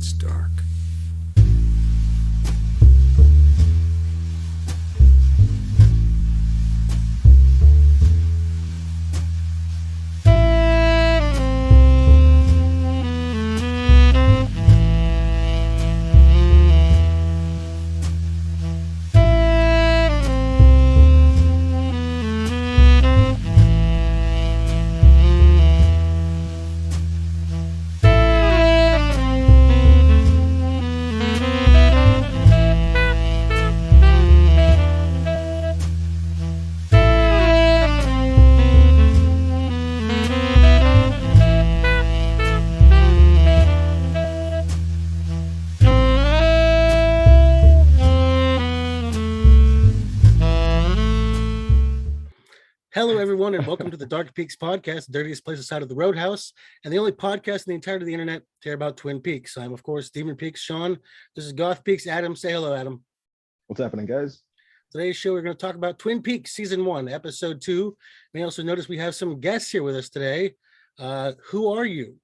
gets dark. Hello, everyone, and welcome to the DemonPeaks podcast, the dirtiest place outside of the Roadhouse, and the only podcast in the entirety of the internet to hear about Twin Peaks. I'm, of course, DemonPeaks Sean. This is GothPeaks Adam. Say hello, Adam. What's happening, guys? Today's show, we're going to talk about Twin Peaks Season 1, Episode 2. You may also notice we have some guests here with us today. Who are you?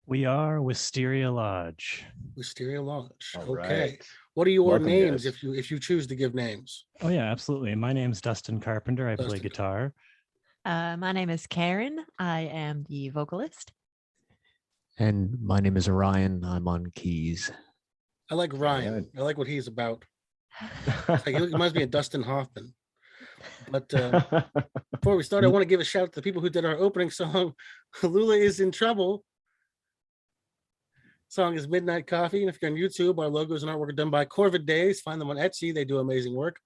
We are Wisteria Lodge. Wisteria Lodge. All okay. right. What are your Welcome, names guys. if you choose to give names? Oh yeah, absolutely. My name's Dustin Carpenter. I play Dustin. guitar. My name is Karen. I am the vocalist. And my name is Ryan. I'm on keys. I like Ryan. Right. I like what he's about. Like, he reminds me of Dustin Hoffman. But before we start, I want to give a shout out to the people who did our opening song. Lula is in trouble. Song is Midnight Coffee. And if you're on YouTube, our logos and artwork are done by Corvid Days. Find them on Etsy. They do amazing work.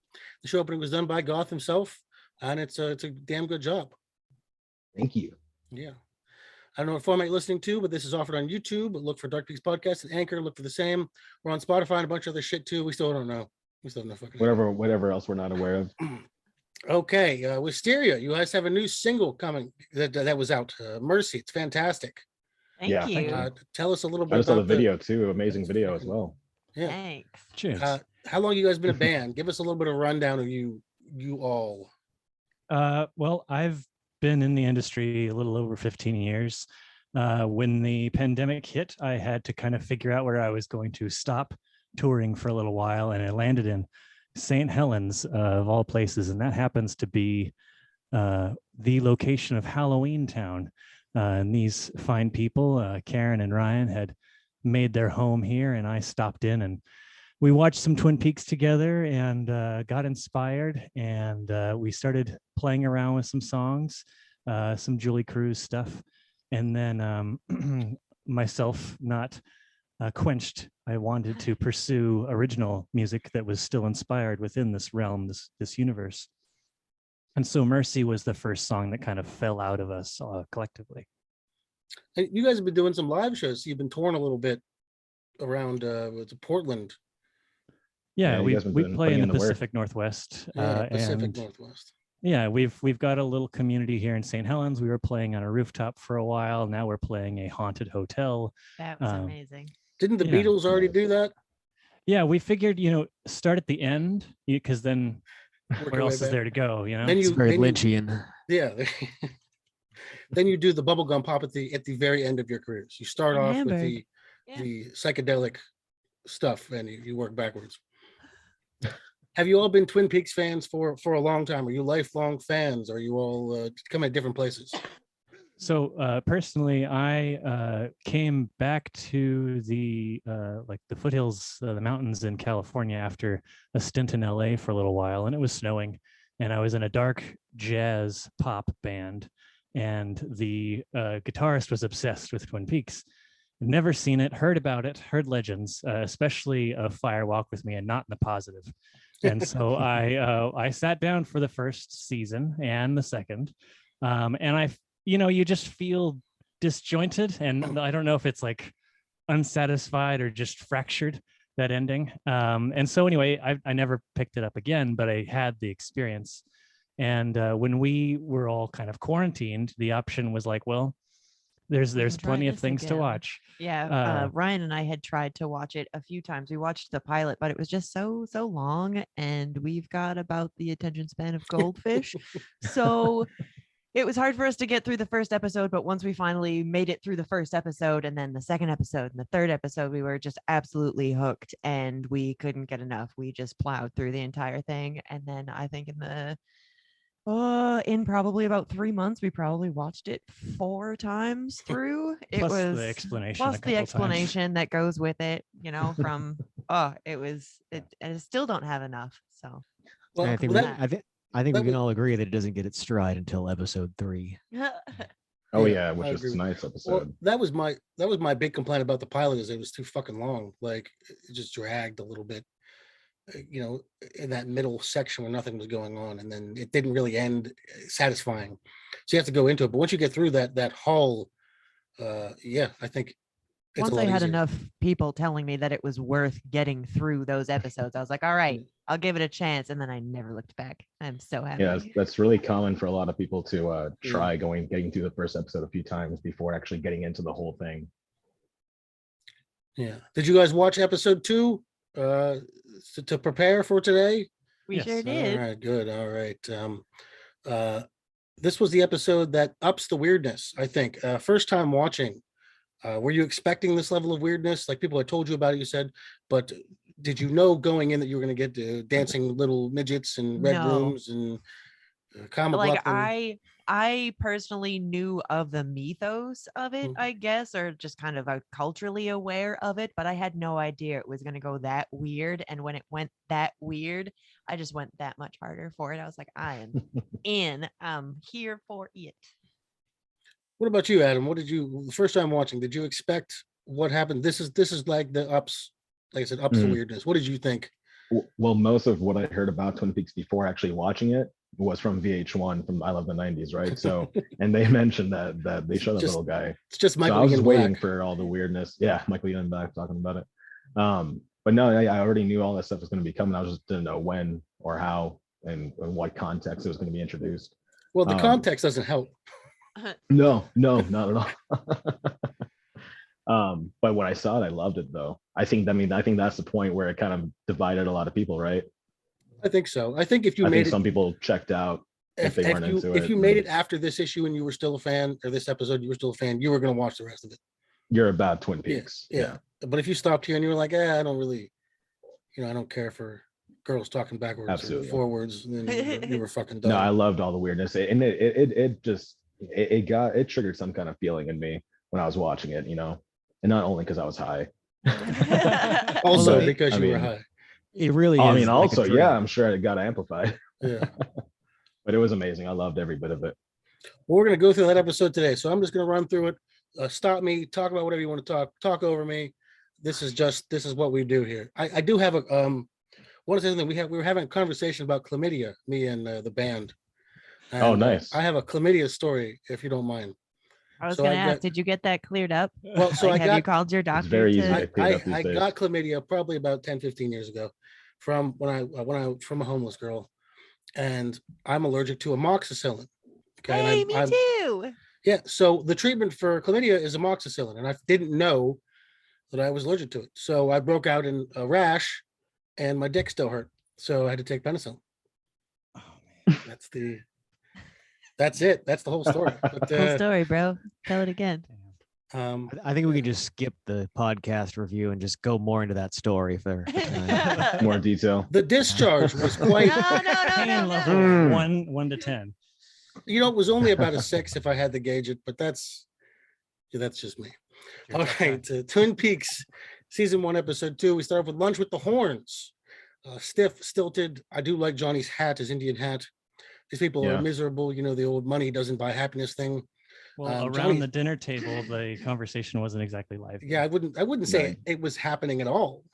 The show opening was done by Goth himself, and it's a damn good job. Thank you. Yeah. I don't know what format you're listening to, but this is offered on YouTube. Look for DemonPeaks Podcast and Anchor. Look for the same. We're on Spotify and a bunch of other shit too. We still don't know. We still have no fucking Whatever else we're not aware of. Okay, Wisteria, you guys have a new single coming that was out. Mercy, it's fantastic. Thank Yeah, you. thank you. Tell us a little I bit just saw the about video too. Amazing video as well. Yeah. Thanks. Cheers. How long you guys been a band? Give us a little bit of rundown of you all. Well, I've been in the industry a little over 15 years. When the pandemic hit, I had to kind of figure out where I was going to stop touring for a little while, and I landed in St. Helens, of all places, and that happens to be the location of Halloween Town. And these fine people, Karen and Ryan, had made their home here, and I stopped in and we watched some Twin Peaks together and got inspired, and we started playing around with some songs, some Julie Cruz stuff, and then myself not quenched, I wanted to pursue original music that was still inspired within this realm, this universe. And so Mercy was the first song that kind of fell out of us collectively. And you guys have been doing some live shows. You've been touring a little bit around Portland. Yeah, you we guys been play putting in in the the work. Pacific Northwest. Pacific and Northwest. yeah, we've got a little community here in St. Helens. We were playing on a rooftop for a while. Now we're playing a haunted hotel. That was amazing. Didn't the Yeah. Beatles already do that? Yeah, we figured, start at the end, because then Work where your way else is back. there to go, Then It's you, very then you- Lynchian. yeah. Then you do the bubblegum pop at the very end of your careers. You start off with Hamburg. Yeah. the psychedelic stuff, and you work backwards. Have you all been Twin Peaks fans for a long time? Are you lifelong fans? Are you all come at different places? So personally, I came back to the foothills, the mountains in California after a stint in LA for a little while, and it was snowing, and I was in a dark jazz pop band, and the guitarist was obsessed with Twin Peaks. Never seen it, heard about it, heard legends, especially of Fire Walk with Me, and not in the positive. And so I sat down for the first season and the second, and you just feel disjointed, and I don't know if it's like unsatisfied or just fractured, that ending. And so anyway, I never picked it up again, but I had the experience. And when we were all kind of quarantined, the option was like, well, there's try plenty of this things to again. watch. Yeah, Ryan and I had tried to watch it a few times. We watched the pilot, but it was just so long, and we've got about the attention span of goldfish. So it was hard for us to get through the first episode, but once we finally made it through the first episode and then the second episode and the third episode, we were just absolutely hooked and we couldn't get enough. We just plowed through the entire thing. And then I think in probably about 3 months, we probably watched it 4 times through. It Plus was the explanation. plus a couple the times. explanation that goes with it, from and I still don't have enough. So Well, I think that- I think that we can was- all agree that it doesn't get its stride until episode 3. Oh Yeah, yeah, I which is agree. tonight's well, episode. that was my big complaint about the pilot is it was too fucking long. Like it just dragged a little bit, in that middle section where nothing was going on, and then it didn't really end satisfying. So you have to go into it. But once you get through that hull, I think it's Once a lot I had easier. enough people telling me that it was worth getting through those episodes, I was like, all right, I'll give it a chance. And then I never looked back. I'm so happy. Yeah, that's really common for a lot of people to try getting through the first episode a few times before actually getting into the whole thing. Yeah. Did you guys watch episode 2 to prepare for today? We Yes. sure did. All right, good. All right. This was the episode that ups the weirdness, I think. First time watching. Were you expecting this level of weirdness? Like people had told you about it, you said, but did you know going in that you were going to get dancing little midgets and red No. rooms and comic Like book? I personally knew of the mythos of it, Mhm. I guess, or just kind of culturally aware of it, but I had no idea it was going to go that weird. And when it went that weird, I just went that much harder for it. I was like, I am in. I'm here for it. What about you, Adam? What did you the first time watching? Did you expect what happened? This is like the ups, like I said, ups the Mhm. weirdness. What did you think? Well, most of what I heard about Twin Peaks before actually watching it was from VH1 from I Love the 90s, right? So, and they mentioned that they showed that Just little guy. It's just So Michael I was Ian just waiting Black. for all the weirdness. Yeah, Michael Ian Black talking about it. But no, I already knew all that stuff was going to be coming. I just didn't know when or how and in what context it was going to be introduced. Well, the um, context doesn't help. No, not at all. But when I saw it, I loved it though. I think that's the point where it kind of divided a lot of people, right? I think so. I think if you I made think it, some people checked out if they weren't into if it. you made it after this issue and you were still a fan, or this episode you were still a fan, you were going to watch the rest of it. You're about Twin Yeah, Peaks. yeah. But if you stopped here and you were like, I don't really, I don't care for girls talking backwards Absolutely. or forwards, then you were fucking done. No, I loved all the weirdness, and it just it triggered some kind of feeling in me when I was watching it, and not only because I was high. Also, Well, because I you were mean- high. It really I is. mean, like a also, dream. yeah, I'm sure it got amplified, Yeah. but it was amazing. I loved every bit of it. Well, we're going to go through that episode today. So I'm just going to run through it. Stop me, talk about whatever you want to talk over me. This is what we do here. I do have a one of the things we were having a conversation about chlamydia, me and the band. Oh, And, nice. I have a chlamydia story, if you don't mind. I was So going to I ask, got- did you get that cleared up? Well, so Like, I have you got called your doctor? very easy. to- Yeah, cleared up these I days. got chlamydia probably about 10, 15 years ago from when I from a homeless girl, and I'm allergic to amoxicillin. Okay, and Hey, me I'm- too. Yeah, so the treatment for chlamydia is amoxicillin, and I didn't know that I was allergic to it. So I broke out in a rash, and my dick still hurt. So I had to take penicillin. Oh, man. That's it. That's the whole story. But, Cool story, bro. Tell it again. um, I think we can just skip the podcast review and just go more into that story for time. More detail. the discharge was quite. Pain level Mm. 1 to 10. It was only about a 6 if I had to gauge it, but that's just me. Your All top right, five. Twin Peaks, season 1, episode 2. We start off with lunch with the horns. Stiff, stilted. I do like Johnny's hat, his Indian hat. These people are Yeah. miserable. The old money doesn't buy happiness thing. Well, around Johnny- the dinner table, the conversation wasn't exactly live. Yeah, I wouldn't say Right. it was happening at all.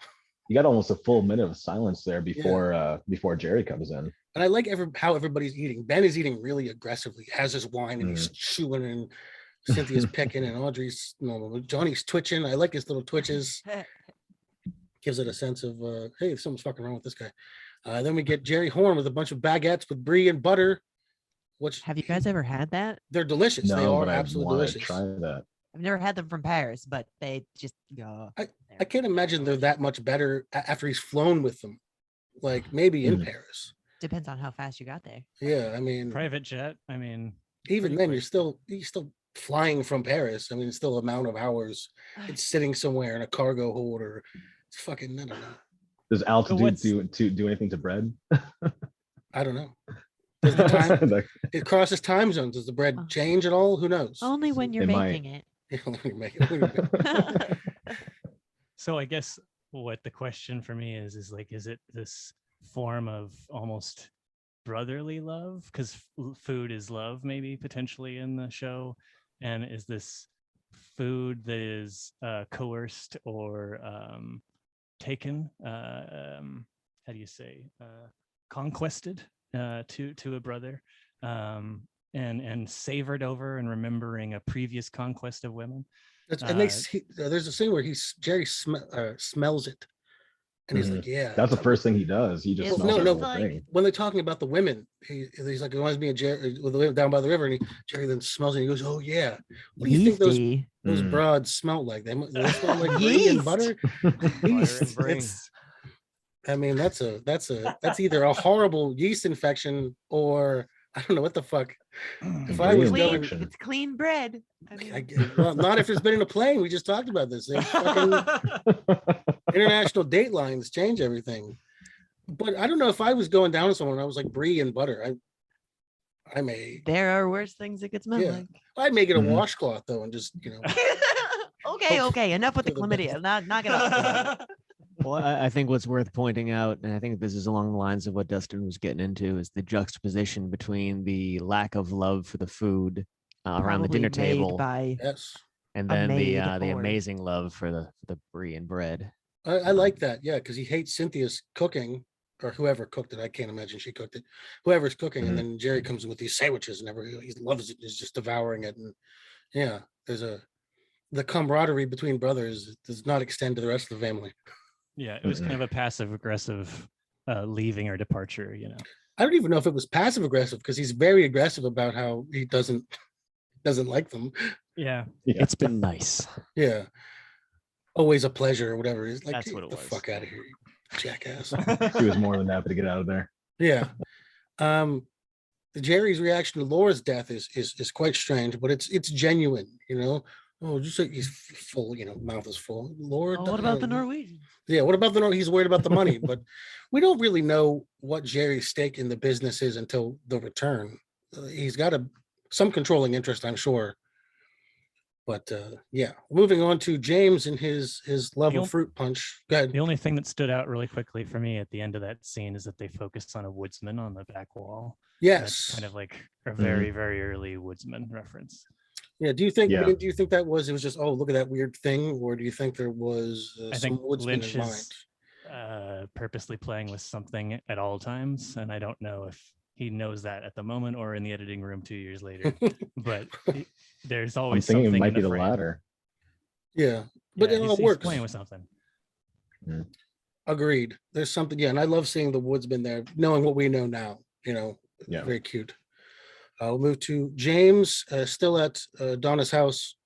You got almost a full minute of silence there before Jerry comes in. And I like how everybody's eating. Ben is eating really aggressively, has his wine and he's chewing, and Cynthia's picking, and Johnny's twitching. I like his little twitches. Gives it a sense of, hey, something's fucking wrong with this guy. Then we get Jerry Horn with a bunch of baguettes with brie and butter, which Have you guys ever had that? they're delicious. They No, are but I absolutely want to delicious. try that. I've never had them from Paris, but they just go. I can't imagine they're that much better after he's flown with them. Like maybe in Mhm. Paris. Depends on how fast you got there. Yeah, I mean, Private jet. I mean, Even pretty then, quick. you're still flying from Paris. I mean, it's still amount of hours. It's sitting somewhere in a cargo hold, or it's fucking, I don't know. Does altitude what's- do anything to bread? I don't know. Does the time Like, it crosses time zones? Does the bread change at all? Who knows? Only when you're It might. making it. So I guess what the question for me is like, is it this form of almost brotherly love? Because food is love, maybe potentially in the show. And is this food that is coerced or taken? How do you say? Conquested to a brother, and savored over and remembering a previous conquest of women. And there's a scene where Jerry smells it, and he's like, "Yeah." that's the first thing he does. He just It's smells no, the no. whole like- thing. When they're talking about the women, he's like, "It reminds me of Jerry down by the river," and Jerry then smells it. And he goes, "Oh yeah." What do you think those broads smell like? They smell like brie and butter. Yeast. I mean, that's either a horrible yeast infection or I don't know what the fuck. If I was Brie going, infection. It's clean bread. I mean, well, not if it's been in a plane. We just talked about this. They fucking international date lines change everything. But I don't know if I was going down to someone. I was like brie and butter. I may. there are worse things it could smell Yeah. like. I'd make it a Mhm. washcloth though, and just Okay. Enough with the For the best. chlamydia. Knock it off. Well, I think what's worth pointing out, and I think this is along the lines of what Dustin was getting into, is the juxtaposition between the lack of love for the food around the Probably dinner made table, by yes. and a then maid the or- amazing love for the brie and bread. I like that. Yeah, because he hates Cynthia's cooking or whoever cooked it. I can't imagine she cooked it. Whoever's cooking, and then Jerry comes in with these sandwiches and he loves it. He's just devouring it, and yeah, the camaraderie between brothers does not extend to the rest of the family. Yeah, it was kind of a passive aggressive leaving or departure, I don't even know if it was passive aggressive because he's very aggressive about how he doesn't like them. Yeah. Yeah. It's been nice. Yeah, always a pleasure or whatever. He's like, That's "Get what it the was." fuck out of here, you jackass." He was more than happy to get out of there. Yeah. Jerry's reaction to Laura's death is quite strange, but it's genuine, Oh, just say he's full, mouth is full. Laura, Oh, what about the Norwegian? Yeah, what about the Norwegian? He's worried about the money, but we don't really know what Jerry's stake in the business is until the return. He's got some controlling interest, I'm sure. But yeah, moving on to James and his love of fruit punch. Go ahead. The only thing that stood out really quickly for me at the end of that scene is that they focused on a woodsman on the back wall. Yes. That's kind of like a very, very early woodsman reference. Yeah. Do you think? Yeah. Do you think it was just look at that weird thing, or do you think there was I some think woodsman Lynch in mind? is purposely playing with something at all times, and I don't know if he knows that at the moment or in the editing room 2 years later. But there's I'm always thinking something it might in be the frame. latter. Yeah, but Yeah, it all he's works. playing with something. Agreed. There's something. Yeah, and I love seeing the woodsman there, knowing what we know now. Yeah. Very cute. We'll move to James, still at Donna's house.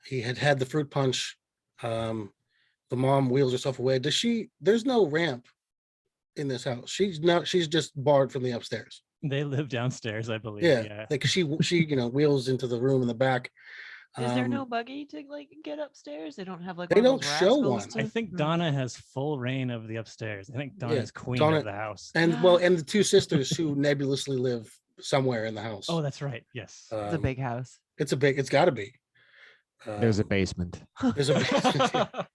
He had the fruit punch. The mom wheels herself away. There's no ramp in this house. She's just barred from the upstairs. They live downstairs, I believe. Yeah. Like she wheels into the room in the back. Is there no buggy to get upstairs? They don't have like They one of don't those show rascals one. I think Donna has full reign of the upstairs. I think Yeah, Donna's queen Donna- of the house. and the two sisters who nebulously live somewhere in the house. Oh, that's right. Yes. It's a big house. It's got to be. There's a basement. There's a basement. Yeah. Well,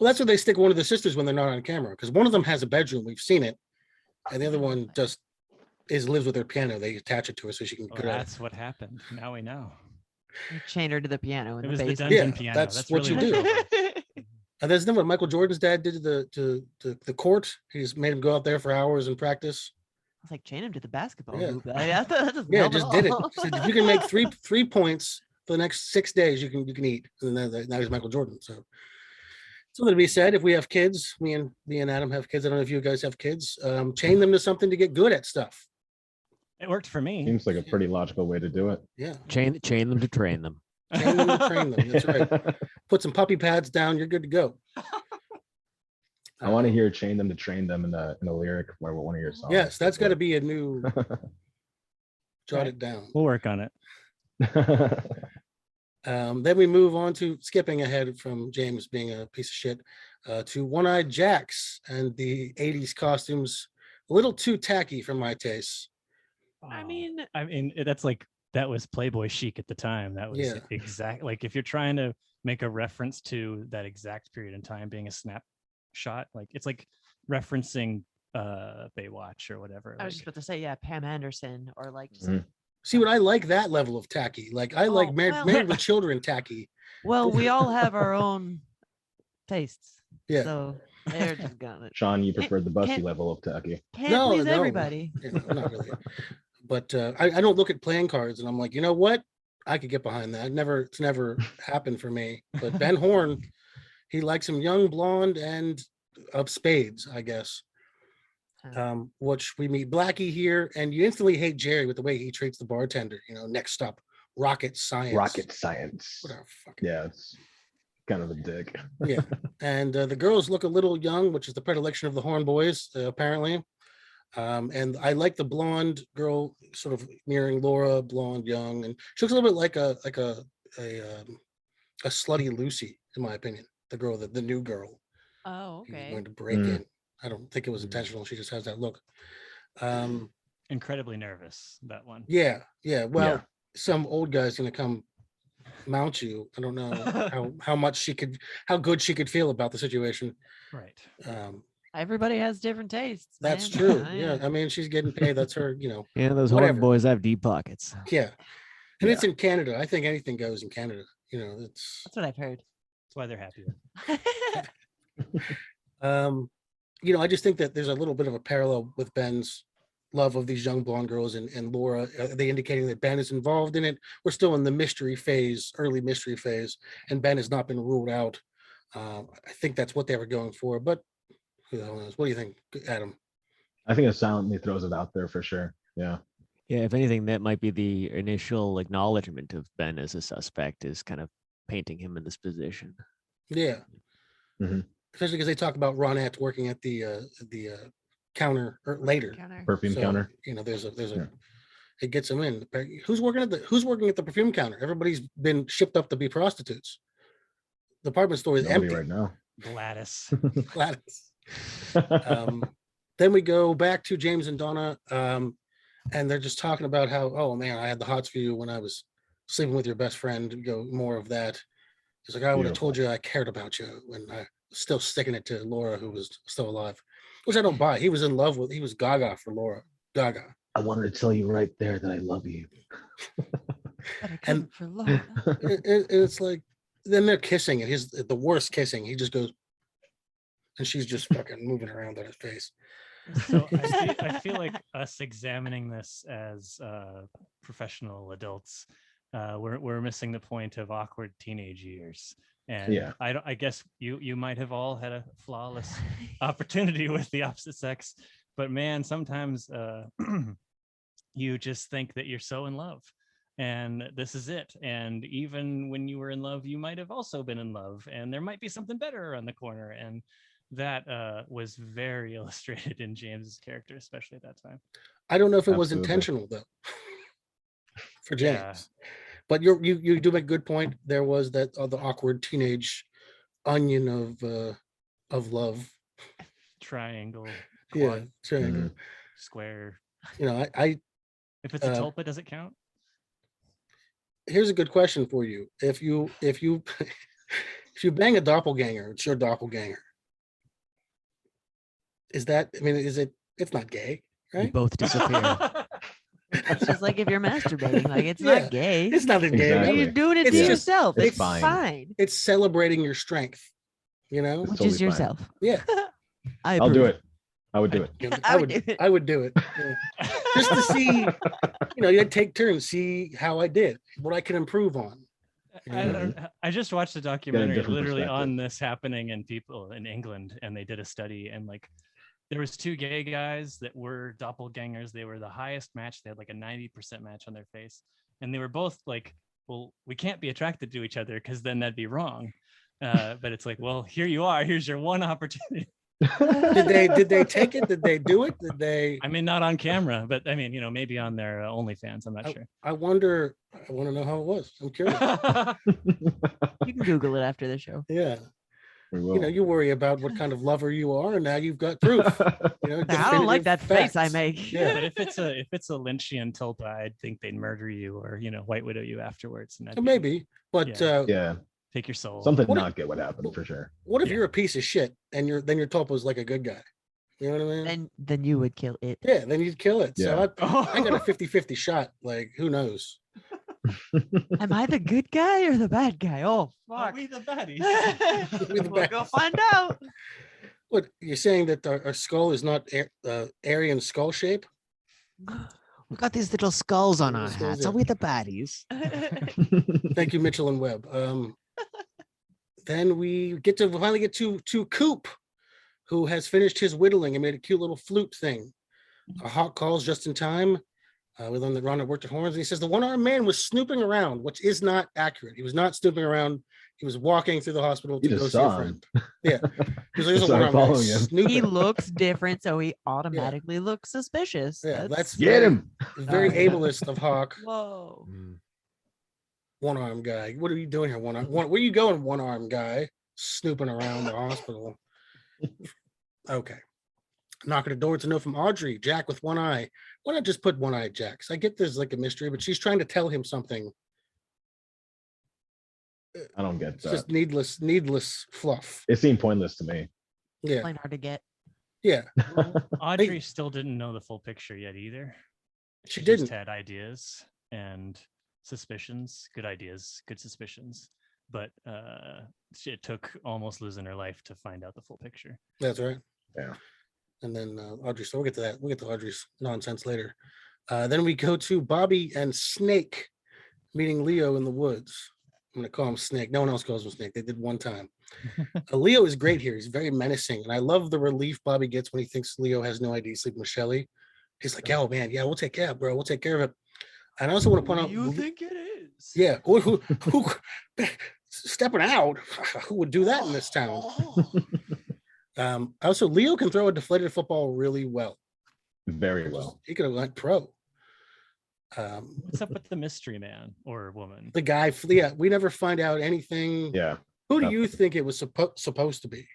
that's where they stick one of the sisters when they're not on camera, because one of them has a bedroom. We've seen it, and the other one just lives with her piano. They attach it to her so she can. Well, that's what happened. Now we know. They chained her to the piano in It the was the basement. dungeon Yeah, piano. that's what really you what do. it was. And that's what Michael Jordan's dad did to the court. He's made him go out there for hours and practice. I was like, chain him to the basketball Yeah. hoop. That doesn't Yeah, help at just did it. all. He said, if you can make three points for the next 6 days, you can eat. And then now he's Michael Jordan. So something to be said. If we have kids, me and Adam have kids. I don't know if you guys have kids. Chain them to something to get good at stuff. It worked for me. Seems like a pretty logical way to do it. Yeah, Chain them to train them. chain them to train them. That's right. Put some puppy pads down. You're good to go. I want to hear "chain them to train them" in a lyric where one of your songs. Yes, that's got to be a new. Jot Right. it down. We'll work on it. Then we move on to skipping ahead from James being a piece of shit to One-Eyed Jacks and the 80s costumes. A little too tacky for my taste. I mean, that's like, that was Playboy chic at the time. That was Yeah. exact. Like if you're trying to make a reference to that exact period in time being a snapshot, like it's like referencing Baywatch or whatever. I was like- just about to say, yeah, Pam Anderson or like just Mhm. See, what I like that level of tacky. Like I like Oh, married, well- married with children tacky. well, we all have our own tastes. Yeah. So they're just gonna Sean, you preferred the busty can't- level of tacky. can't No, please no. everybody. Yeah, not really. But I don't look at playing cards and I'm like, you know what? I could get behind that. It's never happened for me. But Ben Horn, he likes him young, blonde, and of spades, I guess. Which we meet Blackie here, and you instantly hate Jerry with the way he treats the bartender. Next stop, rocket science. Rocket science. Whatever. Fucking Yeah, it's kind of a dick. yeah. And the girls look a little young, which is the predilection of the Horn boys, apparently. And I like the blonde girl, sort of mirroring Laura, blonde, young, and she looks a little bit like a slutty Lucy, in my opinion. The girl, the new girl, Oh, who's okay. going to break Mm. in. I don't think it was intentional. She just has that look. Incredibly nervous, that one. Yeah. Well, Yeah. some old guy's gonna come mount you. I don't know how good she could feel about the situation. Right. Everybody has different tastes. That's man. true. I, Yeah. I mean, she's getting paid. That's her, Yeah, those Whatever. horn boys have deep pockets. yeah. And Yeah. it's in Canada. I think anything goes in Canada. It's That's what I've heard. That's why they're happy. I just think that there's a little bit of a parallel with Ben's love of these young blonde girls and Laura. Are they indicating that Ben is involved in it? We're still in the mystery phase, early mystery phase, and Ben has not been ruled out. I think that's what they were going for, but who the hell knows? What do you think, Adam? I think it silently throws it out there for sure. Yeah. Yeah, if anything, that might be the initial acknowledgement of Ben as a suspect, is kind of painting him in this position. Yeah. Mhm. Especially because they talk about Ronette working at the counter or later. Counter. Perfume So, counter. There's a Yeah. it gets them in. Who's working at the perfume counter? Everybody's been shipped up to be prostitutes. The department store is Nobody empty. right now. Gladys. Gladys. Then we go back to James and Donna, and they're just talking about how, oh man, I had the hots for you when I was sleeping with your best friend. We go more of that. He's like, I would have told you I cared about you when I was still sticking it to Laura, who was still alive, which I don't buy. He was gaga for Laura. Gaga. I wanted to tell you right there that I love you. But I couldn't for Laura. It's like, then they're kissing, and he's the worst kissing. He just goes, and she's just fucking moving around on his face. So I feel like us examining this as professional adults, we're missing the point of awkward teenage years. And Yeah. I guess you might have all had a flawless opportunity with the opposite sex, but man, sometimes you just think that you're so in love and this is it. And even when you were in love, you might have also been in love, and there might be something better around the corner. And that was very illustrated in James's character, especially at that time. I don't know if it was Absolutely. intentional though, for James. Yeah. But you do make a good point. There was that the awkward teenage onion of love. Triangle, Yeah, quad, triangle. square. I If it's a tulpa, does it count? here's a good question for you. If you if you bang a doppelganger, it's your doppelganger. Is that? I mean, it's not gay, You right? both disappear. It's just like if you're masturbating, like it's Yeah. not gay. It's nothing gay. about Exactly. it. You're doing it It's to just- yourself. it's It's fine. fine. It's celebrating your strength. It's Which totally is fine. yourself. Yeah. I'll do it. I would do it. I would do it. Yeah. Just to see, you take turns, see how I did, what I can improve on. I just watched a documentary different literally on perspective. this happening in people in England, and they did a study, and like there was two gay guys that were doppelgangers. They were the highest match. They had like a 90% match on their face, and they were both like, well, we can't be attracted to each other because then that'd be wrong. But it's like, well, here you are. Here's your one opportunity. Did they take it? Did they do it? Did they? I mean, not on camera, but I mean, maybe on their OnlyFans. I'm not sure. I wonder. I want to know how it was. I'm curious. You can Google it after the show. Yeah. We will. You worry about what kind of lover you are, and now you've got proof. I don't like that face I make. Yeah. But if it's a Lynchian tulpa, I'd think they'd murder you or White Widow you afterwards. And that'd be- Maybe, but Yeah, take your soul. something What if- not good would happen for sure. what if Yeah. you're a piece of shit and then your tulpa's like a good guy? You know what I mean? And then you would kill it. Yeah, then you'd kill it. Yeah. So I got a 50-50 shot. Like, who knows? Am I the good guy or the bad guy? Oh, Are fuck. we the baddies? the We'll go baddies. find out. What you're saying that our skull is not Aryan skull shape? We've got these little skulls on our Little skulls, hats. Are yeah. we the baddies? Thank you, Mitchell and Webb. Then we finally get to Coop, who has finished his whittling and made a cute little flute thing. A hawk calls just in time. With him that Ron had worked at Horns, and he says the one-armed man was snooping around, which is not accurate. He was not snooping around. He was walking through the hospital to You go just see a saw friend. him. Yeah, because there's a Started one-armed man following him. snooping. He looks different, so he automatically looks suspicious. Yeah, that's Get him. very ableist of Hawk. Whoa. One-armed guy. What are you doing here? Where are you going, one-armed guy? Snooping around the hospital. Okay. Knocking at the door. It's a note from Audrey. Jack with one eye. Why not just put one-eyed Jack? 'Cause I get there's like a mystery, but she's trying to tell him something. I don't get It's that. just needless fluff. It seemed pointless to me. Yeah. Plain hard to get. Yeah. Audrey still didn't know the full picture yet either. She just didn't. had ideas and suspicions, good ideas, good suspicions, but it took almost losing her life to find out the full picture. That's right. Yeah. And then Audrey. So we'll get to that. We'll get to Audrey's nonsense later. Then we go to Bobby and Snake meeting Leo in the woods. I'm going to call him Snake. No one else calls him Snake. They did one time. Leo is great here. He's very menacing. And I love the relief Bobby gets when he thinks Leo has no idea sleeping with Shelly. He's like, oh, man, yeah, we'll take care of it, bro. We'll take care of it. And I also want to point out. You think it is? Yeah. Who stepping out? Who would do that in this town? Also, Leo can throw a deflated football really well. Very well. He could have went pro. What's up with the mystery man or woman? The guy, yeah, we never find out anything. Yeah. Who do you think it was supposed to be?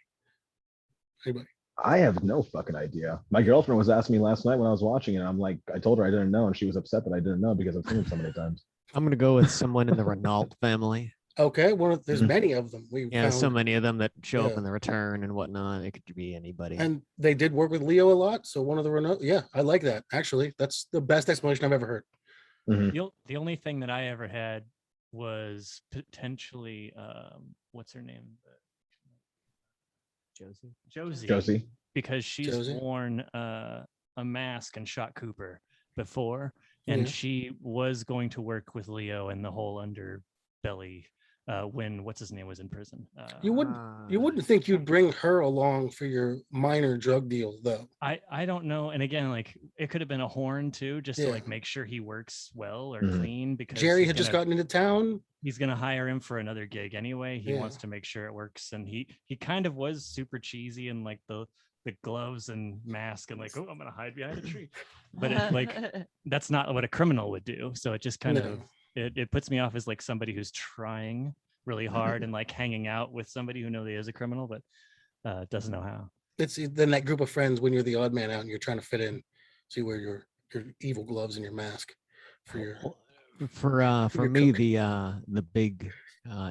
Anybody? I have no fucking idea. My girlfriend was asking me last night when I was watching it. I'm like, I told her I didn't know, and she was upset that I didn't know because I've seen him so many times. I'm gonna go with someone in the Renault family. Okay, there's Mhm. many of them. We Yeah, found, so many of them that show up Yeah. in the return and whatnot. It could be anybody. and they did work with Leo a lot. So one of the Renault, yeah, I like that. Actually, that's the best explanation I've ever heard. Mhm. The only thing that I ever had was potentially what's her name? Josie. Josie. Because she's Josie? worn a mask and shot Cooper before, and Yeah. she was going to work with Leo in the whole underbelly when what's his name was in prison. You wouldn't think you'd bring her along for your minor drug deal, though. I don't know, and again, like it could have been a horn too, just to Yeah. like make sure he works well or Mhm. clean. Because Jerry he's had just gonna- gotten into town. he's going to hire him for another gig anyway. He Yeah. wants to make sure it works, and he kind of was super cheesy and like the gloves and mask and like, oh, I'm going to hide behind a tree, but it, like that's not what a criminal would do. So it just kind No. of it puts me off as like somebody who's trying really hard and like hanging out with somebody who knows he is a criminal but doesn't know how. It's then that group of friends when you're the odd man out and you're trying to fit in. So you wear your evil gloves and your mask for your. For Your me, cook. the big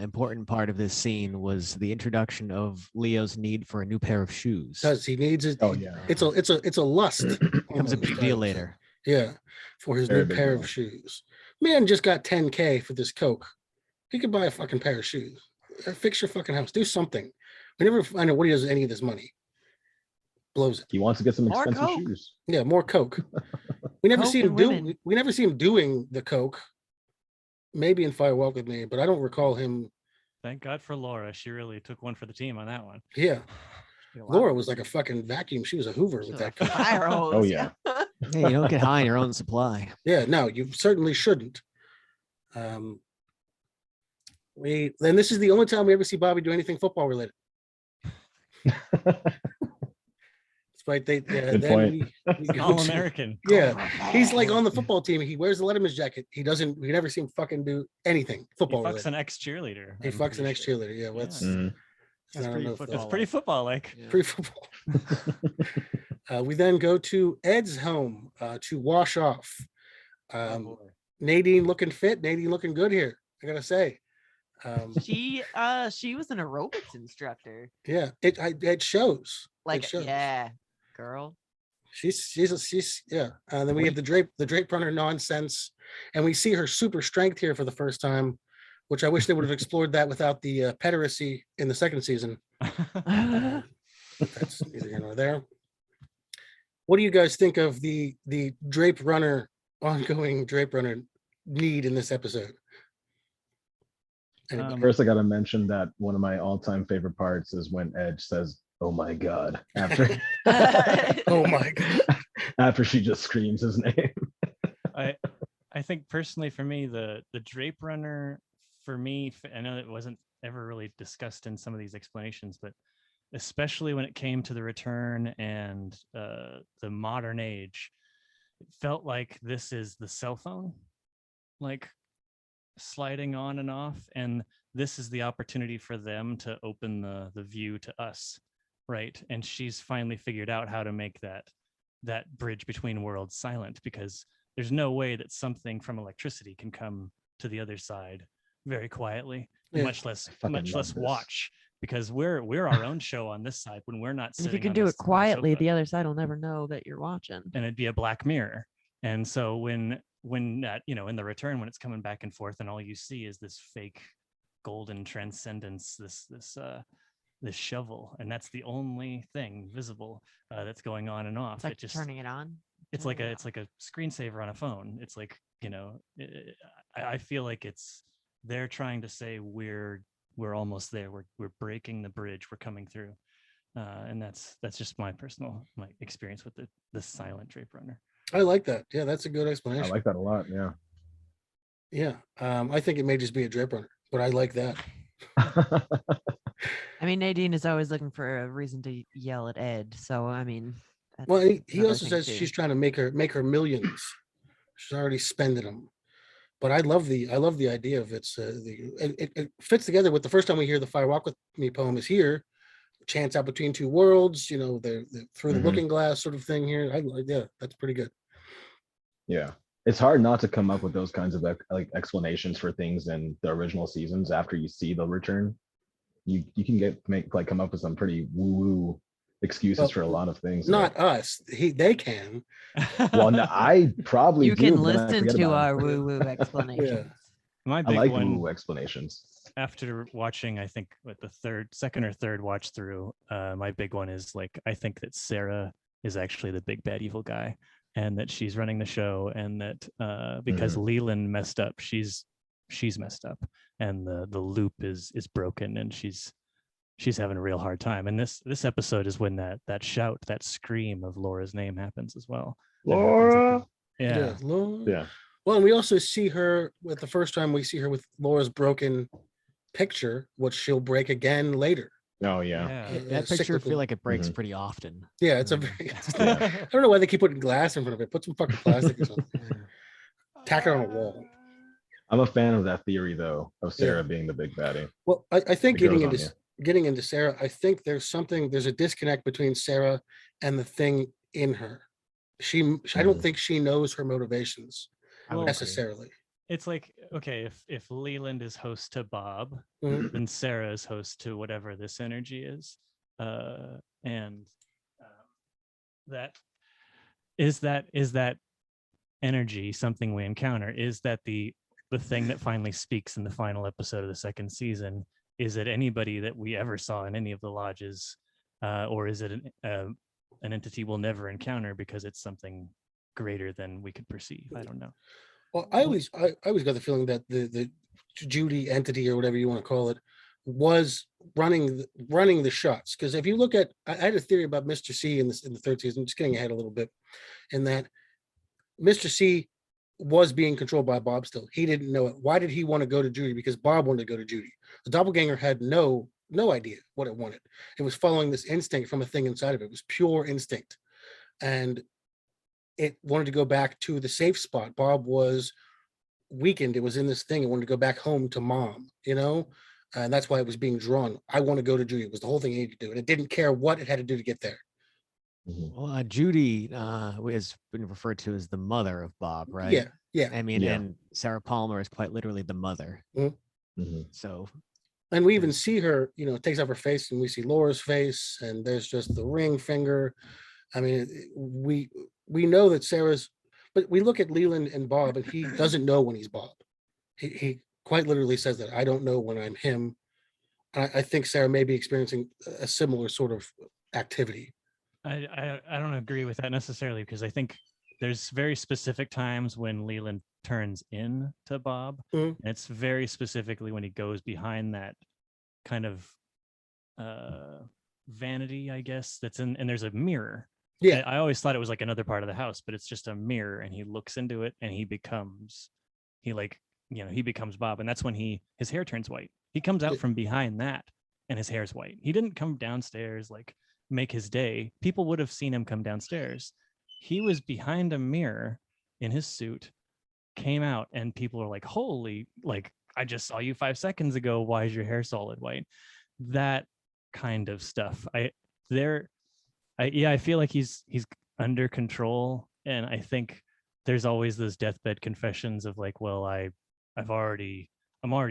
important part of this scene was the introduction of Leo's need for a new pair of shoes. Because he needs it. Oh yeah. It's a lust. Becomes a almost, big I would deal say. later. Yeah, for his Very new big pair deal. of shoes. Man just got 10K for this Coke. He could buy a fucking pair of shoes. Or fix your fucking house. Do something. We never find out what he does with any of this money. Blows it. He wants to get some More expensive Coke. shoes. Yeah, more Coke. We never Coke see him and do. women. We never see him doing the Coke. Maybe in Fire Walk with Me, but I don't recall him. Thank God for Laura. She really took one for the team on that one. Yeah, Laura was like a fucking vacuum. She was a Hoover with that Coke. Fire hose. Oh yeah. Hey, you don't get high on your own supply. Yeah, no, you certainly shouldn't. Then this is the only time we ever see Bobby do anything football related. Right? Good then point. we go All to- American. Yeah, he's like on the football team. He wears the Letterman's jacket. We never see him fucking do anything He football fucks related. an ex-cheerleader. He I'm fucks an pretty ex sure. cheerleader. Yeah, Yeah. let's. Mhm. I don't know if It's that's pretty football like. Yeah. pre-football. We then go to Ed's home to wash off. Oh, boy. Nadine looking fit. Nadine looking good here. I gotta say. She was an aerobics instructor. Yeah, it shows. Like, it shows. yeah, girl. She's yeah. Then we have the drape runner nonsense, and we see her super strength here for the first time, which I wish they would have explored that without the pederasty in the second season. But that's neither here nor there. What do you guys think of the ongoing drape runner need in this episode? Anybody? First, I got to mention that one of my all-time favorite parts is when Edge says, "Oh my God," after Oh my God. after she just screams his name. I think personally for me, the drape runner for me, I know it wasn't ever really discussed in some of these explanations, but especially when it came to the return and the modern age, it felt like this is the cell phone, like sliding on and off, and this is the opportunity for them to open the view to us, right? And she's finally figured out how to make that bridge between worlds silent, because there's no way that something from electricity can come to the other side very quietly, Yeah. much less fucking love this. watch, because we're our own show on this side when we're not And sitting if you can on do this- it on the quietly, sofa. the other side will never know that you're watching. And it'd be a black mirror. And so when that, in the return, when it's coming back and forth and all you see is this fake golden transcendence, this shovel, and that's the only thing visible that's going on and off. It's like It just turning it on. it's like a screensaver on a phone. It's like, I feel like they're trying to say we're almost there. We're breaking the bridge. We're coming through. And that's just my personal experience with the silent drape runner. I like that. Yeah, that's a good I explanation. like that a lot. Yeah. Yeah. I think it may just be a drape runner, but I like that. I mean, Nadine is always looking for a reason to yell at Ed. So I mean, that's Well, he another also thing, says too. she's trying to make her millions. She's already spending them. But I love the idea of it fits together with the first time we hear the Fire Walk with Me poem is here. Chance out between two worlds, they're through the Mhm. looking glass sort of thing here. Yeah, that's pretty good. Yeah. It's hard not to come up with those kinds of explanations for things in the original seasons after you see the return. You can come up with some pretty woo-woo excuses Well, for a lot of things. Not us. They can. Well, no, I probably You do, can but then I listen forget to about our them. woo-woo explanations. My I big like one, woo explanations. after watching, I think with the second or third watch through, my big one is I think that Sarah is actually the big bad evil guy, and that she's running the show, and that because Leland messed up, she's messed up, and the loop is broken, and she's having a real hard time. And this episode is when that shout, that scream of Laura's name happens as well. That happens at Laura. the- Yeah. Well, and we also see her with the first time we see her with Laura's broken picture, which she'll break again later. Oh yeah. That picture I cyclical. feel like it breaks Mhm. pretty often. Yeah, it's a very. I don't know why they keep putting glass in front of it. Put some fucking plastic or something. Tack it on a wall. I'm a fan of that theory though, of Sarah Yeah. being the big baddie. Well, I think It grows on you. getting into Sarah, I think there's a disconnect between Sarah and the thing in her. I don't Mhm. think she knows her motivations I would Well, agree. necessarily. It's like, okay, if Leland is host to Bob, Mhm. then Sarah is host to whatever this energy is, and that is that energy something we encounter? Is that the thing that finally speaks in the final episode of the second season? Is it anybody that we ever saw in any of the lodges, or is it an entity we'll never encounter because it's something greater than we could perceive? I don't know. Well, I always got the feeling that the Judy entity or whatever you want to call it was running the shots. Because if you look at, I had a theory about Mr. C in the third season. Just getting ahead a little bit, in that Mr. C was being controlled by Bob still. He didn't know it. Why did he want to go to Judy? Because Bob wanted to go to Judy. The doppelganger had no no idea what it wanted. It was following this instinct from a thing inside of it. It was pure instinct. And it wanted to go back to the safe spot. Bob was weakened. It was in this thing. It wanted to go back home to mom, and that's why it was being drawn. I want to go to Judy. It was the whole thing it needed to do. And it didn't care what it had to do to get there. Well, Judy has been referred to as the mother of Bob, right? Yeah. Yeah. I mean, Yeah. and Sarah Palmer is quite literally the mother. So, And we even see her, takes off her face and we see Laura's face and there's just the ring finger. I mean, we know that Sarah's, but we look at Leland and Bob and he doesn't know when he's Bob. He quite literally says that I don't know when I'm him. I think Sarah may be experiencing a similar sort of activity. I don't agree with that necessarily, because I think there's very specific times when Leland turns in to Bob, and it's very specifically when he goes behind that kind of vanity, I guess, that's in, and there's a mirror. Yeah. I always thought it was like another part of the house, but it's just a mirror, and he looks into it and he becomes Bob, and that's when his hair turns white. He comes out from behind that and his hair's white. He didn't come downstairs like make his day. People would have seen him come downstairs. He was behind a mirror in his suit, came out, and people are like, holy, like, I just saw you 5 seconds ago. Why is your hair solid white? That kind of stuff. I feel like he's under control. And I think there's always those deathbed confessions of like, well, I'm already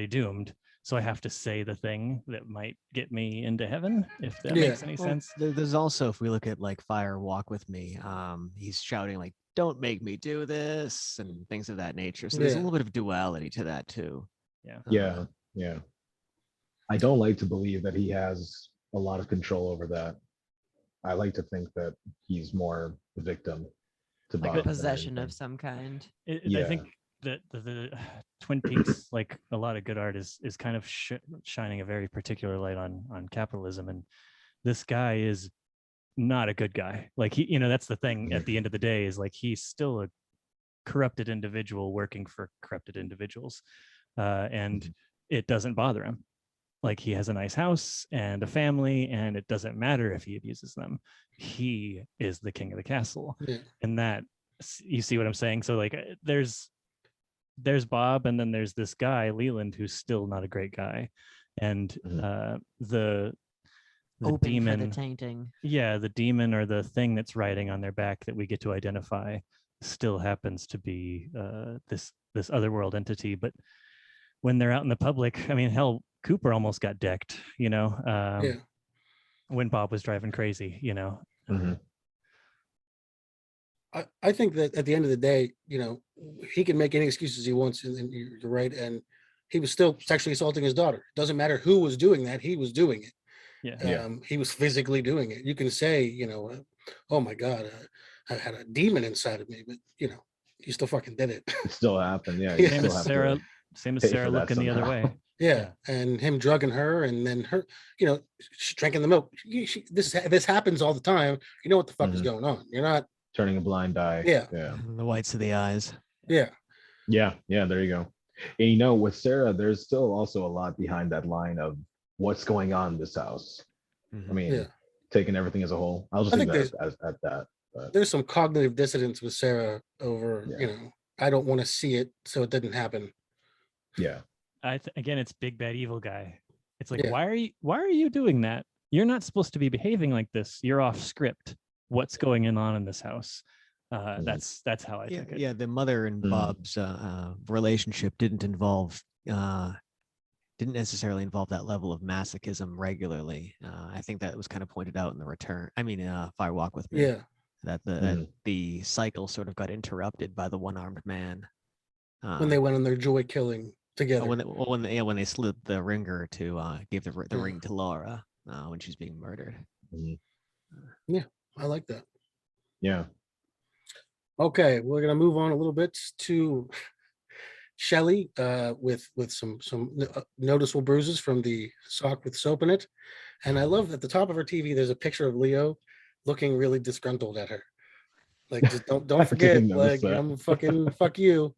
doomed. So I have to say the thing that might get me into heaven, if that makes any sense. There's also, if we look at like Fire Walk with Me, he's shouting like, don't make me do this, and things of that nature. So there's a little bit of duality to that too. Yeah. I don't like to believe that he has a lot of control over that. I like to think that he's more the victim to like Bob a possession of some kind. I think that the Twin Peaks, like a lot of good art, is kind of shining a very particular light on capitalism, and this guy is not a good guy. Like he, that's the thing. At the end of the day, is like he's still a corrupted individual working for corrupted individuals, and it doesn't bother him. Like he has a nice house and a family, and it doesn't matter if he abuses them. He is the king of the castle, and that, you see what I'm saying? So like there's Bob, and then there's this guy Leland who's still not a great guy, and the Open demon for the tainting. Yeah, the demon or the thing that's riding on their back that we get to identify still happens to be this otherworld entity. But when they're out in the public, I mean, hell, Cooper almost got decked, when Bob was driving crazy, I think that at the end of the day, he can make any excuses he wants, and you're right. And he was still sexually assaulting his daughter. Doesn't matter who was doing that, he was doing it. He was physically doing it. You can say, oh my God, I had a demon inside of me, but you still fucking did it. It still happened. Yeah. Same as Sarah looking the other way. Yeah, and him drugging her, and then her, she's drinking the milk. This happens all the time. You know what the fuck is going on. You're not turning a blind eye. Yeah. The whites of the eyes. Yeah. There you go. And with Sarah, there's still also a lot behind that line of what's going on in this house. I mean, taking everything as a whole. I'll just leave that at that. But there's some cognitive dissonance with Sarah over, I don't want to see it, so it didn't happen. Yeah. Again, it's big bad evil guy. It's like, why are you doing that? You're not supposed to be behaving like this. You're off script. What's going on in this house? That's how I took it. Yeah, the mother and Bob's relationship didn't necessarily involve that level of masochism regularly. I think that was kind of pointed out in the return. I mean, Fire Walk with Me. Yeah. That the cycle sort of got interrupted by the one-armed man. When they went on their joy killing together. When they slid the ringer to give the ring to Laura when she's being murdered. Yeah, I like that. Yeah. Okay, we're gonna move on a little bit to Shelley with some noticeable bruises from the sock with soap in it, and I love at the top of her TV there's a picture of Leo looking really disgruntled at her. Like, just don't forget, like, I'm fucking fuck you.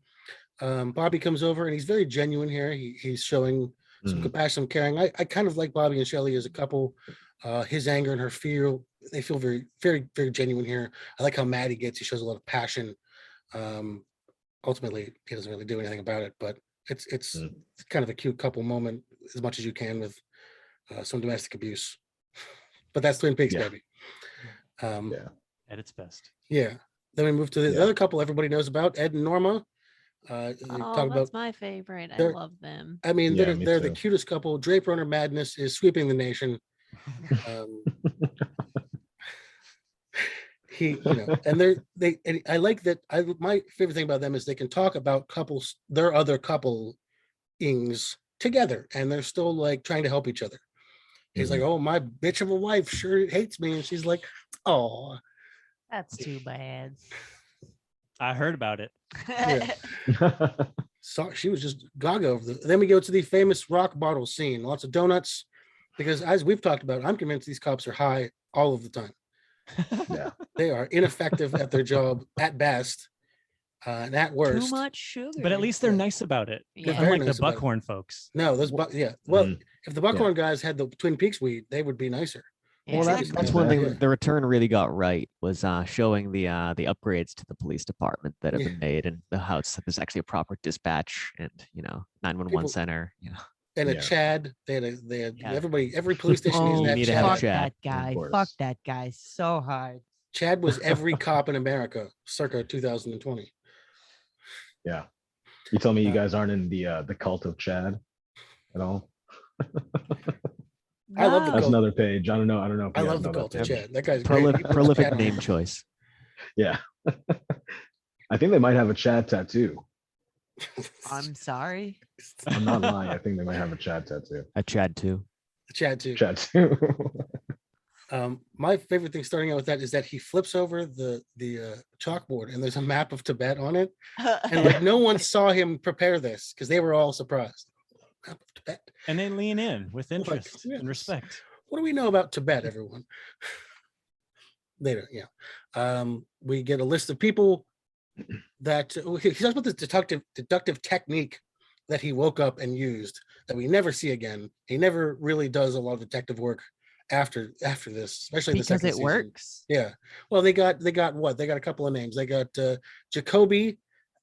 Bobby comes over and he's very genuine here. He's showing some Mhm. compassion, some caring. I kind of like Bobby and Shelley as a couple. His anger and her fear, they feel very, very, very genuine here. I like how mad he gets. He shows a lot of passion. Ultimately, he doesn't really do anything about it, but it's Mm. kind of a cute couple moment as much as you can with some domestic abuse. But that's Twin Peaks, Yeah. baby. Yeah. At its best. Yeah. Then we move to the Yeah. other couple everybody knows about, Ed and Norma. They Oh, talk that's about. my favorite. I they're- love them. I mean, Yeah, they're me they're the too. cutest couple. Drape Runner madness is sweeping the nation. Um, and I like that. My favorite thing about them is they can talk about couples, their other couple-ings together, and they're still like trying to help each other. He's like, "Oh, my bitch of a wife sure hates me," and she's like, "Oh, That's too bad. I heard about it. yeah." So she was just gaga over the. Then we go to the famous rock bottle scene. Lots of donuts, because as we've talked about, I'm convinced these cops are high all of the time. Yeah. They are ineffective at their job at best, and at Too worst. much sugar. But at least they're Yeah. nice about it. They're very Unlike the nice about it. Buckhorn folks. No, those yeah. Well, Mhm. if the Buckhorn guys had the Twin Peaks weed, they would be nicer. Well, that's Exactly. one thing Yeah. the return really got right was showing the upgrades to the police department that have Yeah. been made and how there's actually a proper dispatch and 911 People- center. And a Yeah. Chad, they had Yeah. every police station needs Oh, to you have need to have a Chad. Fuck Chad, that guy. course. Fuck that guy so hard. Chad was every cop in America circa 2020. Yeah. You tell me you Yeah. guys aren't in the cult of Chad at all? I love the That's cult. another page. I don't know. If I you guys love the know that cult of page. Chad. That guy's great. He puts prolific Chad on name there. choice. Yeah. I think they might have a Chad tattoo. I'm sorry. I'm not lying. I think they might have a Chad tattoo. A Chad too. Chad too. Chad too. My favorite thing starting out with that is that he flips over the chalkboard and there's a map of Tibet on it, and like no one saw him prepare this because they were all surprised. Map of Tibet. And they lean in with Like, interest yes. and respect. What do we know about Tibet, everyone? They don't, yeah. We get a list of people that he talks about this deductive technique that he woke up and used that we never see again. He never really does a lot of detective work after this, especially in the Because second it season. works. Yeah. Well, they got what? They got a couple of names. They got Jacoby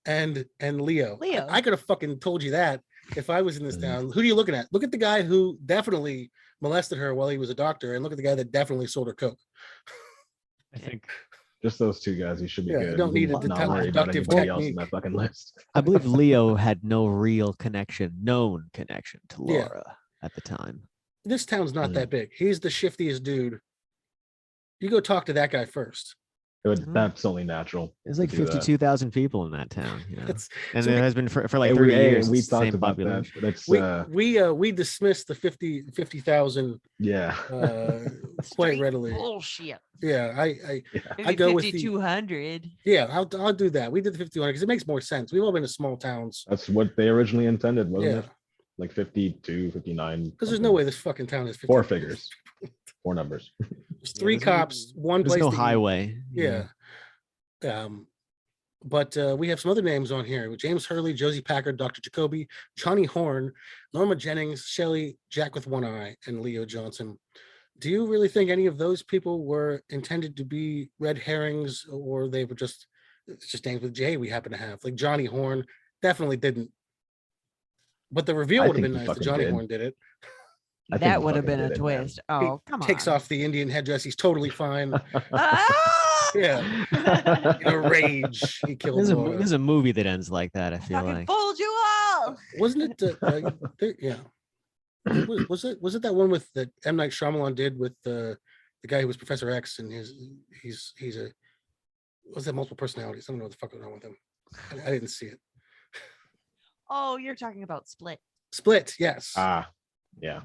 and Leo. Leo. I could have fucking told you that if I was in this Mhm. town. Who are you looking at? Look at the guy who definitely molested her while he was a doctor, and look at the guy that definitely sold her coke. I think Just those two guys. You should be Yeah, good. you don't need a not worry about deductive anybody else in technique. that fucking list. I believe Leo had no real known connection to Yeah. Laura at the time. This town's not Mhm. that big. He's the shiftiest dude. You go talk to that guy first. That's only natural. There's like to do that. 52,000 people in that town, It's, and so there we- has been for like Hey, 30 hey, years. we it's the talked same about that. population. That's we dismissed the 50,000 yeah. quite Straight readily. Bullshit. Yeah, Maybe go with the- 5,200. I'll do that. We did the 51 because it makes more sense. We've all been to small towns. That's what they originally intended, wasn't Yeah, it? Like 52, 59. because there's no way this fucking town is 50. Four figures. Four numbers. There's three there's no- cops, one There's place. no to eat. highway. Yeah. But we have some other names on here with James Hurley, Josie Packard, Dr. Jacoby, Johnny Horn, Norma Jennings, Shelley, Jack with one eye, and Leo Johnson. Do you really think any of those people were intended to be red herrings, or they were just names with J we happen to have? Like Johnny Horn definitely didn't. But the reveal I would have think been he nice that fucking Johnny did. Horn did it. I think That he would have fucking been a did it, man. twist. Oh, come on. Takes off the Indian headdress. He's totally fine. Ah! Yeah. In a rage, he killed There's Laura. a movie that ends like that. I feel Fucking like fooled you all. Wasn't it? Yeah. Was it that one with that M. Night Shyamalan did with the guy who was Professor X and he's a was that multiple personalities? I don't know what the fuck was wrong with him. I didn't see it. Oh, you're talking about Split. Split, yes. Yeah.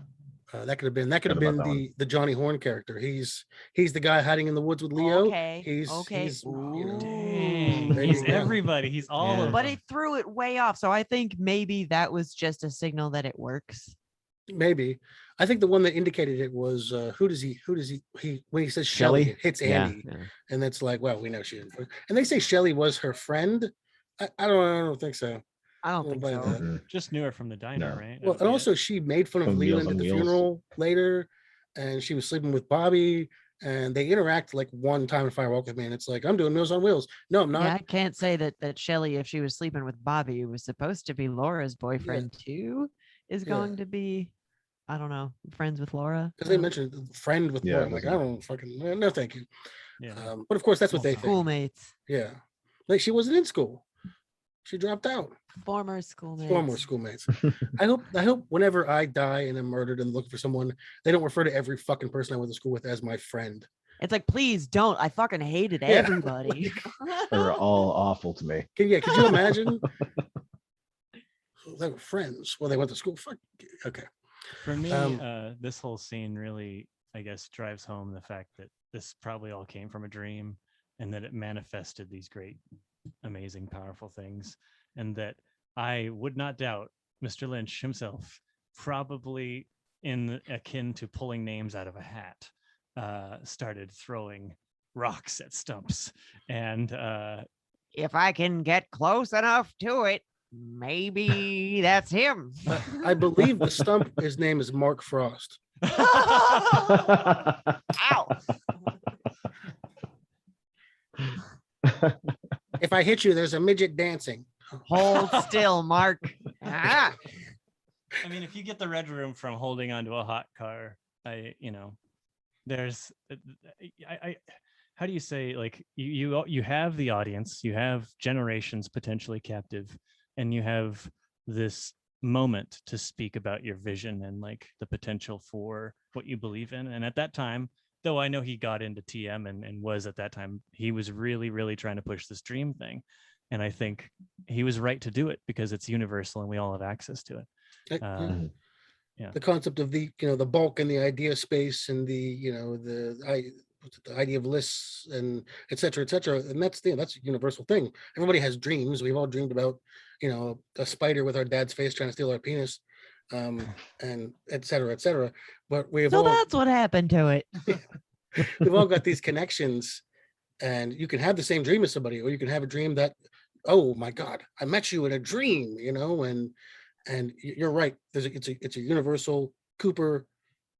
That could have been Heard about been that one. the Johnny Horn character. He's the guy hiding in the woods with Leo. Okay. He's okay. he's, you know, dang, there he's you go. everybody. He's all Yeah. of But them. he threw it way off. So I think maybe that was just a signal that it works. maybe. I think the one that indicated it was who does he when he says Shelley, Shelley? it hits yeah, Andy. yeah. And that's like, well, we know she didn't. And they say Shelley was her friend. I don't think so. I don't Well, think by so. that. Mm. Just knew her from the diner, No. right? Well, That and would be it. also she made fun of From Meals Leland on at the Wheels. funeral later, and she was sleeping with Bobby, and they interact like one time in Fire Walk with Me, and it's like, I'm doing Meals on Wheels. No, I'm Yeah, I not. can't say that Shelly, if she was sleeping with Bobby, who was supposed to be Laura's boyfriend too, is Yeah. going to be, I don't know, friends with Laura. Because they mentioned friend with Yeah, Laura. it I'm like, I doesn't- don't fucking no, thank you. Yeah. But of course, that's what Small they town. think. Schoolmates, Yeah, like she wasn't in school. She dropped out. former schoolmates. Former schoolmates. I hope whenever I die and am murdered and looking for someone, they don't refer to every fucking person I went to school with as my friend. It's like, please don't. I fucking hated Yeah, everybody. They're all awful to me. Could you imagine? They were friends. Well, they went to school. Fuck. Okay. For me, Um, this whole scene really, I guess, drives home the fact that this probably all came from a dream and that it manifested these great, amazing, powerful things. And that I would not doubt Mr. Lynch himself, probably akin to pulling names out of a hat, started throwing rocks at stumps. And If I can get close enough to it, maybe that's him. I believe the stump. His name is Mark Frost. Ow. If I hit you, there's a midget dancing. Hold still, Mark. Ah. I mean, if you get the red room from holding onto a hot car, there's, how do you say, like, you have the audience, you have generations potentially captive, and you have this moment to speak about your vision and like the potential for what you believe in. And at that time, though I know he got into TM and was at that time, he was really, really trying to push this dream thing. And I think he was right to do it because it's universal and we all have access to it. Yeah. The concept of the bulk and the idea space and the idea of lists and et cetera, and that's a universal thing. Everybody has dreams. We've all dreamed about a spider with our dad's face trying to steal our penis, and et cetera, but So that's what happened to it. we've all got these connections, and you can have the same dream as somebody, or you can have a dream that, oh my God, I met you in a dream, and you're right. It's a universal Cooper,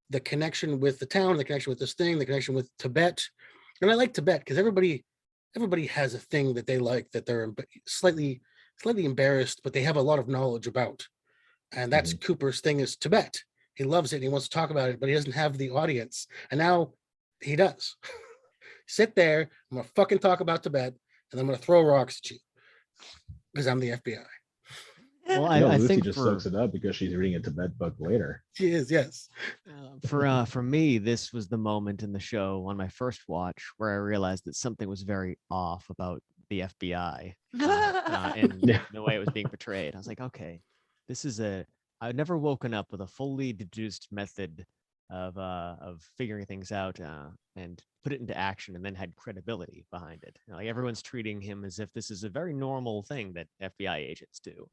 the connection with the town, the connection with this thing, the connection with Tibet. And I like Tibet because everybody has a thing that they like, that they're slightly embarrassed, but they have a lot of knowledge about. And that's Cooper's thing, is Tibet. He loves it and he wants to talk about it, but he doesn't have the audience. And now he does. Sit there, I'm gonna fucking talk about Tibet, and I'm gonna throw rocks at you because I'm the FBI. Well, I I Lucy think just for soaks it up because she's reading a Tibet book later. She is, yes. for me, this was the moment in the show on my first watch where I realized that something was very off about the FBI and the way it was being portrayed. I was like, okay, this is I've never woken up with a fully deduced method of figuring things out and put it into action and then had credibility behind it. Like everyone's treating him as if this is a very normal thing that FBI agents do.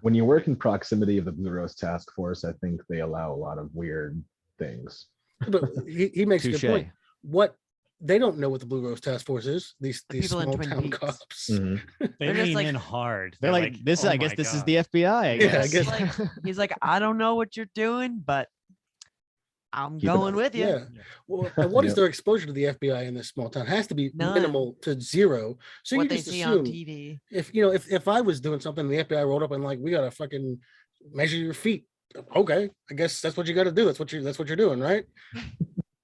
When you work in proximity of the Blue Rose Task Force, I think they allow a lot of weird things. But he makes a good Touche. point. What they don't know what the Blue Rose Task Force is. These people in small Twin town Peaks. cops. Mhm. They They're just lean like- in hard. They're like, this. "Oh I guess my this is God." the FBI. I Yeah, I guess. guess. He's like, I don't know what you're doing, but I'm Keep it going up. with you. Yeah. Well, and what is Yep. their exposure to the FBI in this small town? Has to be None. minimal to zero. So What you they just see on assume TV. if I was doing something, the FBI rolled up and like, we gotta fucking measure your feet. Okay, I guess that's what you got to do. That's what you're doing, right?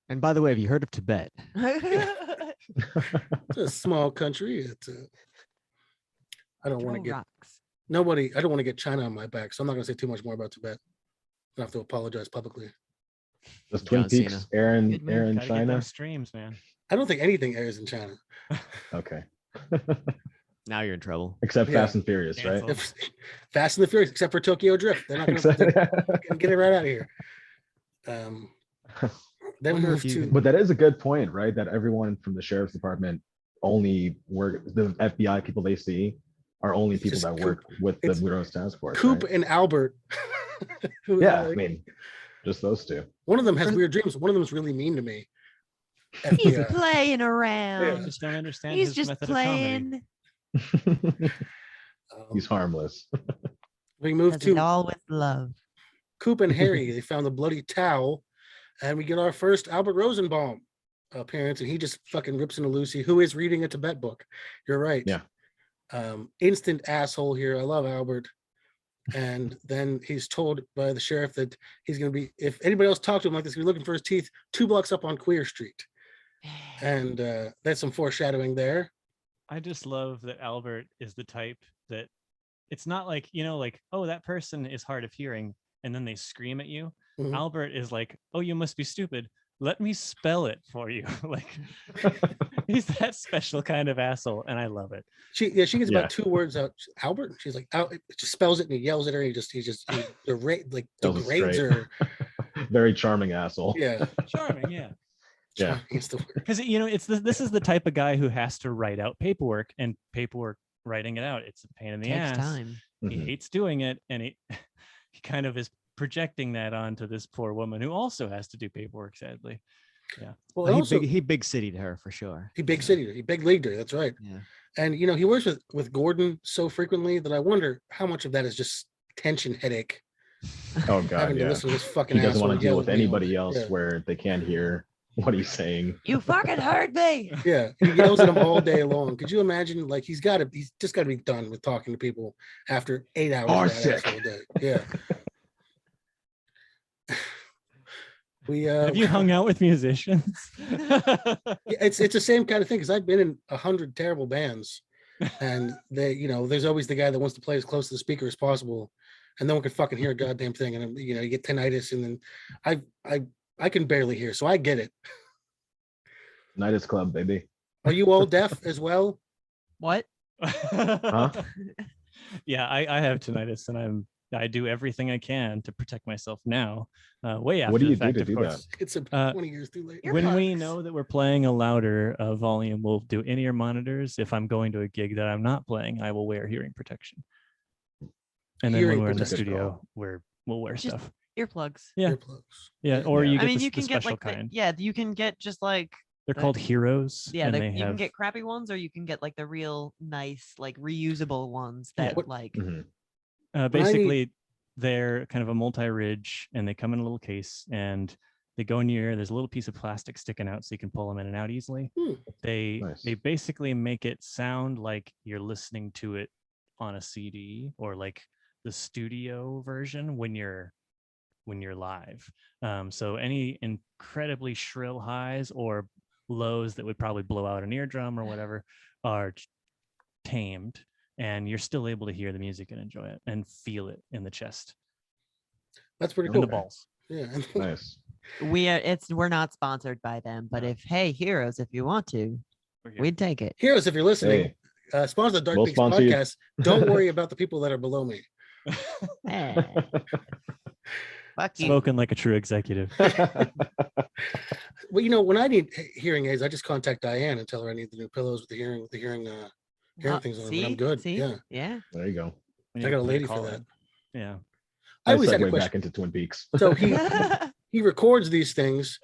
And by the way, have you heard of Tibet? It's a small country. I don't want to Throw get rocks. nobody. I don't want to get China on my back, so I'm not gonna say too much more about Tibet. I have to apologize publicly. Does Twin John Peaks Cena. air in Good move. air in Gotta get China? them streams, man. I don't think anything airs in China. Okay. Now you're in trouble. Except Yeah. Fast and Furious, right? Cancel. Fast and the Furious, except for Tokyo Drift, they're not gonna, Exactly. gonna get it right out of here. Then we Wonder move if you to But that is a good point, right? That everyone from the sheriff's department only work, the FBI people they see are only It's people just that Coop. work with the It's Blue Rose Task Force. Coop right? and Albert. Who, Yeah, I like, mean, just those two. one of them has weird dreams. One of them is really mean to me. He's FBI. playing I around. just don't understand He's his just method of comedy. playing. He's harmless. We move Does it to all with love. Coop and Harry. They found the bloody towel, and we get our first Albert Rosenbaum appearance, and he just fucking rips into Lucy, who is reading a Tibet book. You're right. Yeah. Instant asshole here. I love Albert. And then he's told by the sheriff that he's going to be, if anybody else talked to him like this, he's looking for his teeth 2 blocks up on Queer Street. And that's some foreshadowing there. I just love that Albert is the type that it's not like, like, oh, that person is hard of hearing, and then they scream at you. Mhm. Albert is like, oh, you must be stupid. Let me spell it for you. Like, he's that special kind of asshole, and I love it. She gets about 2 words out. Albert, she's like, just spells it and he yells at her. He degrades her. Very charming asshole. Yeah, Charming, yeah. Yeah. It's the word. Because this is the type of guy who has to write out paperwork, and paperwork, writing it out, it's a pain in the Takes ass. time. He Mhm. hates doing it, and he kind of is projecting that onto this poor woman who also has to do paperwork, sadly. Yeah. Well, He also, he big cityed her for sure. he big city, he big leagued her. That's right. Yeah. And he works with Gordon so frequently that I wonder how much of that is just tension headache. Oh god, Having to yeah. listen to this fucking He doesn't asshole want to deal yell with at me all anybody day. else Yeah. where they can't hear what he's saying. You fucking heard me. Yeah, he yells at him all day long. Could you imagine? Like he's just got to be done with talking to people after 8 hours Are of that sick. asshole day. Yeah. We Have you hung out with musicians? it's the same kind of thing because I've been in 100 terrible bands, and there's always the guy that wants to play as close to the speaker as possible, and no one can fucking hear a goddamn thing, and you get tinnitus, and then I can barely hear, so I get it. Nidus Club, baby. Are you all deaf as well? What? Huh? Yeah, I have tinnitus, and I do everything I can to protect myself now. Way after What do the you do fact, to of do course. It's about 20 years too late. When we Earplugs. know that we're playing a louder volume, we'll do in-ear monitors. If I'm going to a gig that I'm not playing, I will wear hearing protection. And then Hearing when we're in the protection. studio, we'll wear Just- stuff. Earplugs. Yeah. Earplugs. Yeah, or Yeah. you get I mean, the, you the can get special like kind. you can get just like They're called Heroes. yeah, and you they can have get crappy ones, or you can get like the real nice, like reusable ones Yeah. that like Mhm. basically they're kind of a multi-ridge, and they come in a little case, and they go in your ear. There's a little piece of plastic sticking out so you can pull them in and out easily. They Nice. basically make it sound like you're listening to it on a CD or like the studio version when you're live. So any incredibly shrill highs or lows that would probably blow out an eardrum or whatever are tamed, and you're still able to hear the music and enjoy it and feel it in the chest That's pretty and cool. the balls. Yeah. Nice. we're not we're not sponsored by them, but No. if Heroes, if you want to, We're here. we'd take it. Heroes, if you're listening, sponsor the Dark We'll Peaks sponsor you. podcast. Don't worry about the people that are below me. Eh, fuck you. Spoken like a true executive. Well, when I need hearing aids, I just contact Diane and tell her I need the new pillows with the hearing things on them. And I'm good. See? Yeah. Yeah. There you go. When I you got a play lady for call that. in. Yeah. I always had a segue question. back into Twin Peaks. So he records these things.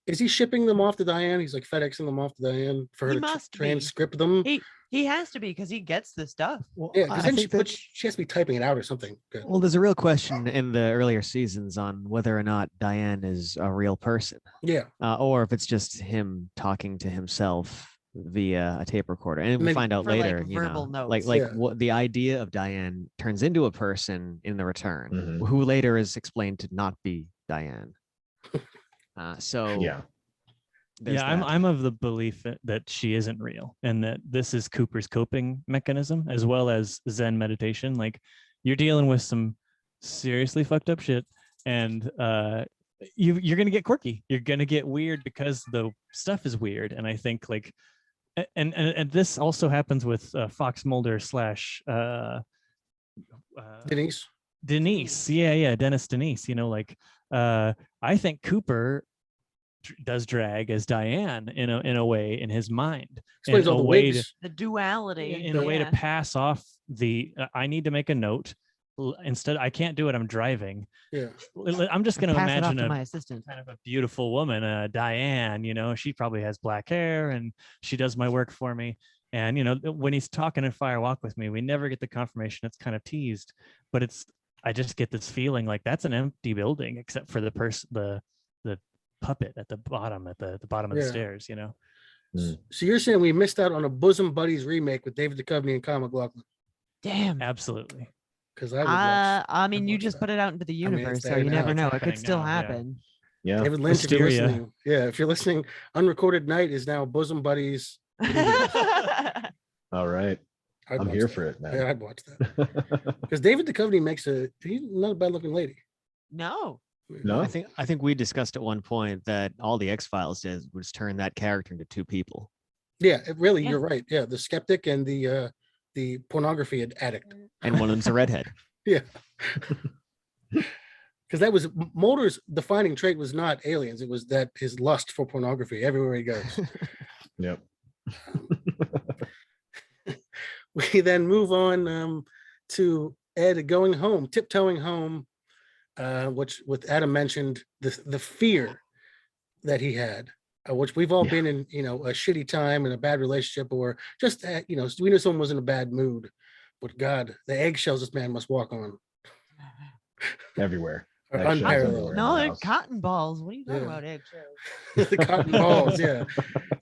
Is he shipping them off to Diane? He's like FedExing them off to Diane for her He to must be. transcript them. He has to be because he gets the stuff. Well, Yeah, because I then think but that- she has to be typing it out or something. Good. well, there's a real question in the earlier seasons on whether or not Diane is a real person, Yeah. or if it's just him talking to himself via a tape recorder. And we Maybe find out for, like, later, verbal like notes. Yeah. what the idea of Diane turns into a person in the return, Mhm. who later is explained to not be Diane. So Yeah. there's Yeah, that. I'm of the belief that she isn't real, and that this is Cooper's coping mechanism as well as Zen meditation. Like, you're dealing with some seriously fucked up shit, and you're gonna get quirky. You're gonna get weird because the stuff is weird. And I think like, and this also happens with Fox Mulder / Denise. Denise. Yeah, Dennis Denise. I think Cooper does drag as Diane in a way in his mind. Explains in all a the way wigs. The duality. in a way to yeah. pass off the I need to make a note. Instead, I can't do it. I'm driving. Yeah. I'm just going to Pass it off imagine to my a assistant. kind of a beautiful woman, Diane. She probably has black hair and she does my work for me. And when he's talking in Fire Walk with Me, we never get the confirmation. It's kind of teased, but I just get this feeling like that's an empty building except for the puppet at the bottom of the stairs. So you're saying we missed out on a Bosom Buddies remake with David Duchovny and Kyle MacLachlan? Damn. Absolutely. Because I would watch. I mean, you watch just that. put it out into the I mean, it's universe, so there you now. never It's know. It happening could still now, yeah. happen. Yeah. David Lynch, if you're Wisteria. listening, if you're listening, Unrecorded Night is now Bosom Buddies. All right. I'd I'm watch here that. for it, man. Yeah, I'd watch that. Because David Duchovny he's not a bad looking lady. No. No? I think we discussed at one point that all the X-Files did was turn that character into two people. Yeah, really, Yeah. you're right. Yeah, the skeptic and the pornography addict. And one of them's a redhead. Yeah. Because that was Mulder's defining trait was not aliens. It was that his lust for pornography everywhere he goes. Yep. We then move on to Ed going home, tiptoeing home, which with Adam mentioned the fear that he had, which we've all been in, a shitty time and a bad relationship, or just we know someone was in a bad mood. But God, the eggshells this man must walk on Everywhere. are Eggshells unparalleled. everywhere. No, the they're house. cotton balls. What are you talking Yeah. about, eggshells? The cotton balls, yeah.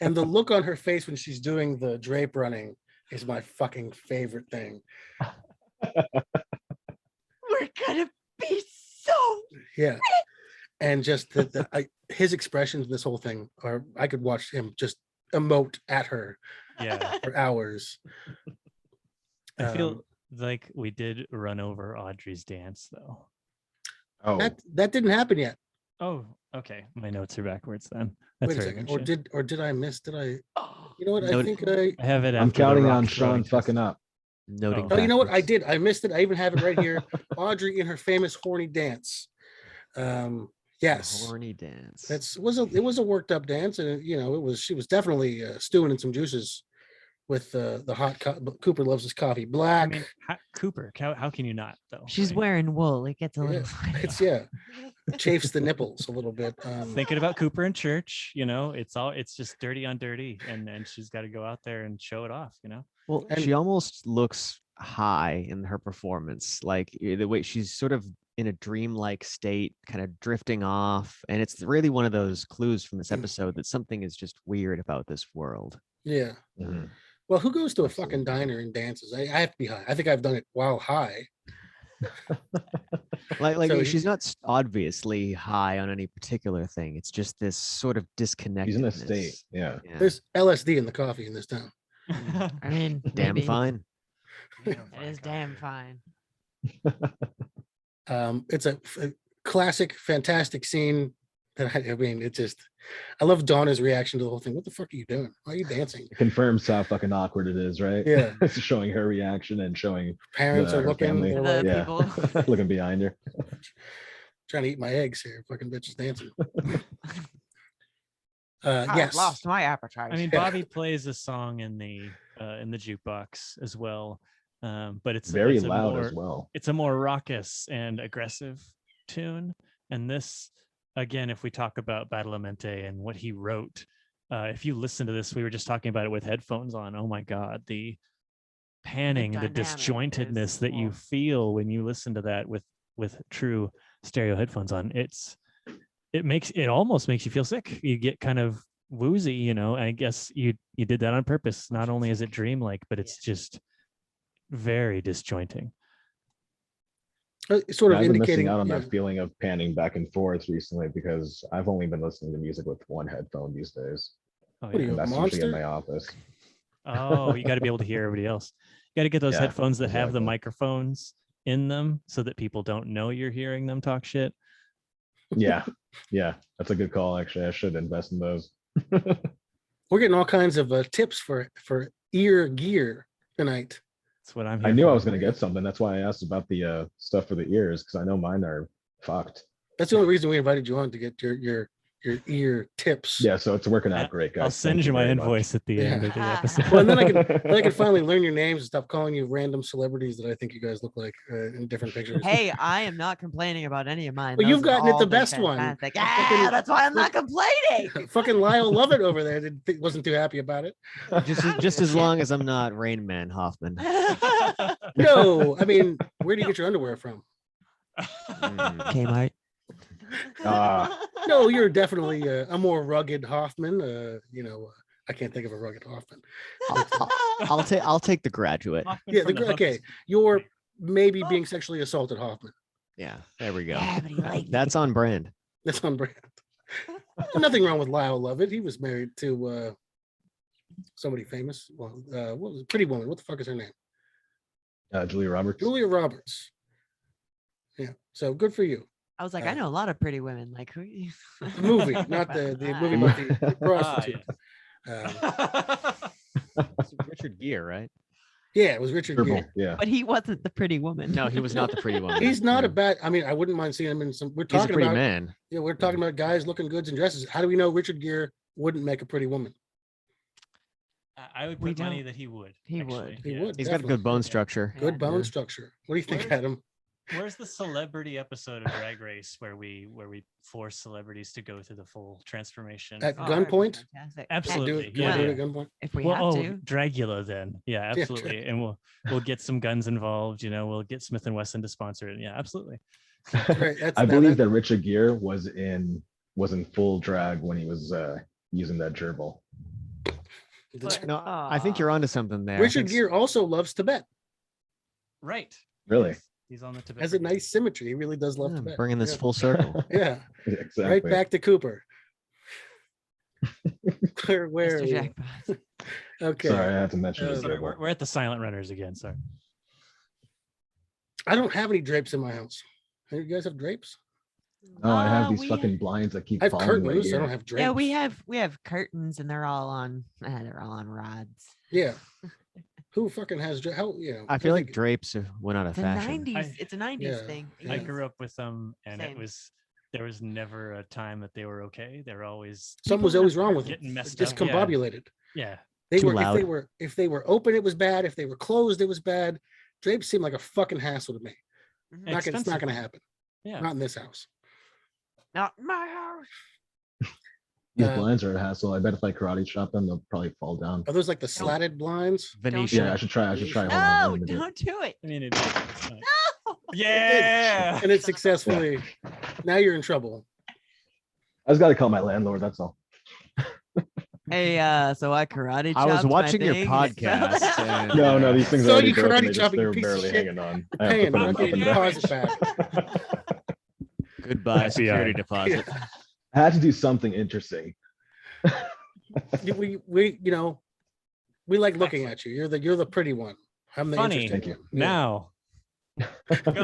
And the look on her face when she's doing the drape running is my fucking favorite thing. We're gonna be so. Yeah. And just his expressions in this whole thing I could watch him just emote at her Yeah. for hours. I feel like we did run over Audrey's dance though. Oh, That didn't happen yet. Oh, okay. My notes are backwards then. That's Wait a very second. good Or shit. did I miss? You know what? I No, think I have it. I'm after the counting rock on throwing Sean fucking test. up. Noting. Oh, you know what? I backwards. did. I missed it. I even have it right here. Audrey in her famous horny dance. Yes. Horny dance. It was a worked up dance, and she was definitely stewing in some juices with the hot Cooper loves his coffee black. I mean, Cooper, how can you not though? She's right? wearing wool. It gets a little. It's chafes the nipples a little bit. Thinking about Cooper in church, it's just dirty on dirty, and she's got to go out there and show it off. Well, And- she almost looks high in her performance, like the way she's sort of in a dreamlike state, kind of drifting off. And it's really one of those clues from this episode that something is just weird about this world. Yeah. Mhm. Well, who goes to a fucking diner and dances? I have to be high. I think I've done it while high. Like So she's not obviously high on any particular thing. It's just this sort of disconnect. He's in a state. Yeah. There's LSD in the coffee in this town. I mean, damn maybe. fine. It is damn fine. It's a classic, fantastic scene. That I mean, I love Donna's reaction to the whole thing. What the fuck are you doing? Why are you dancing? It confirms how fucking awkward it is, right? Yeah. It's showing her reaction and showing Parents are her looking. family. They're The like, yeah. people. looking behind her. trying to eat my eggs here. Fucking bitch is dancing. I've Yes. lost my appetite. I mean, Yeah. Bobby plays a song in the jukebox as well, but it's Very it's a loud more, as well. It's a more raucous and aggressive tune, and this, again, if we talk about Badalamenti and what he wrote, if you listen to this, we were just talking about it with headphones on. Oh my God, the panning, the dynamic disjointedness is that you more- feel when you listen to that with true stereo headphones on. It almost makes you feel sick. You get kind of woozy, I guess you did that on purpose. Not only is it dreamlike, but it's just very disjointing. Sort of I've been indicating. missing out on yeah. that feeling of panning back and forth recently because I've only been listening to music with one headphone these days. Oh, What are yeah. you, And a that's usually in monster? my office. Oh, you got to be able to hear everybody else. You got to get those Yeah, headphones that have the exactly. microphones in them so that people don't know you're hearing them talk shit. Yeah. Yeah. That's a good call, actually. I should invest in those. We're getting all kinds of tips for ear gear tonight. That's what I'm I here knew I for. was going to get something. That's why I asked about the stuff for the ears because I know mine are fucked. That's the only reason we invited you on, to get your your ear tips. Yeah, so it's working out great, guys. I'll send Thank you my very much. invoice at the end of the episode. Well, and then I can finally learn your names and stop calling you random celebrities that I think you guys look like in different pictures. Hey, I am not complaining about any of mine. Well, you've Those have gotten it all the been best one. fantastic. Fucking- Yeah, that's why I'm not complaining. Fucking Lyle Lovett over there wasn't too happy about it. Just as long as I'm not Rain Man Hoffman. No, I mean, where do you get your underwear from? Kmart. No, you're definitely a more rugged Hoffman. I can't think of a rugged Hoffman. I'll take The Graduate. Yeah, okay. You're maybe being sexually assaulted Hoffman. Yeah, there we go. Yeah, but he liked That's on brand. That's on brand. Nothing wrong with Lyle Lovett. He was married to somebody famous. Well, what was it? Pretty Woman? What the fuck is her name? Julia Roberts. Julia Roberts. Yeah. So good for you. I was like, I know a lot of pretty women. Like who? The movie, not the movie about the prostitute. It's Richard Gere, right? Yeah, it was Richard Gerbil, Gere. yeah. But he wasn't the pretty woman. No, he was not the pretty one. He's not a bad. I mean, I wouldn't mind seeing him in some. We're He's a talking pretty about. man. Yeah, we're talking about guys looking goods and dresses. How do we know Richard Gere wouldn't make a pretty woman? I would We put money don't- that he would. he actually. would. He Yeah. would. He's got a Definitely. good bone structure. Good bone Yeah. structure. What do you think, Where- Adam? Where's the celebrity episode of Drag Race where we force celebrities to go through the full transformation? At Oh, that'd be gunpoint? fantastic. Absolutely. Can we do Yeah. it at gunpoint? If we Well, have to. Dragula then. Yeah, absolutely. And we'll get some guns involved, we'll get Smith and Wesson to sponsor it. Yeah, absolutely. Right, that's I now believe that Richard Gere was in full drag when he was using that gerbil. No, I think you're onto something there. I Richard think Gere also loves Tibet. Right. Really? He's on the Tibet. Has a brigade. nice symmetry. He really does love Yeah, Tibet. bringing this Yeah. full circle. Yeah. Exactly. Right back to Cooper. Where are Mr. we? Jackpot. Okay. Sorry, I had to mention the Sorry, gerbil. we're at the silent runners again. Sorry. I don't have any drapes in my house. You guys have drapes? Oh, I have these we- fucking blinds that keep I have falling my curtains. I ear. don't have drapes. Yeah, we have curtains and they're all on rods. Yeah. Who fucking has how I feel like think- drapes went out of It's a fashion. 90s. It's a 90s Yeah, thing. yeah. I grew up with them, and Same. there was never a time that they were okay. They were always something was always wrong with getting them. messed up. Yeah. Discombobulated. Yeah. They Too were loud. if they were open, it was bad. If they were closed, it was bad. Drapes seem like a fucking hassle to me. Mhm. It's not Expensive. gonna happen. Yeah. Not in this house. Not my house. These Uh, blinds are a hassle. I bet if I karate chop them, they'll probably fall down. Are those like the slatted blinds? Venetian. Yeah, I should try. Hold on. No, one minute. don't do it. I mean, it's fine. No. Yeah. And it successfully. Now you're in trouble. I just got to call my landlord. That's all. Hey, so I karate. I was chopped my watching your thing and it fell podcast. down. and, No, these things So are already you broken. karate They, just, chopping, they you were piece of barely shit. hanging on. I have to Paying. put I'm them not up and getting down. deposit back. Goodbye, FBI. security deposit. I had to do something interesting. we we like looking at you. You're the pretty one. I'm the Funny. interesting Thank you. one. Yeah. Now.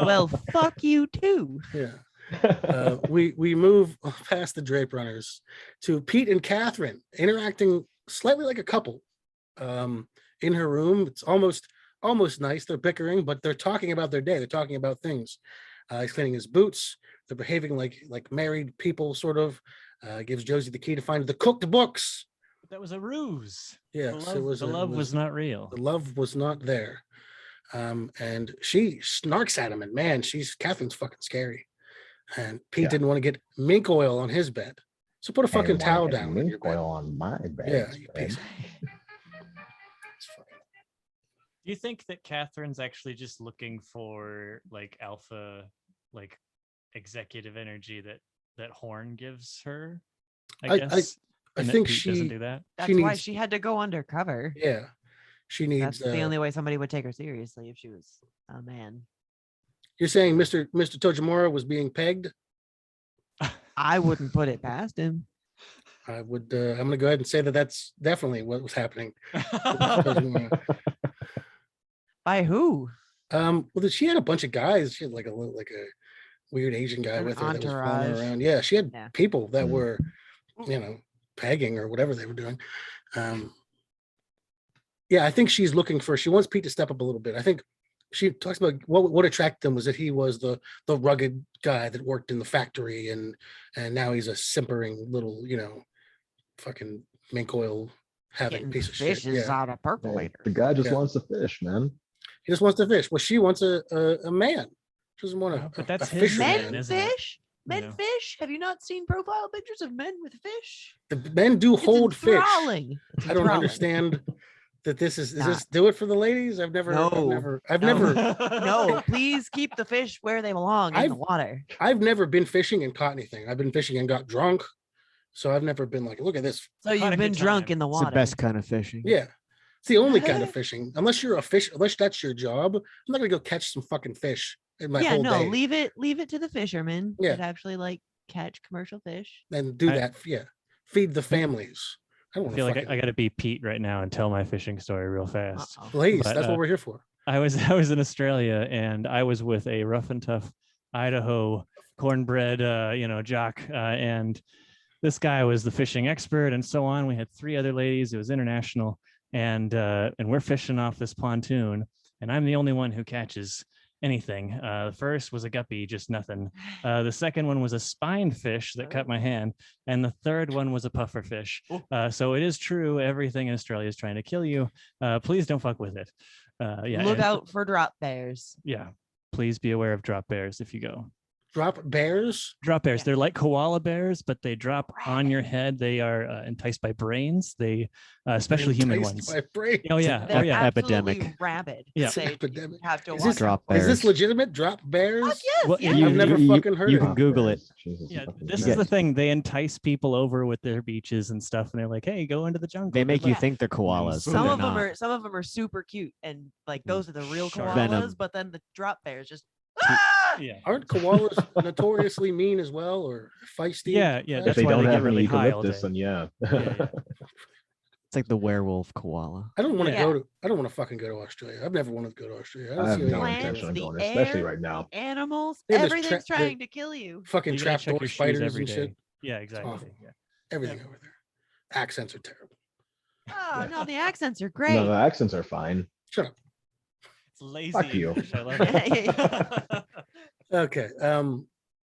Well, fuck you too. Yeah. We move past the drape runners to Pete and Catherine interacting slightly like a couple in her room. It's almost nice. They're bickering, but they're talking about their day. They're talking about things. He's cleaning his boots. They're behaving like married people, sort of. Gives Josie the key to find the cooked books. That was a ruse. Yes, the love was not real. The love was not there. And she snarks at him, and man, Catherine's fucking scary. And Pete Yeah. didn't want to get mink oil on his bed. So put a fucking Hey, towel why down on your mink bed. oil on my bed. Yeah, you piece. Do you think that Catherine's actually just looking for like alpha, like executive energy that Horn gives her? I guess. I and that think Pete doesn't she, do that. That's She why needs- she had to go undercover. yeah, she needs. That's the only way somebody would take her seriously if she was a man. You're saying Mr. Tojimura was being pegged? I wouldn't put it past him. I would. I'm going to go ahead and say that that's definitely what was happening. By who? Well, she had a bunch of guys. She had like a weird Asian guy An with her that was following her entourage. around. Yeah, she had Yeah. people that Mm. were, pegging or whatever they were doing. Yeah, I think she's looking for. She wants Pete to step up a little bit. I think she talks about what attracted them was that he was the rugged guy that worked in the factory, and now he's a simpering little, fucking mink oil having Getting piece of shit. fishes Yeah. out of percolator. The guy just Yeah. wants to fish, man. He just wants to fish. Well, she wants a man. She doesn't want But a that's his fisherman. man, Men isn't it? fish? Men know. fish? Have you not seen profile pictures of men with fish? The men do It's hold fish. enthralling. It's I don't enthralling. understand that this is Not. this do it for the ladies? I've never No. No, please keep the fish where they belong in the water. I've never been fishing and caught anything. I've been fishing and got drunk. So I've never been like, look at this. So Caught a you've good been drunk time. in the It's the water. best kind of fishing. Yeah. It's the only kind of fishing. Unless that's your job. I'm not gonna go catch some fucking fish in my Yeah, whole no, day leave it to the fishermen Yeah. that actually like catch commercial fish. and do I- that. Yeah. Feed the families. I don't I want feel to like fucking I got to be Pete right now and tell my fishing story real fast. Uh-oh. please. but, That's what we're here for. I was in Australia and I was with a rough and tough Idaho cornbread, jock, and this guy was the fishing expert and so on. We had 3 other ladies. It was international, and we're fishing off this pontoon, and I'm the only one who catches anything. The first was a guppy, just nothing. The second one was a spined fish that cut my hand, and the third one was a puffer fish. So it is true, everything in Australia is trying to kill you. Please don't fuck with it. Yeah, Look and- out for drop bears. Yeah, please be aware of drop bears if you go. Drop bears. Drop bears. Yeah. They're like koala bears, but they drop on your head. They are enticed by brains. They, especially human Enticed ones. by brains. Oh yeah. They're Oh yeah. epidemic. absolutely rabid. Yeah. It's an They epidemic. have to Is watch this, Drop is this bears. legitimate? Drop bears? Fuck yes, Well, yes. you- I've never fucking heard you of can it. Google it. Jesus, Yeah, fucking this is nuts. the thing. They entice people over with their beaches and stuff, and they're like, "Hey, go into the jungle." They make Good you luck." think they're koalas. Some but Some they're of them not. are super cute, and like those are the real Shark. koalas. Venom. But then the drop bears just Yeah. Aren't koalas notoriously mean as well, or feisty? Yeah, yeah, If that's they why don't they get have any really high all eucalyptus, day. then yeah. Yeah. It's like the werewolf koala. I don't want to Yeah. go to. I don't want to fucking go to Australia. I've never wanted to go to Australia. I I don't have see any no point. intention of the going, especially air, right now. the animals, Yeah, there's everything's tra- trying to kill you. Fucking You gotta check trapdoor your shoes spiders every and day. shit. Yeah, exactly. awful. Yeah. Everything over there. Accents are terrible. Oh Yeah. no, the accents are No, great. the accents are fine. Shut up. It's lazy. Fuck you. English, I love it. Okay.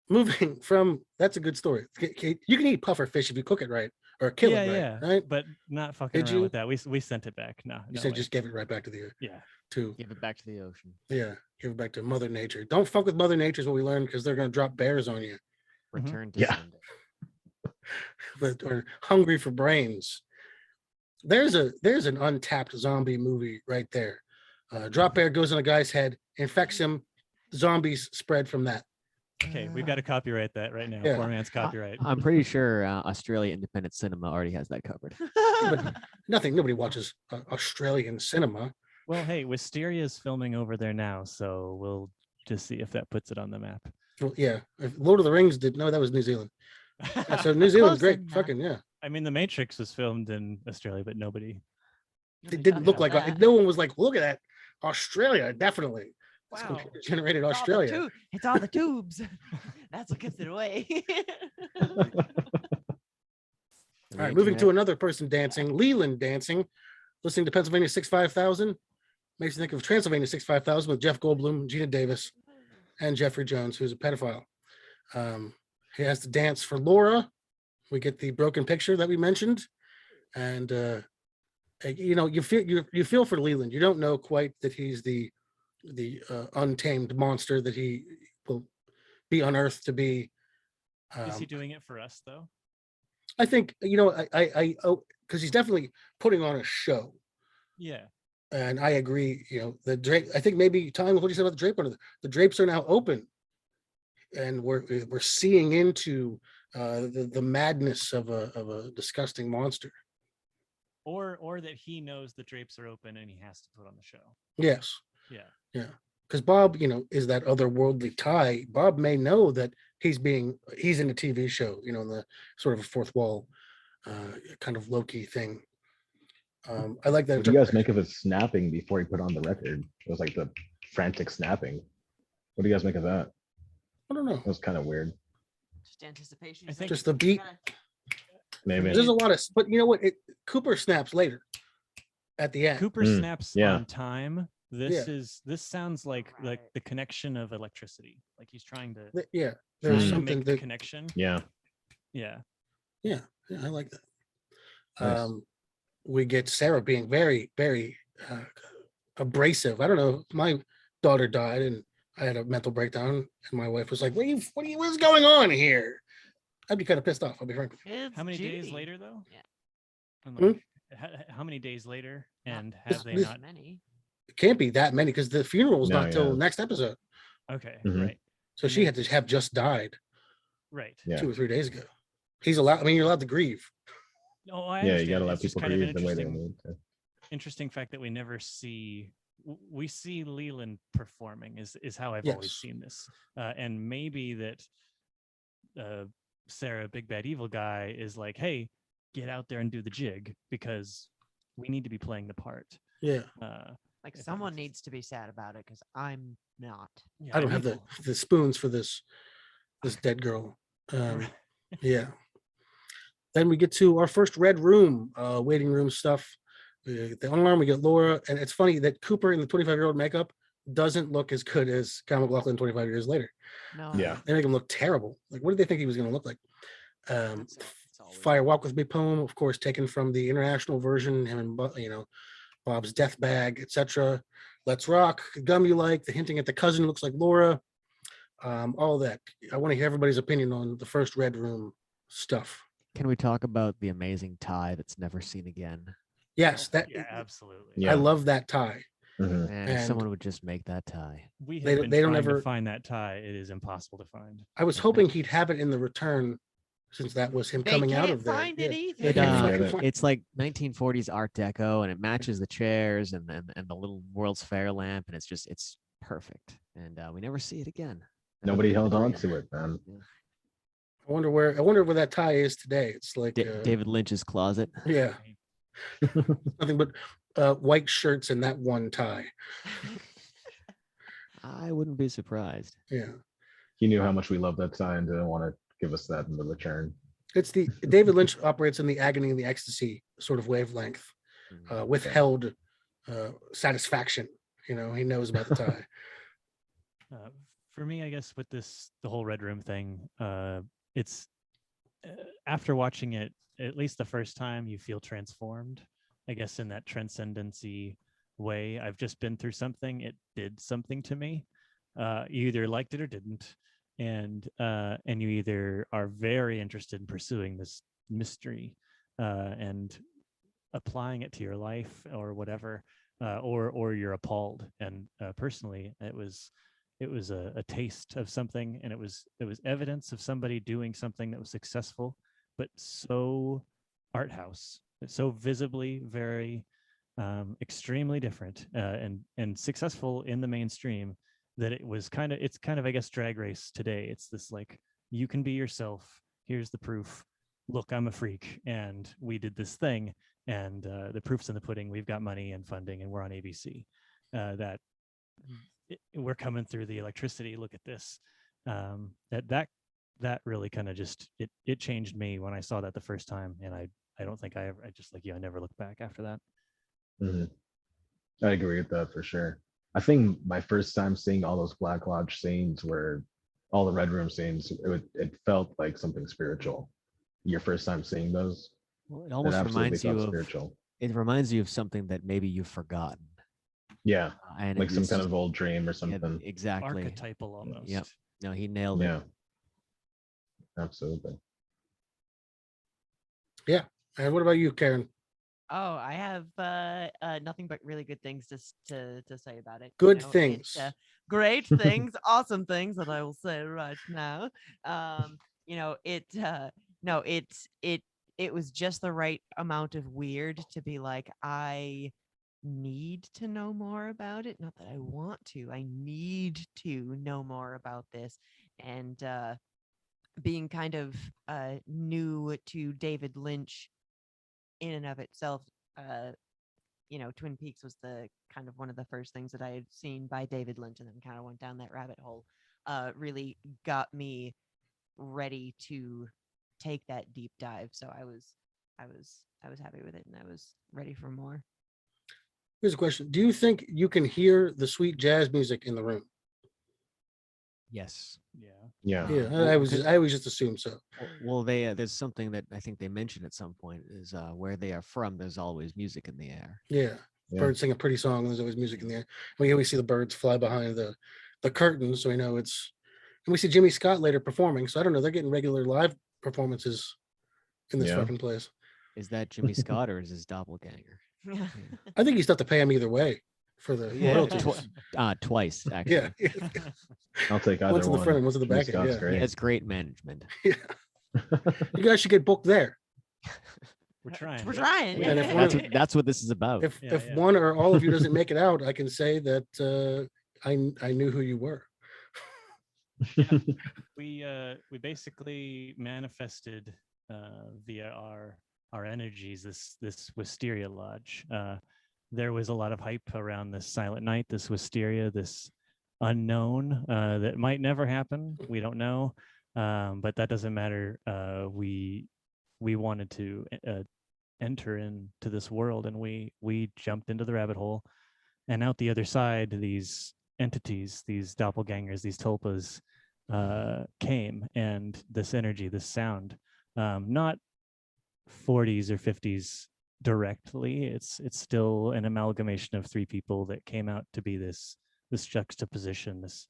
Moving from that's a good story. You can eat puffer fish if you cook it right or kill yeah, it right. yeah. Right? But not fucking Did around you? with that. We sent it back. No, You no said way. just give it right back to the Yeah. to Give it back to the ocean. yeah, give it back to Mother Nature. Don't fuck with Mother Nature is what we learned because they're gonna drop bears on you. Return to Yeah. sender. But or hungry for brains. There's an untapped zombie movie right there. Drop bear goes on a guy's head, infects him, zombies spread from that. Okay, we've got to copyright that right now. Yeah. Poor man's copyright. I'm pretty sure Australia Independent Cinema already has that covered. But nobody watches Australian cinema. Well, hey, Wisteria is filming over there now, so we'll just see if that puts it on the map. Well, yeah, if Lord of the Rings did that was New Zealand. So New Zealand's Close great. enough. Fucking yeah. I mean, The Matrix was filmed in Australia, but nobody. It didn't look like that. no one was like, look at that. Australia, definitely. It's Wow. computer generated It's all the Australia. it's all the tubes. That's what gives it away. All right, moving to another person dancing, Leland dancing, listening to Pennsylvania 65000. Makes you think of Transylvania 65000 with Jeff Goldblum, Gina Davis, and Jeffrey Jones, who's a pedophile. He has to dance for Laura. We get the broken picture that we mentioned. And you feel for Leland. You don't know quite that he's the untamed monster that he will be unearthed to be. Is he doing it for us though? I think because he's definitely putting on a show, Yeah. and I agree. The drape. I think maybe Tom, what do you say about the drape? The drapes are now open, and we're seeing into the madness of a disgusting monster. Or that he knows the drapes are open and he has to put on the show. Yes, Yeah. because Bob, is that otherworldly tie. Bob may know that he's in a TV show, in the sort of a fourth wall kind of low-key thing. I like that. What do you guys make of his snapping before he put on the record? It was like the frantic snapping. What do you guys make of that? I don't know. It was kind of weird. Just anticipation. I think- Just the beat. Maybe. There's a lot of, but you know what? Cooper snaps later at the end. Cooper snaps yeah. on time, This sounds like the connection of electricity. Like he's trying to Yeah, trying there's to something make the that connection. Yeah. Yeah. yeah, I like that. Nice. We get Sarah being very, very abrasive. I don't know. My daughter died, and I had a mental breakdown, and my wife was like, "What's going on here?" I'd be kind of pissed off. I'll be frank with you. It's How many days Judy. later though? Yeah. I'm Hmm? like, how many days later? And have they this- not? Many. It can't be that many because the funeral's No, not till yeah. next episode. Okay, Mhm. right. So And she then- had to have just died Right. Yeah. 2 or 3 days ago. He's allowed. I mean, you're allowed to grieve. No, I Yeah, you understand. gotta let It's just people kind of an grieve the way they interesting, need to. interesting fact that we never see. We see Leland performing is how I've always Yes. seen this, and maybe that Sarah, Big Bad Evil Guy, is like, hey, get out there and do the jig because we need to be playing the part. Yeah, Like If that someone makes needs to be sad about it because I'm not. Yeah, I don't have know. the spoons for this dead girl. Right. Yeah. Then we get to our first red room, waiting room stuff. The alarm, we get Laura, and it's funny that Cooper in the 25-year-old makeup doesn't look as good as Kyle MacLachlan 25 years later. No. Yeah. They make him look terrible. Like, what did they think he was going to look like? It's all weird. Fire Walk With Me poem, of course, taken from the international version, him and Bob's death bag, etc. Let's Rock, Gum You Like, the hinting at the cousin looks like Laura, all that. I want to hear everybody's opinion on the first red room stuff. Can we talk about the amazing tie that's never seen again? Yes, that Yeah, absolutely. Yeah. I love that tie. Mhm. Man, if And- someone would just make that tie. We They have don't- been they don't trying ever- to find that tie. It is impossible to find. I was hoping he'd have it in the return, since that was him They coming out can't of there. find it either. They can't Yeah. fucking find it. It's like 1940s Art Deco, and it matches the chairs and the little World's Fair lamp, and it's perfect. And we never see it again. Nobody held on to it, man. I wonder where that tie is today. It's like David Lynch's closet. yeah, nothing but white shirts and that one tie. I wouldn't be surprised. Yeah, He knew how much we love that tie and didn't want to give us that in the return. it's the David Lynch operates in the agony and the ecstasy sort of wavelength, withheld satisfaction. He knows about the tie. For me, I guess with the whole red room thing, it's after watching it at least the first time, you feel transformed. I guess in that transcendency way. I've just been through something. It did something to me. You either liked it or didn't, and you either are very interested in pursuing this mystery and applying it to your life or whatever, or you're appalled. And personally, it was a taste of something, and it was evidence of somebody doing something that was successful, but so art house, so visibly very extremely different and successful in the mainstream, that it's kind of I guess Drag Race today. It's this like, you can be yourself, here's the proof, look, I'm a freak and we did this thing, and the proof's in the pudding. We've got money and funding and we're on ABC. We're coming through the electricity. Look at this. That really kind of just it changed me when I saw that the first time, and I don't think I just like you, I never looked back after that. Mhm. I agree with that for sure. I think my first time seeing all those Black Lodge scenes, where all the Red Room scenes, it felt like something spiritual. Your first time seeing those, Well, it it almost absolutely reminds you felt of spiritual. it reminds you of something that maybe you've forgotten. Yeah, And like some it's kind just- of old dream or yeah, something. exactly. Archetypal almost. Yep. No, he nailed it. Yeah, absolutely. And what about you, Karen? Oh, I have nothing but really good things to say about it. Good It's, things. great things, awesome things that I will say right now. It was just the right amount of weird to be like, I need to know more about it. Not that I want to, I need to know more about this. And being kind of new to David Lynch in and of itself, Twin Peaks was the kind of one of the first things that I had seen by David Lynch, and then kind of went down that rabbit hole. Really got me ready to take that deep dive. So I was happy with it, and I was ready for more. Here's a question. Do you think you can hear the sweet jazz music in the room? Yes. Yeah. Yeah. Yeah, Well, I always just assume so. Well, they there's something that I think they mentioned at some point is where they are from. There's always music in the air. Yeah. Yeah. Birds sing a pretty song, and there's always music in there. We always see the birds fly behind the curtain, so we know it's. And we see Jimmy Scott later performing, so I don't know. They're getting regular live performances in this Yeah. fucking place. Is that Jimmy Scott or is his doppelganger? I think you still have to pay him either way for the royalties. Twice actually. Yeah, I'll take either once in the one. front and once in the Jimmy back end. Scott's Yeah. great. He has great management. Yeah. You guys should get booked there. We're trying. We're trying. And if one, That's what this is about. if Yeah, if yeah. one or all of you doesn't make it out, I can say that I knew who you were. We basically manifested via our energies this Wisteria Lodge. There was a lot of hype around this silent night, this Wisteria, this unknown that might never happen. We don't know, but that doesn't matter. We wanted to enter into this world, and we jumped into the rabbit hole, and out the other side, these entities, these doppelgangers, these tulpas came, and this energy, this sound, not 40s or 50s directly. It's still an amalgamation of three people that came out to be this juxtaposition, this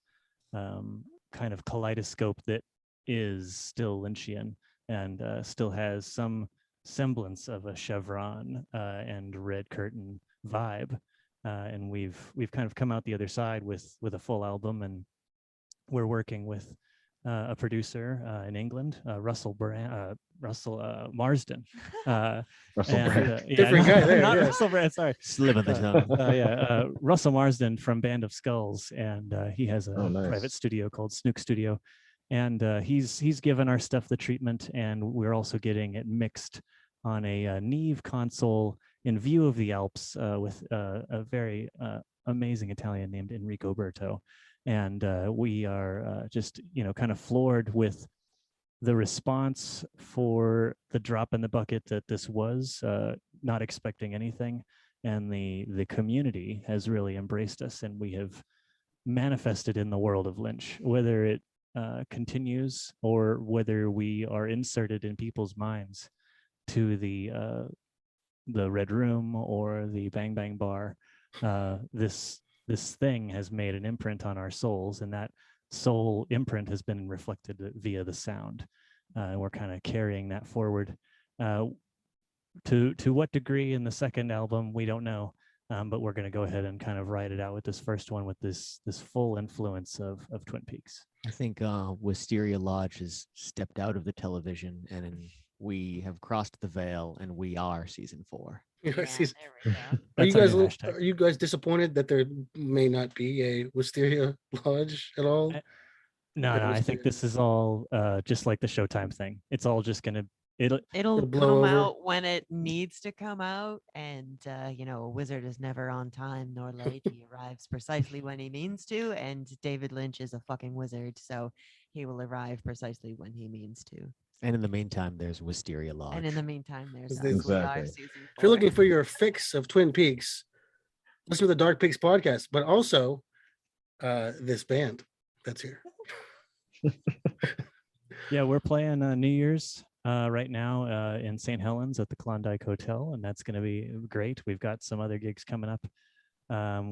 kind of kaleidoscope that is still Lynchian and still has some semblance of a chevron and red curtain vibe. And we've kind of come out the other side with a full album, and we're working with a producer in England, Russell Marsden. Russell and, Brand. Different guy there, not yeah. Russell Brand, sorry. Slip of the tongue. Russell Marsden from Band of Skulls, and he has a nice. private studio called Snook Studio, and he's given our stuff the treatment, and we're also getting it mixed on a Neve console in view of the Alps with a very amazing Italian named Enrico Berto. And we are just, kind of floored with the response for the drop in the bucket that this was, not expecting anything. And the community has really embraced us, and we have manifested in the world of Lynch, whether it continues or whether we are inserted in people's minds to the Red Room or the Bang Bang Bar. This thing has made an imprint on our souls, and that soul imprint has been reflected via the sound. And we're kind of carrying that forward. To what degree in the second album, we don't know, but we're going to go ahead and kind of ride it out with this first one with this full influence of Twin Peaks. I think Wisteria Lodge has stepped out of the television, and we have crossed the veil, and we are season 4. You know, Yeah, season- there we go. Are That's you our guys new hashtag. are you guys disappointed that there may not be a Wisteria Lodge at all? No, Yeah, I let's think do it. this is all just like the Showtime thing. It's all just gonna It'll blow come over. out when it needs to come out, and a wizard is never on time nor late. He arrives precisely when he means to, and David Lynch is a fucking wizard, so he will arrive precisely when he means to. And in the meantime, there's Wisteria Lodge. And in the meantime, there's Is us. this- We are Exactly. season If you're 4. looking for your fix of Twin Peaks, listen to the Dark Peaks podcast, but also this band that's here. Yeah, we're playing New Year's right now in St. Helens at the Klondike Hotel, and that's going to be great. We've got some other gigs coming up.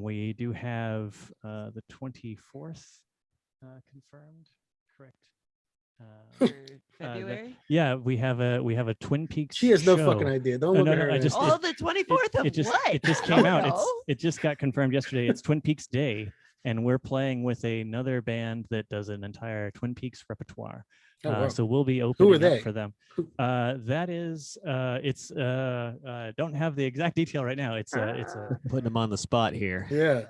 We do have the 24th confirmed, correct? For February. Yeah, we have a Twin Peaks. She has no show. fucking idea. Don't No, look no, at no, her. I and- just- Oh, the 24th of It just what? it just I came don't out. know. It just got confirmed yesterday. It's Twin Peaks Day, and we're playing with another band that does an entire Twin Peaks repertoire. Oh, wow. So we'll be opening are they? up for them. Who- That is it's don't have the exact detail right now. It's a Putting them on the spot here. Yeah.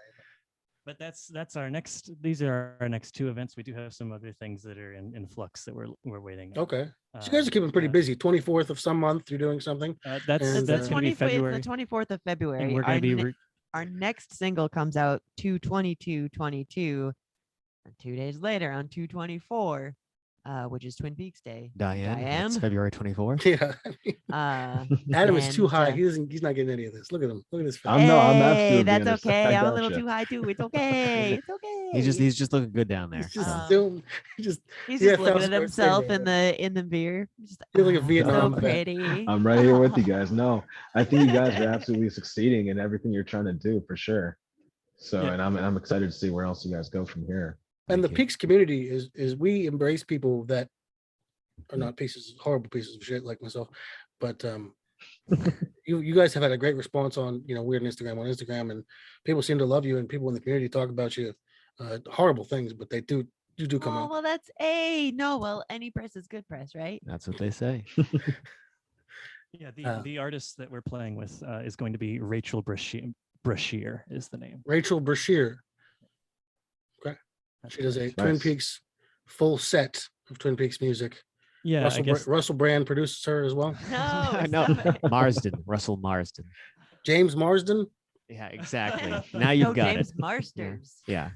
but that's our next. These are our next 2 events. We do have some other things that are in flux that we're waiting on. Okay. So you guys are keeping pretty busy. 24th of some month, you're doing something. That's And, that's uh, going to be February, The 24th of February. and we're going to be Our next single comes out 2/22/22, and 2 days later on 2/24, which is Twin Peaks Day. Diane. It's February 24th. Yeah. Adam is too and, high. He's not getting any of this. Look at him. Look at his face. I'm hey, absolutely that's understand. okay. I I'm a little gotcha. too high too. It's okay. It's okay. He's just looking good down there. He's just Um, still, he's He's yeah, just looking at 1,000 himself square in the mirror. Just, You're like a "Ah, Vietnam so vet." pretty. I'm right here with you guys. No, I think you guys are absolutely succeeding in everything you're trying to do for sure. So, Yeah. and I'm excited to see where else you guys go from here. And the Thank you. Peaks community is we embrace people that are not horrible pieces of shit like myself, but you guys have had a great response on Weird on Instagram, and people seem to love you, and people in the community talk about you horrible things, but they do come Oh, out. well, that's no. Well, any press is good press, right? That's what they say. Yeah, Uh, the artist that we're playing with is going to be Rachel Brashear is the name. Rachel Brashear. Okay, That's she does a correct. Twin Nice. Peaks full set of Twin Peaks music. Yeah, I guess Russell Brand produces her as well. No, No, somebody- Russell Marsden. James Marsden. Yeah, exactly. Now you've no, got James it. Marsters. Yeah.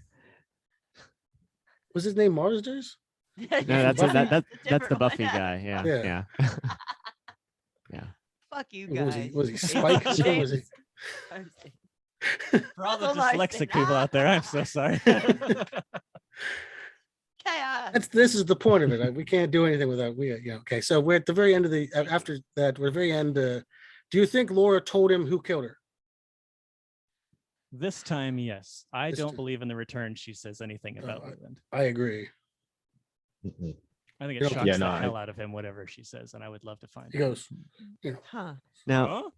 Was his name Marsders? No, Buffy? that's the Buffy one. guy. Yeah. Yeah. Yeah. Yeah. Fuck you What guys. was he It's Spike? What was he? James Marsden. for all the Russell Marsden. dyslexic people out there, I'm so sorry. Chaos. This is the point of it. We can't do anything without okay. So we're at the very end of the after that. We're very end. Do you think Laura told him who killed her? This time, yes. I This don't time. believe in the return she says anything about Leland. I agree. Mhm. I think You it know, shocks yeah, the no, hell out of him, whatever she says, and I would love to find He out. goes, Huh. Now, Huh?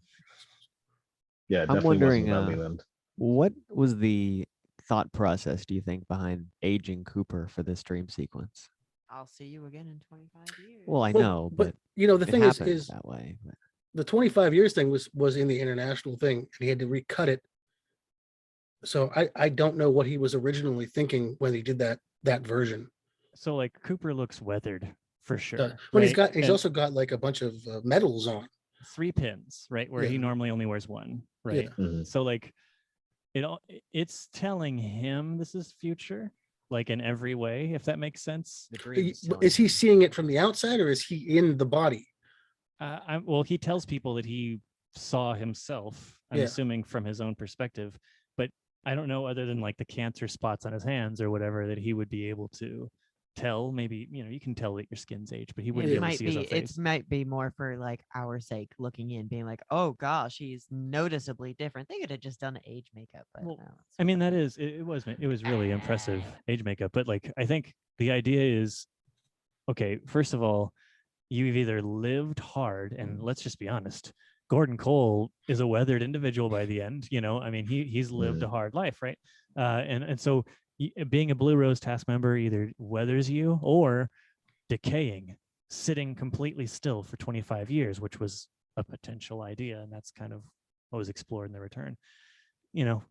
Yeah, it I'm definitely wondering, wasn't about Leland. what was the thought process, do you think, behind aging Cooper for this dream sequence? I'll see you again in 25 years. Well, I Well, know, but but the it thing happens is that way. But the 25 years thing was in the international thing, and he had to recut it. So I don't know what he was originally thinking when he did that version. So like Cooper looks weathered for sure. When right? he's And also got like a bunch of medals on. 3 pins, right? Where he Yeah. normally only wears one, right? Mhm. So like it's telling him this is future, like in every way, if that makes sense. the dream Is he seeing it from the outside, or is he in the body? Well, he tells people that he saw himself, I'm Yeah. assuming from his own perspective, but I don't know, other than like the cancer spots on his hands or whatever, that he would be able to tell. Maybe you can tell that your skin's age, but he wouldn't It be able to might see his own be. face. It might be more for like our sake, looking in, being like, "Oh gosh, he's noticeably different." They could have just done age makeup, but Well, no, it's I mean, that whatever. is it was really impressive age makeup, but like I think the idea is, okay, first of all, you've either lived hard, and let's just be honest, Gordon Cole is a weathered individual by the end. I mean, he's lived a hard life, right? And so being a Blue Rose task member either weathers you or decaying, sitting completely still for 25 years, which was a potential idea, and that's kind of what was explored in the return.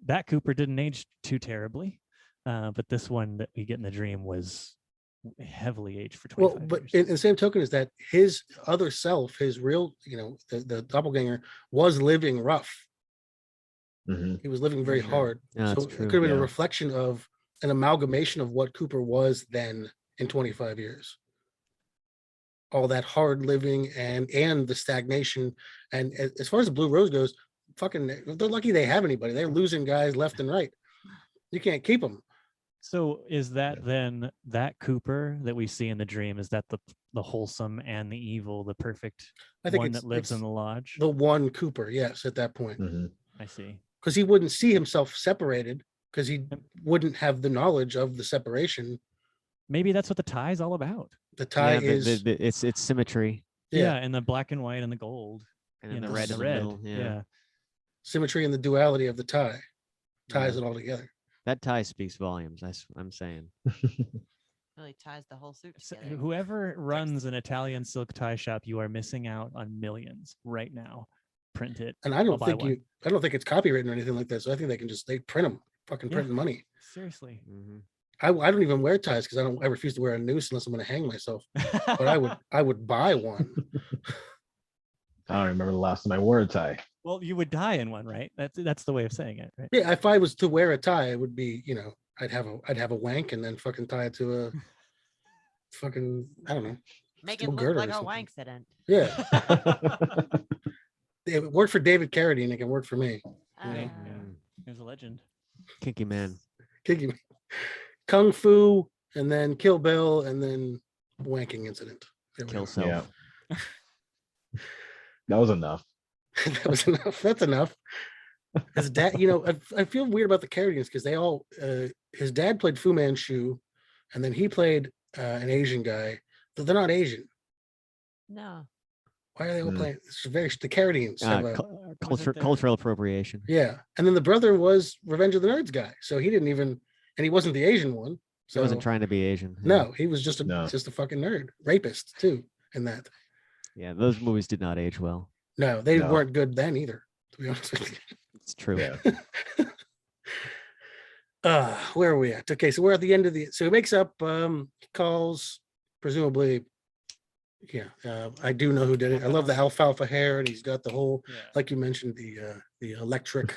That Cooper didn't age too terribly, but this one that we get in the dream was heavily aged for 25 Well, but years. in the same token is that his other self, his real, the doppelganger, was living rough. Mhm. He was living very True. hard. Yeah, So that's it true. could have been a Yeah. reflection of an amalgamation of what Cooper was then in 25 years. All that hard living and the stagnation. And as far as the Blue Rose goes, fucking, they're lucky they have anybody. They're losing guys left and right. You can't keep them. So is that then that Cooper that we see in the dream, is that the wholesome and the evil, the perfect I think one it's that lives in it's the lodge? the one Cooper, yes, at that point. Mhm. I see. Because he wouldn't see himself separated, because he wouldn't have the knowledge of the separation. Maybe that's what the tie is all about. The tie Yeah, is it's symmetry, Yeah, and the black and white and the gold. and then the know, red the in the middle. Yeah. symmetry and the duality of the tie ties it all together. That tie speaks volumes. I'm saying. Really ties the whole suit So together. whoever runs an Italian silk tie shop, you are missing out on millions right now. Print it. And I I'll don't buy think one. I don't think it's copywritten or anything like that. So I think they print them, fucking Yeah. printing money. Seriously. Mhm. I don't even wear ties because I refuse to wear a noose unless I'm going to hang myself. But I would buy one. I don't remember the last time I wore a tie. Well, you would die in one, right? That's the way of saying it, right? Yeah, if I was to wear a tie, it would be, I'd have a wank and then fucking tie it to fucking, I don't know. Make it Steel look girder like or a something. accident. Yeah. It worked for David Carradine. It can work for me. Hey, Yeah. yeah, he was a legend. Kinky man. Kicking Kung Fu, and then Kill Bill, and then wanking incident. There we Kill are. self. Yeah. That was enough. That was enough. That's enough. His dad, I feel weird about the Carradines because they all, his dad played Fu Manchu, and then he played an Asian guy. But they're not Asian. No. Why are they all Hmm. playing? It's the Carradines have a, Cultural appropriation. yeah. And then the brother was Revenge of the Nerds guy, so he didn't even, and he wasn't the Asian one. He So wasn't trying to be Asian. no, he was just No. a fucking nerd, rapist too. In that, Yeah, those movies did not age well. no, they No. weren't good then either. To be honest with you. It's true. Yeah. Where are we at? Okay, so we're at the end of so he wakes up, calls, presumably, I do know who did it. I love the alfalfa hair, and he's got the whole, Yeah. like you mentioned, the electric,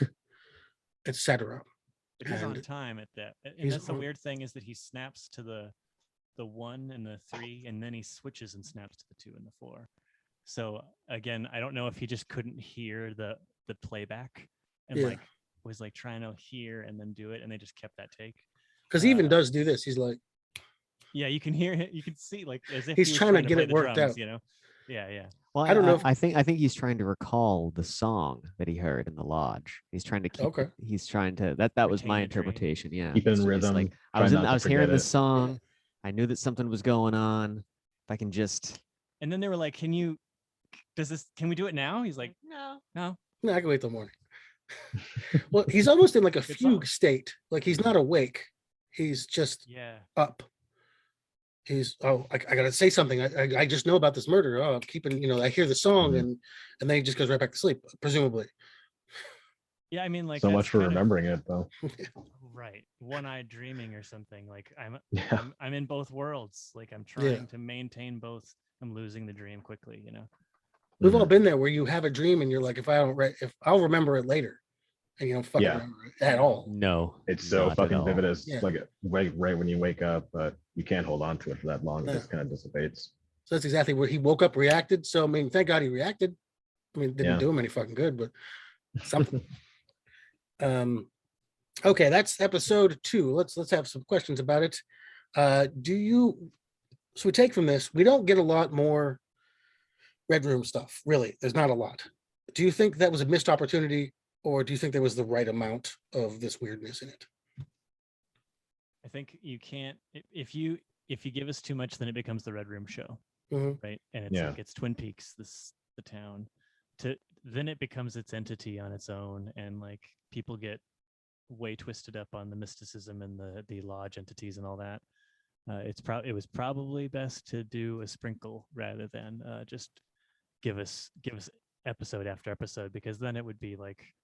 etc. But he's on And time at that. And he's that's the on- weird thing is that he snaps to the 1 and the 3, and then he switches and snaps to the 2 and the 4. So again, I don't know if he just couldn't hear the playback and Yeah. was trying to hear and then do it, and they just kept that take. Because he even does do this. He's like, Yeah, you can hear it. You can see as if He's he was trying to get play it the worked drums, out. You know? Yeah. Well, I don't know if- I think he's trying to recall the song that he heard in the lodge. He's trying to keep. Okay. He's trying to. That was Retain my the dream. interpretation. Yeah. Keep in It's just rhythm, Like I try was not to hearing forget the it. song. I knew that something was going on. If I can just. And then they were like, "Can we do it now?" He's like, No. "No." no, I can wait till morning. Well, he's almost in like a Good fugue song. state. Like he's not awake. He's just Yeah. up. He's I gotta say something. I just know about this murder. Oh, I'm keeping, I hear the song, Mhm. and then he just goes right back to sleep, presumably. Yeah, I mean, like So that's much for kind of- remembering it, though. right, one-eyed dreaming or something. Like Yeah. I'm in both worlds. Like I'm trying to maintain both. I'm losing the dream quickly. We've all Mhm. been there where you have a dream and you're like, if I'll remember it later, and you don't fucking Yeah. remember it at all. No. It's so not at fucking all. vivid. It's Yeah. like right when you wake up, but you can't hold on to it for that long. It No. just kind of dissipates. So that's exactly where he woke up, reacted. So I mean, thank God he reacted. I mean, it didn't Yeah. do him any fucking good, but something. Okay, that's episode 2. Let's have some questions about it. So we take from this, we don't get a lot more Red Room stuff, really. There's not a lot. Do you think that was a missed opportunity, or do you think there was the right amount of this weirdness in it? I think you can't if you give us too much, then it becomes the Red Room show, Mhm. right? And it's Yeah. like it's Twin Peaks, the town. Then it becomes its entity on its own, and like people get way twisted up on the mysticism and the lodge entities and all that. It was probably best to do a sprinkle rather than just give us episode after episode, because then it would be like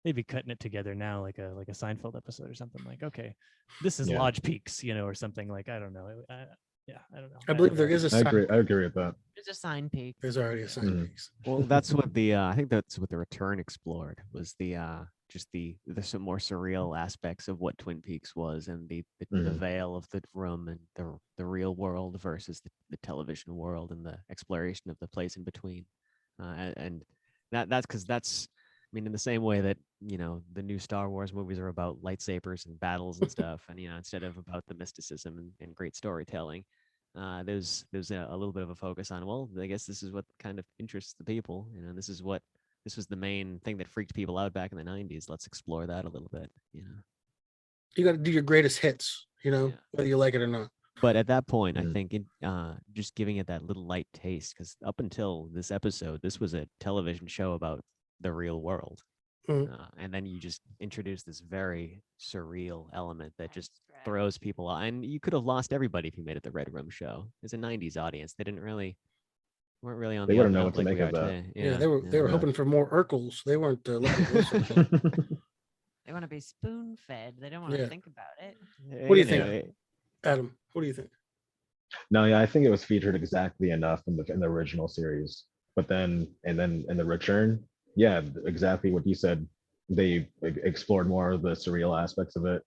they'd be cutting it together now like a Seinfeld episode or something. Like, okay, this is Yeah. Lodge Peaks, or something. Like, I don't know. I don't know. I believe there is a I sign. agree with that. There's a sign peak. There's already a sign. Mhm. piece. Well, that's what I think that's what the return explored was just the some more surreal aspects of what Twin Peaks was, and the Mhm. veil of the room and the real world versus the television world, and the exploration of the place in between. And that's because I mean, in the same way that the new Star Wars movies are about lightsabers and battles and stuff, and instead of about the mysticism and great storytelling, there's a little bit of a focus on, well, I guess this is what kind of interests the people. This was the main thing that freaked people out back in the 90s. Let's explore that a little bit. You got to do your greatest hits, Yeah. whether you like it or not. But at that point, I Mhm. think just giving it that little light taste, because up until this episode, this was a television show about the real world. Mhm. And then you just introduce this very surreal element that just Abstract. throws people out. And you could have lost everybody if you made it the Red Room show. It's a 90s audience. They weren't really on They the wouldn't up know and what to up like make we of are that. today. Yeah, they were Yeah. hoping for more Urkels. They weren't looking for this. They want to be spoon fed. They don't want to Yeah. think about it. What do you think? Adam, what do you think? No, yeah, I think it was featured exactly enough in the original series, but then in the return, yeah, exactly what you said. They explored more of the surreal aspects of it,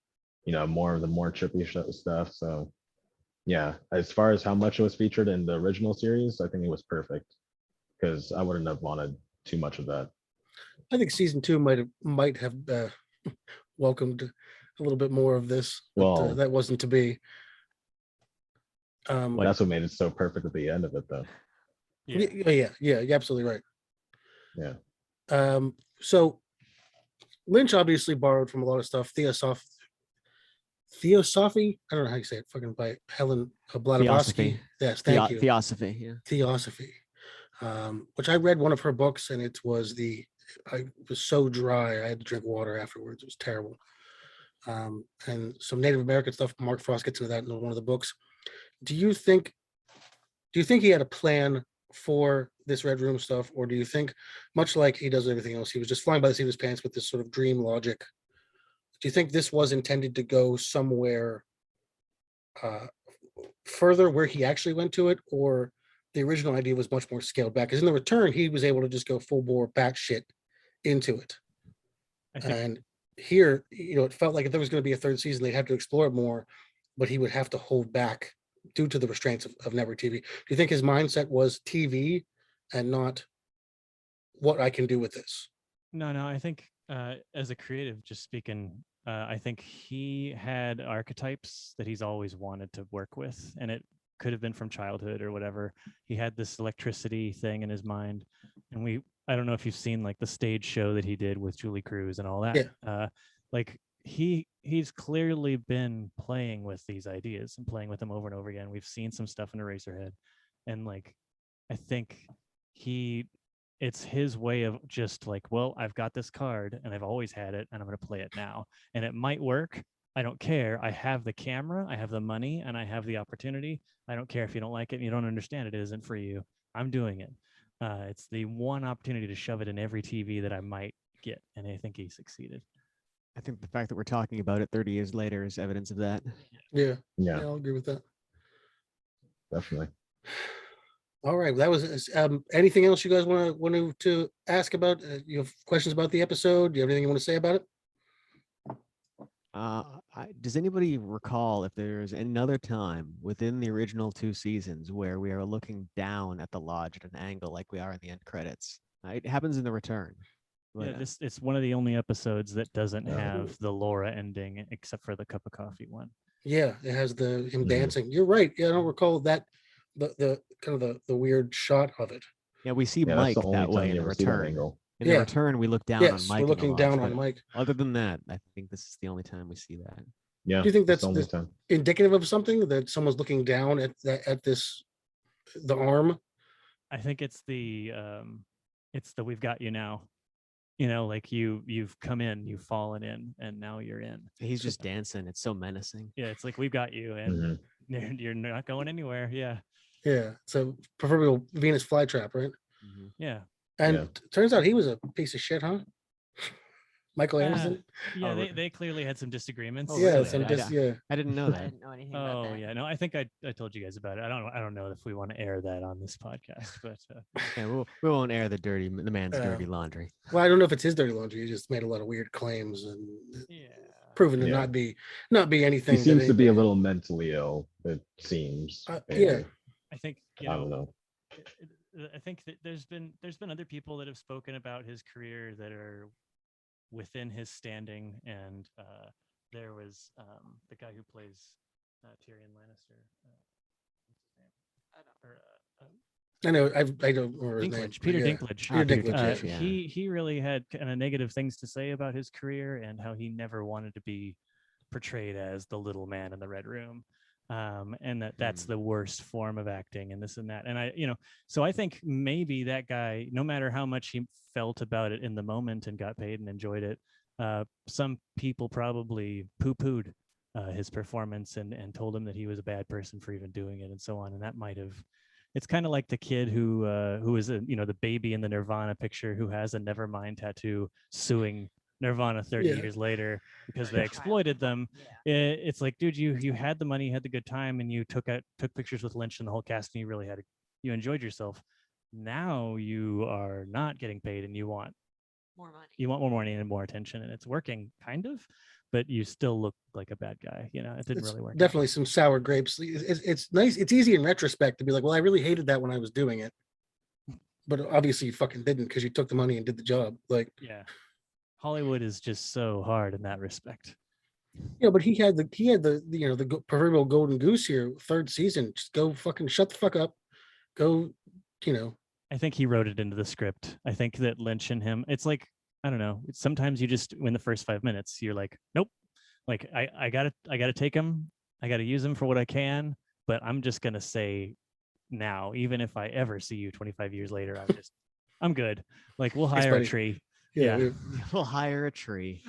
more of the more trippy stuff. So Yeah, as far as how much it was featured in the original series, I think it was perfect because I wouldn't have wanted too much of that. I think season 2 might have welcomed a little bit more of this, but Well, that wasn't to be. that's what made it so perfect at the end of it, though. Yeah, you're absolutely right. Yeah. So Lynch obviously borrowed from a lot of stuff. Theosophy, I don't know how you say it, fucking by Helen Blavatsky. Theosophy. Yes, thank you. Theosophy. Yeah. Theosophy, which I read one of her books, and it was I was so dry I had to drink water afterwards. It was terrible. And some Native American stuff. Mark Frost gets into that in one of the books. Do you think he had a plan for this Red Room stuff, or do you think, much like he does everything else, he was just flying by the seat of his pants with this sort of dream logic? Do you think this was intended to go somewhere further where he actually went to it, or the original idea was much more scaled back? Because in The Return, he was able to just go full bore batshit into it. And here, it felt like if there was going to be a third season, they'd have to explore it more, but he would have to hold back due to the restraints of network TV. Do you think his mindset was TV and not what I can do with this? No, I think as a creative, just speaking, I think he had archetypes that he's always wanted to work with, and it could have been from childhood or whatever. He had this electricity thing in his mind, and I don't know if you've seen like the stage show that he did with Julie Cruz and all that. Yeah. Like he's clearly been playing with these ideas and playing with them over and over again. We've seen some stuff in Eraserhead, and like I think it's his way of just like, well, I've got this card and I've always had it and I'm going to play it now. And it might work. I don't care. I have the camera, I have the money, and I have the opportunity. I don't care if you don't like it and you don't understand it. It isn't for you. I'm doing it. It's the one opportunity to shove it in every TV that I might get. And I think he succeeded. I think the fact that we're talking about it 30 years later is evidence of that. Yeah, Yeah, I'll agree with that. definitely. All right, that was anything else you guys want to ask about? You have questions about the episode? Do you have anything you want to say about it? Does anybody recall if there's another time within the original 2 seasons where we are looking down at the lodge at an angle like we are in the end credits? It happens in The Return. But, Yeah, it's one of the only episodes that doesn't have the Laura ending except for the cup of coffee one. Yeah, it has him dancing. You're right. Yeah, I don't recall that the kind of the weird shot of it. yeah, we see Yeah, Mike that's the only that way time in you The ever see that Return. angle. In The Return, we look down on Yes, Mike. we're in the looking lodge, down but on Mike. Other than that, I think this is the only time we see that. Yeah. Do you think it's that's the only time. indicative of something, that someone's looking down at the arm? I think it's the we've got you now. Like you've come in, you've fallen in, and now you're in. He's just dancing. It's so menacing. Yeah, it's like we've got you, and you're not going anywhere. Yeah. Yeah, so proverbial Venus flytrap, right? Yeah. And turns out he was a piece of shit, huh? Michael Anderson. Yeah, they clearly had some disagreements. Yeah, really? some I didn't know I that. didn't know anything about that. Yeah, no, I think I told you guys about it. I don't know if we want to air that on this podcast, but Yeah, we won't air the man's dirty laundry. Well, I don't know if it's his dirty laundry. He just made a lot of weird claims and yeah, proven to not be anything. He seems to be a little mentally ill. It seems. Yeah. I think I don't know. I think that there's been other people that have spoken about his career that are within his standing, and there was the guy who plays Tyrion Lannister. I know. I don't remember his name. Dinklage, Peter Yeah. Dinklage. Peter Dinklage. yeah. He really had kind of negative things to say about his career and how he never wanted to be portrayed as the little man in the red room, and that's the worst form of acting and this and that. And so I think maybe that guy, no matter how much he felt about it in the moment and got paid and enjoyed it, some people probably poo-pooed his performance and told him that he was a bad person for even doing it and so on. And that might have. It's kind of like the kid who is the baby in the Nirvana picture who has a Nevermind tattoo suing Nirvana 30 years later because they exploited them. It's like, dude, you had the money, you had the good time, and you took pictures with Lynch and the whole cast, and you enjoyed yourself. Now you are not getting paid, and you want More money. You want more money and more attention, and it's working kind of, but you still look like a bad guy. You know, it didn't It's really work. definitely some sour grapes. It's nice. It's easy in retrospect to be like, well, I really hated that when I was doing it, but obviously you fucking didn't because you took the money and did the job. Like, Yeah, Hollywood is just so hard in that respect. but he had the proverbial golden goose here, third season. Just go fucking shut the fuck up. Go, I think he wrote it into the script. I think that Lynch and him, it's like, I don't know. Sometimes you just, in the first 5 minutes, you're like, nope. Like I gotta take him. I gotta use him for what I can. But I'm just gonna say now, even if I ever see you 25 years later, I'm good. Like we'll hire a buddy. tree. Yeah. We'll hire a tree.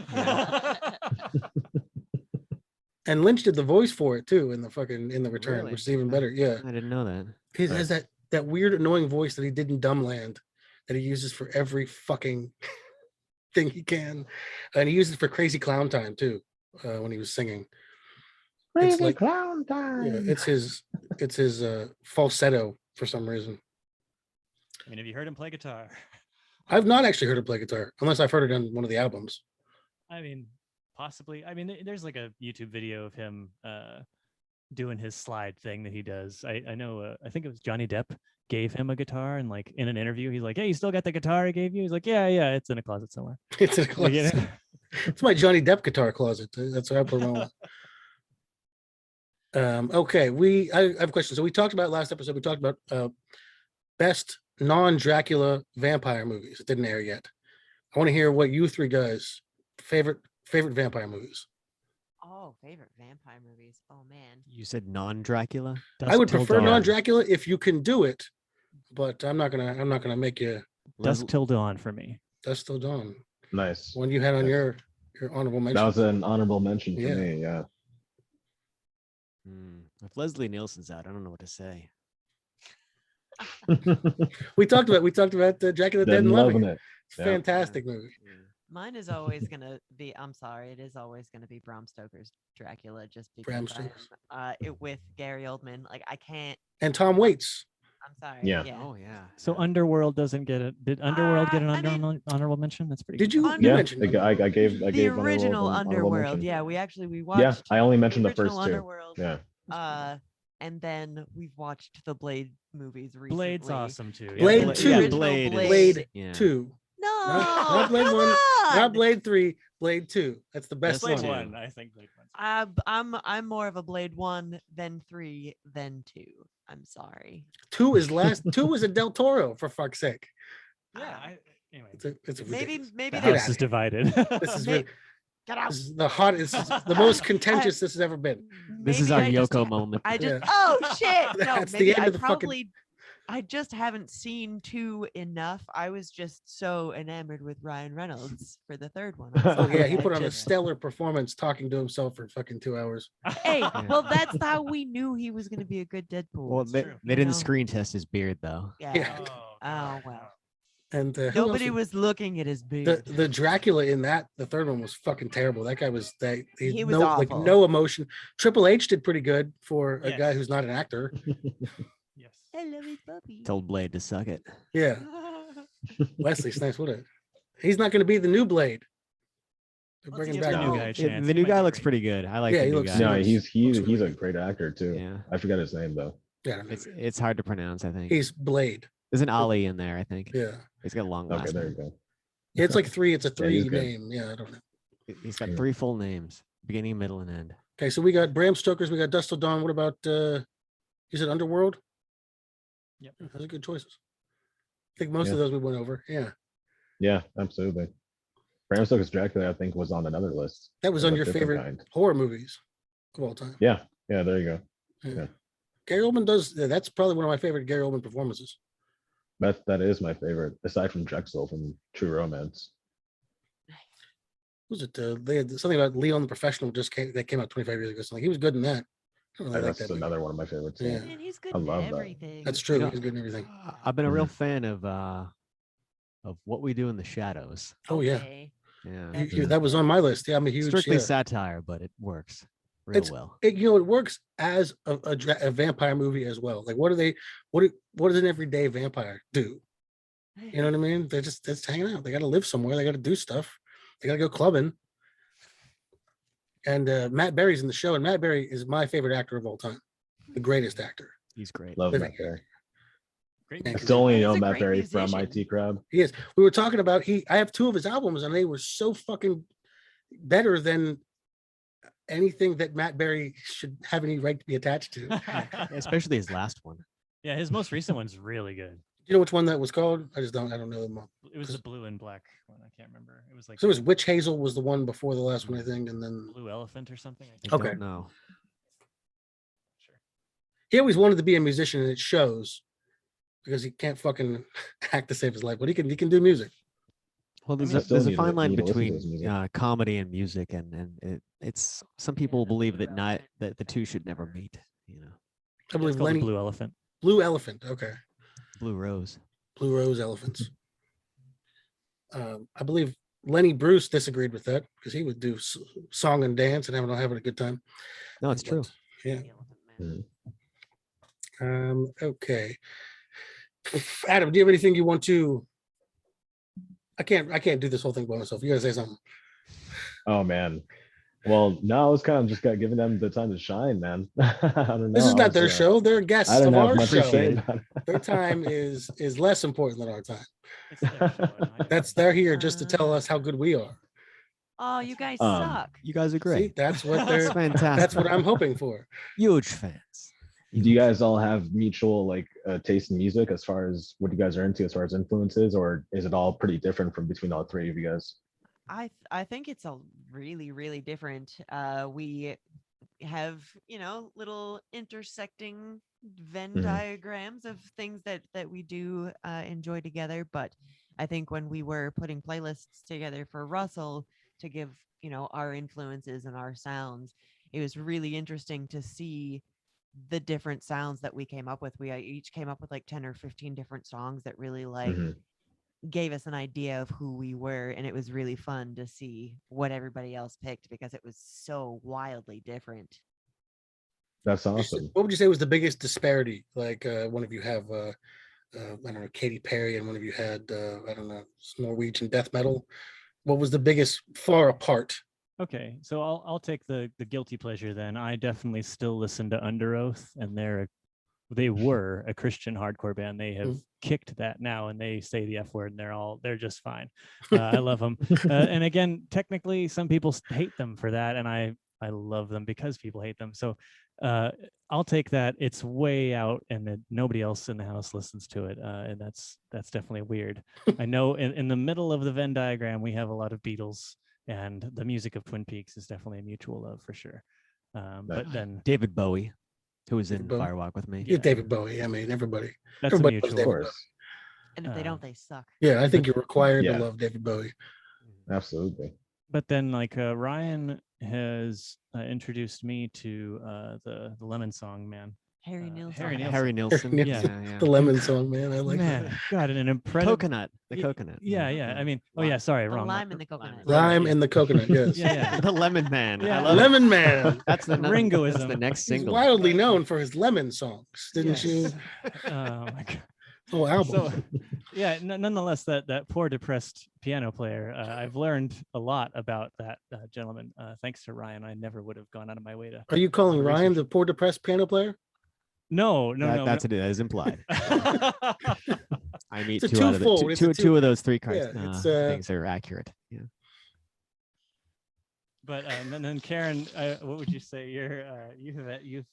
And Lynch did the voice for it too in the return, Really? which is even better. Yeah. I didn't know that. He has that weird annoying voice that he did in Dumbland that he uses for every fucking thing he can. And he uses it for Crazy Clown Time too, when he was singing. It's Crazy like clown time. yeah, it's his falsetto for some reason. I mean, have you heard him play guitar? I've not actually heard him play guitar, unless I've heard it on one of the albums. I mean, possibly. I mean, there's like a YouTube video of him doing his slide thing that he does. I know. I think it was Johnny Depp gave him a guitar, and like in an interview, he's like, "Hey, you still got the guitar I gave you?" He's like, "Yeah, it's in a closet somewhere." It's a Like, closet. It's my Johnny Depp guitar closet. That's where I put them all. Okay, I have a question. So we talked about last episode. We talked about best non-Dracula vampire movies. It didn't air yet. I want to hear what you three guys favorite vampire movies. Oh, favorite vampire movies. Oh man. You said non-Dracula? I would prefer Dawn. non-Dracula if you can do it, but I'm not gonna make you. Dusk Till Dawn for me. Dust Till Dawn. Nice. One you had on your honorable mention. That was an honorable mention for Yeah. me. Yeah. If Leslie Nielsen's out, I don't know what to say. We talked about the Dracula Dead and Loving Loving It. it. It's a Yeah. fantastic movie. Mine is always gonna be. I'm sorry, it is always gonna be Bram Stoker's Dracula, just Bram because it with Gary Oldman. Like I can't. And Tom Waits. I'm sorry. Yeah. Oh yeah. So Underworld doesn't get it. Did Underworld get an I mean- honorable mention? That's pretty. Did good. you? Under- You Yeah. mentioned it. I gave The honorable- original honorable Underworld. mention. Yeah, we watched. Yeah, I only mentioned the original first two. Underworld. Yeah. And then we've watched the Blade movies recently. Blade's awesome too. Yeah. Blade Bla- 2. yeah, Original Blade. is- Blade yeah. 2. No, Not Blade come 1, on! Not Blade 3, Blade 2. That's the best Blade one. one. I think Blade one's. I'm more of a Blade 1 than 3 than 2. I'm sorry. 2 is last. 2 was a Del Toro, for fuck's sake. Yeah. Anyway, It's a Maybe ridiculous. the Get house outta is here. divided. This is, May- rid- Get out. this is the hottest, this is the most contentious this has ever been. This is Maybe our I just- Yoko moment. I just Yeah. oh shit. No, That's the maybe end I of the fucking- probably I just haven't seen 2 enough. I was just so enamored with Ryan Reynolds for the third one. I'm Oh sorry, yeah, he I put on a just- stellar performance talking to himself for fucking 2 hours. Hey, well, that's how we knew he was going to be a good Deadpool. Well, they, true. they didn't know? screen test his beard though. yeah. Yeah. Oh well. And who else Nobody was looking at his beard. the Dracula in the third one was fucking terrible. That guy was He was awful. no emotion. Triple H did pretty good for a Yes. guy who's not an actor. Yes. I love his puppy. Told Blade to suck it. Yeah, Wesley Snipes would have. He's not going to be the new Blade. They're Let's bringing give back the new Blade. guy a Yeah, chance. the He new might guy be looks great. pretty good. I like Yeah, the he new looks guy. good. No, he's Looks a really great actor too. Yeah, I forgot his name though. Yeah, I don't know. it's hard to pronounce. I think He's Blade. there's an Ali in there. I think Yeah, he's got a long Okay, last there you name. go. it's like 3. It's a Yeah, he's 3 good. name. Yeah, I don't know. He's got Yeah. 3 full names: beginning, middle, and end. Okay, so we got Bram Stoker's. We got Dust Till Dawn. What about you said Underworld? Yep. Those are good choices. I think most Yeah. of those we went over. Yeah, Yeah, absolutely. Bram Stoker's Dracula, I think, was on another list. that was Of on a your different favorite kind. horror movies of all time. Yeah, there you go. Yeah. Gary Oldman does. That's probably one of my favorite Gary Oldman performances. That is my favorite, aside from Drexel from True Romance. Was it? They had something about Leon the Professional that came out 25 years ago. Something he was good in that. I don't really like That's that movie. another one of my favorites. Yeah. Man, he's good I in love that. everything. That's true. know, He's good in everything. I've been a real fan of What We Do in the Shadows. Oh yeah, Okay. Yeah, that was on my list. Yeah, I'm a huge. strictly Yeah. satire, but it works real It's- well. It works as a vampire movie as well. Like what does an everyday vampire do? You know what I mean? They're just hanging out. They got to live somewhere. They got to do stuff. They got to go clubbing. And Matt Berry's in the show, and Matt Berry is my favorite actor of all time, the greatest actor. He's great. Love Living Matt Berry. Great Yeah, I music. still only He's know a Matt great Berry from musician. IT Crowd. He is. We were talking about I have 2 of his albums, and they were so fucking better than anything that Matt Berry should have any right to be attached to. Especially his last one. Yeah, his most recent one's really good. You know which one that was called? I don't know them all. It was the blue and black one. I can't remember. It was like So it was Witch Hazel was the one before the last one, I think, and then Blue Elephant or something. I think. I Okay. don't know. Sure. he always wanted to be a musician, and it shows because he can't fucking act to save his life, but he can do music. Well, mean, there's still a need to- fine line need to listen to between his music. comedy and music, and it's some people believe that not that the two should never meet. You know, I It's believe called the Lenny Blue Elephant. Blue Elephant. Okay, Blue Rose. Blue Rose Elephants. I believe Lenny Bruce disagreed with that because he would do song and dance and having a good time. No, it's true. Yeah. The Elephant Man. Mhm. Okay. Adam, do you have anything you want to? I can't do this whole thing by myself. You gotta say something. Oh man. Well, no, I was kind of just got giving them the time to shine, man. I don't know. This is I not was, their show. They're guests I don't of have our much to say show. about it. Their time is less important than our time. It's their show, and I- They're here just to tell us how good we are. Oh, you guys Um, suck. You guys are See, great. that's what It's they're. fantastic. That's what I'm hoping for. Huge fans. Do you guys all have mutual like taste in music as far as what you guys are into as far as influences, or is it all pretty different from between all 3 of you guys? I think it's a really different. We have little intersecting Venn Mhm. diagrams of things that we do enjoy together. But I think when we were putting playlists together for Russell to give our influences and our sounds, it was really interesting to see the different sounds that we came up with. We each came up with like 10 or 15 different songs that really Mhm. gave us an idea of who we were, and it was really fun to see what everybody else picked because it was so wildly different. That's awesome. What would you say was the biggest disparity? Like one of you have I don't know, Katy Perry, and one of you had I don't know, Norwegian death metal. What was the biggest far apart? Okay, so I'll take the guilty pleasure then. I definitely still listen to Under Oath, and they were a Christian hardcore band. They have kicked that now, and they say the F word, and they're just fine. I love them. And again, technically, some people hate them for that, and I love them because people hate them. So I'll take that. It's way out, and that nobody else in the house listens to it, and that's definitely weird. I know in the middle of the Venn diagram, we have a lot of Beatles. And the music of Twin Peaks is definitely a mutual love for sure. But then David Bowie, who was in David Bowie. Firewalk with me. Yeah, David Bowie. I mean, everybody. that's Everybody a loves mutual. Of David course. And if they don't, they suck. Yeah, I think you're required Yeah. to love David Bowie. Absolutely. But then like Ryan has introduced me to the Lemon Song, man. Harry Nilsson. Harry Nilsson. Nilsson. Yeah. The Lemon Song, man. I like Man, that. God, an incredible Coconut. The coconut. Yeah. I mean, oh yeah, sorry, The wrong. lime and the coconut. Lime and the coconut. Yes. Yeah. The Lemon Man. Yeah. I love it. Lemon Man. That's the Ringoism. That's the next He's single. wildly known for his lemon songs, didn't you? Yes. Oh my God. Oh, album. So yeah, nonetheless, that poor depressed piano player, I've learned a lot about that gentleman. Thanks to Ryan, I never would have gone out of my way to. Are you calling research. Ryan the poor depressed piano player? No. That's it. That is implied. I meet It's a two out of twofold. It's a two of those 3 cards. Yeah, it's, things are accurate. Yeah. But and then Karen, what would you say? You've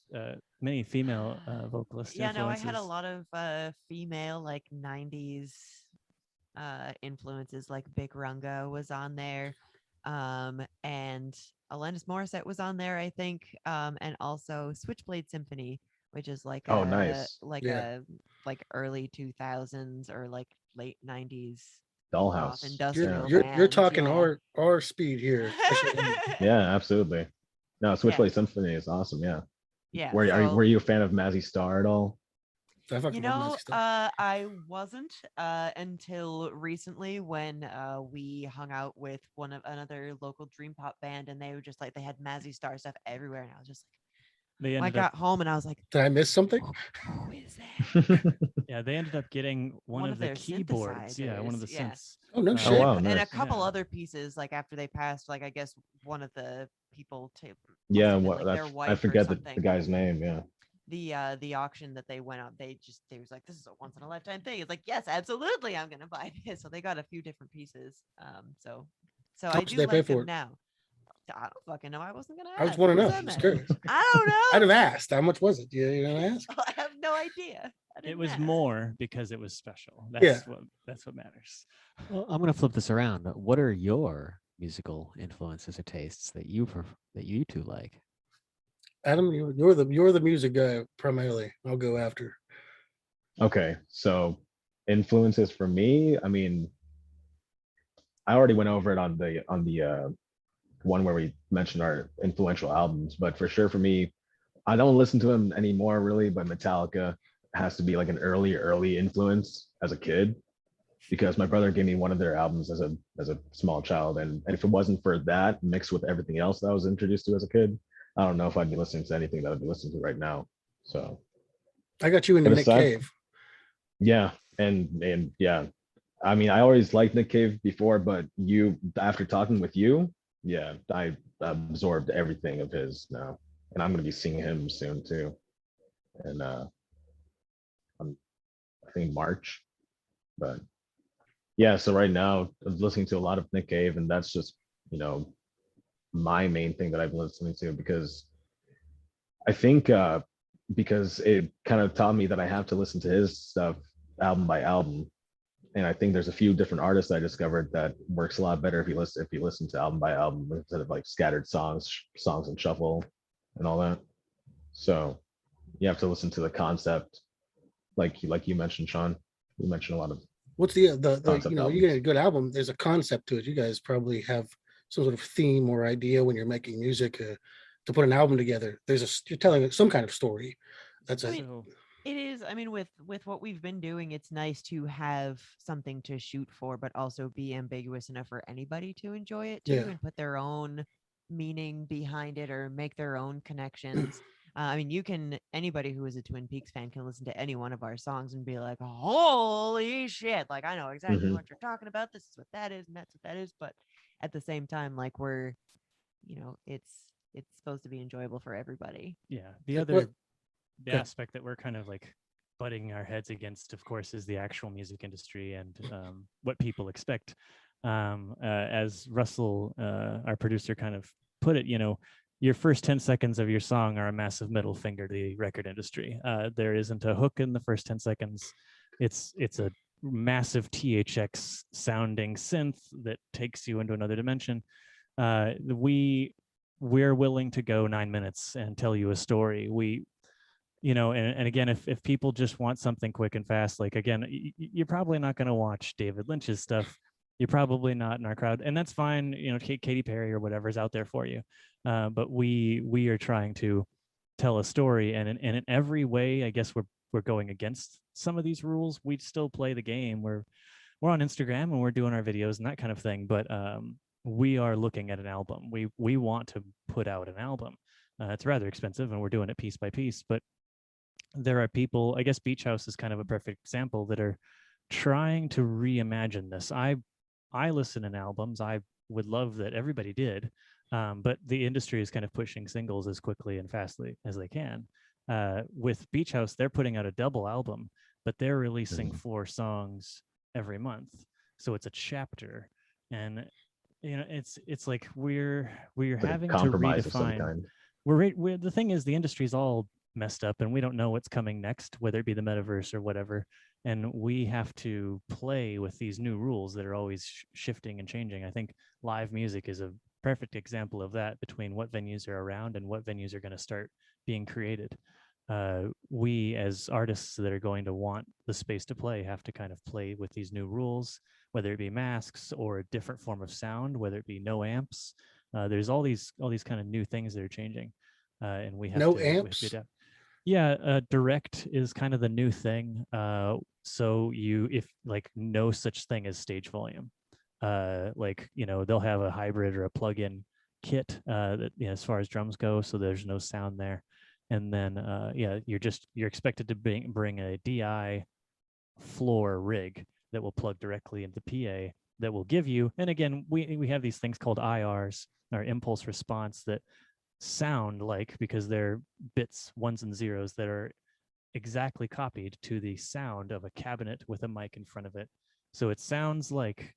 many female vocalist. Yeah, no, I had a influences. lot of female like 90s influences, like Big Runga was on there. And Alanis Morissette was on there, I think. And also Switchblade Symphony, which is like Oh, nice. Yeah. like early 2000s or like late 90s Dollhouse. industrial You're bands, talking yeah. our speed here. Yeah, absolutely. No, Switchblade Symphony is awesome. Yeah. Yeah. Were you a fan of Mazzy Star at all? I fucking love Mazzy Star. I wasn't until recently when we hung out with another local dream pop band, and they were just like, they had Mazzy Star stuff everywhere, and I was just They like, I ended got up, home and I was like, Did I miss something? who is that? yeah, they ended up getting one of the their keyboards. Yeah, one of the synthesizers, yeah. synths. Oh no Oh, shit. wow. And a nice. couple Yeah. other pieces, like after they passed, like I guess one of the people to Yeah, must have been, what like, that's their I wife or forget the something. guy's name. Yeah. The auction that they went on, they was like, this is a once in a lifetime thing. It's like, yes, absolutely, I'm gonna buy this. So they got a few different pieces. So How I much did do they pay like for them it? now. I don't fucking know. I wasn't gonna I ask. just want to What know. does that I'm just matter? curious. I don't I'd have know. asked. How much was it? You know, ask. I have no idea. I It didn't was ask. more because it was special. Yeah. That's what matters. Well, I'm gonna flip this around. What are your musical influences or tastes that that you two like? Adam, you're the music guy primarily. I'll go after. Okay, so influences for me, I mean, I already went over it on the one where we mentioned our influential albums, but for sure for me, I don't listen to them anymore really, but Metallica has to be like an early influence as a kid because my brother gave me one of their albums as a small child, and if it wasn't for that mixed with everything else that I was introduced to as a kid, I don't know if I'd be listening to anything that I'd be listening to right now. So, I got you into but Nick aside, Cave. yeah, and yeah, I mean, I always liked Nick Cave before, but you, after talking with you, yeah, I absorbed everything of his now, and I'm gonna be seeing him soon too, and I'm, I think March, but yeah, so right now I'm listening to a lot of Nick Cave, and that's just you know my main thing that I've been listening to because I think because it kind of taught me that I have to listen to his stuff album by album, and I think there's a few different artists I discovered that works a lot better if you listen to album by album instead of like scattered songs and shuffle and all that. So you have to listen to the concept, like you mentioned, Sean. You mentioned a lot of What's the concept you get a albums. good album, there's a concept to it. You guys probably have some sort of theme or idea when you're making music to put an album together. You're telling some kind of story. That's I a mean, So it is. I mean, with what we've been doing, it's nice to have something to shoot for, but also be ambiguous enough for anybody to enjoy it too yeah. and put their own meaning behind it or make their own connections. I mean, anybody who is a Twin Peaks fan can listen to any one of our songs and be like, holy shit. Like, I know exactly Hmm. what you're talking about. This is what that is, and that's what that is. But at the same time, like, it's supposed to be enjoyable for everybody. yeah, Like what? the Okay. aspect that we're kind of like butting our heads against, of course, is the actual music industry and what people expect. As Russell, our producer, kind of put it, your first 10 seconds of your song are a massive middle finger to the record industry. There isn't a hook in the first 10 seconds. It's a massive THX sounding synth that takes you into another dimension. We're willing to go 9 minutes and tell you a story. And again, if people just want something quick and fast, like, again, you're probably not going to watch David Lynch's stuff. You're probably not in our crowd, and that's fine. Katy Perry or whatever's out there for you. But we are trying to tell a story, and in every way, I guess we're going against some of these rules. We still play the game. We're on Instagram and we're doing our videos and that kind of thing, but we are looking at an album. We want to put out an album. It's rather expensive, and we're doing it piece by piece, but there are people, I guess Beach House is kind of a perfect example, that are trying to reimagine this. I listen in albums. I would love that everybody did, but the industry is kind of pushing singles as quickly and fastly as they can. With Beach House, they're putting out a double album, but they're releasing Mhm. 4 songs every month, so it's a chapter, and it's like we're It's like a having to compromise of some redefine. kind. We're the thing is, the industry's all messed up and we don't know what's coming next, whether it be the metaverse or whatever, and we have to play with these new rules that are always shifting and changing. I think live music is a perfect example of that, between what venues are around and what venues are going to start being created. We as artists that are going to want the space to play have to kind of play with these new rules, whether it be masks or a different form of sound, whether it be no amps. There's all these kind of new things that are changing, and we have No we have to amps. adapt. Yeah, direct is kind of the new thing. So if like, no such thing as stage volume. Like, they'll have a hybrid or a plug-in kit that, as far as drums go, so there's no sound there. And then you're expected to bring a DI floor rig that will plug directly into PA, that will give you. And again, we have these things called IRs, or impulse response, that sound like, because they're bits, ones and zeros, that are exactly copied to the sound of a cabinet with a mic in front of it. So it sounds like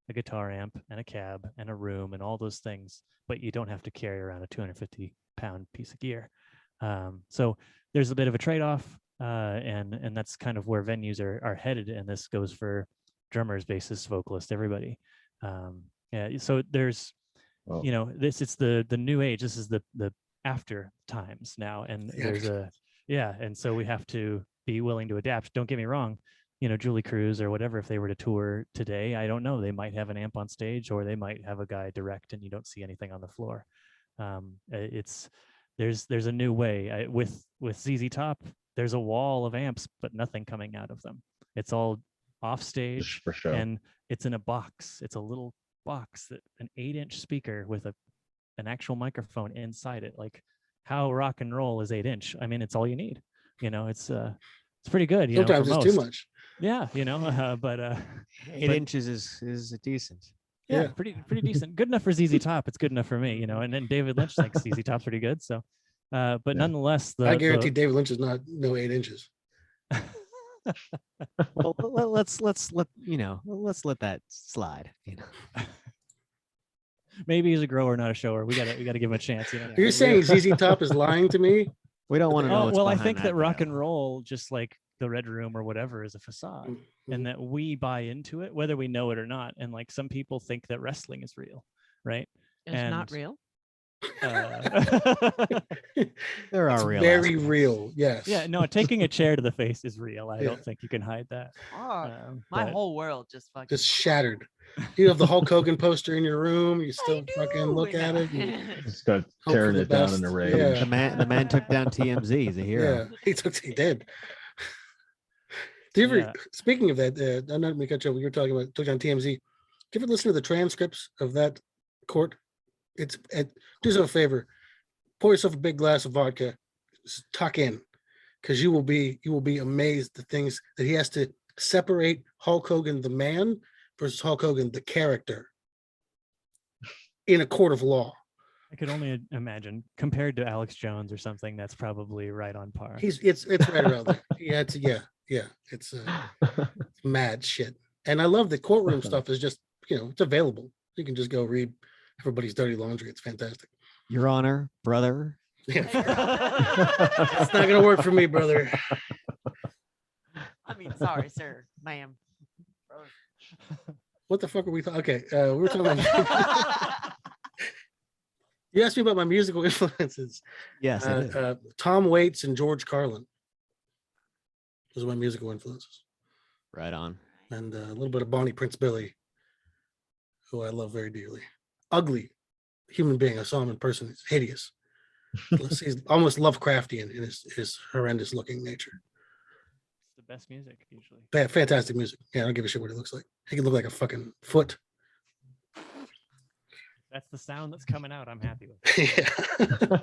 a guitar amp and a cab and a room and all those things, but you don't have to carry around a 250-pound piece of gear. So there's a bit of a trade-off, and that's kind of where venues are headed. And this goes for drummers, bassists, vocalists, everybody. Yeah. So there's, you know, it's the new age. This is the after times now, and there's and so we have to be willing to adapt. Don't get me wrong. You know, Julie Cruz or whatever, if they were to tour today, I don't know, they might have an amp on stage, or they might have a guy direct and you don't see anything on the floor. There's a new way. With ZZ Top, there's a wall of amps, but nothing coming out of them. It's all off stage, for sure. And it's in a box. It's a little box, that an 8-inch speaker with an actual microphone inside it. Like, how rock and roll is 8-inch? I mean, it's all you need. You know, it's pretty good. You Sometimes know, it's too much. Yeah, you know, but 8 inches is decent. Yeah, pretty decent. Good enough for ZZ Top. It's good enough for me, you know. And then David Lynch thinks ZZ Top's pretty good. So, but nonetheless, I guarantee David Lynch is not 8 inches. Well, let's let that slide. You know, maybe he's a grower, not a shower. We gotta give him a chance. You know. You're saying ZZ Top is lying to me? we don't want to know. Oh, what's well, I behind think that rock veil. and roll, just like the Red Room or whatever, is a facade, and that we buy into it whether we know it or not. And like, some people think that wrestling is real, right? It's not real. There are It's real. very aspects. real. Yes. Yeah, no, taking a chair to the face is real. I Yeah. don't think you can hide that. Oh, my But- whole world just fucking Just shattered. You have the Hulk Hogan poster in your room. You still I fucking look do. at it. and Just got for tearing the it down best. in a rage. Yeah. The man took down TMZ. He's a hero. Yeah, he did. Do you ever? Yeah. Speaking of that, I'm not going to cut you. You were talking about took down TMZ. Do you ever listen to the transcripts of that court? Do yourself a favor. Pour yourself a big glass of vodka. Just tuck in, because you will be amazed the things that he has to separate Hulk Hogan the man versus Hulk Hogan the character in a court of law. I could only imagine, compared to Alex Jones or something, that's probably right on par. It's right around there. It's mad shit. And I love the courtroom stuff is just, it's available. You can just go read everybody's dirty laundry. It's fantastic. Your Honor, brother. Yeah. It's not gonna work for me, brother. I mean, sorry, sir, ma'am. What the fuck are we talking? Okay, we were talking about. You asked me about my musical influences. Yes, I did. Tom Waits and George Carlin. Those are my musical influences, Right on. and a little bit of Bonnie Prince Billy, who I love very dearly. Ugly human being. I saw him in person. He's hideous. He's almost Lovecraftian in his horrendous looking nature. It's the best music usually. Fantastic music. Yeah, I don't give a shit what he looks like. He can look like a fucking foot. That's the sound that's coming out. I'm happy with. Yeah.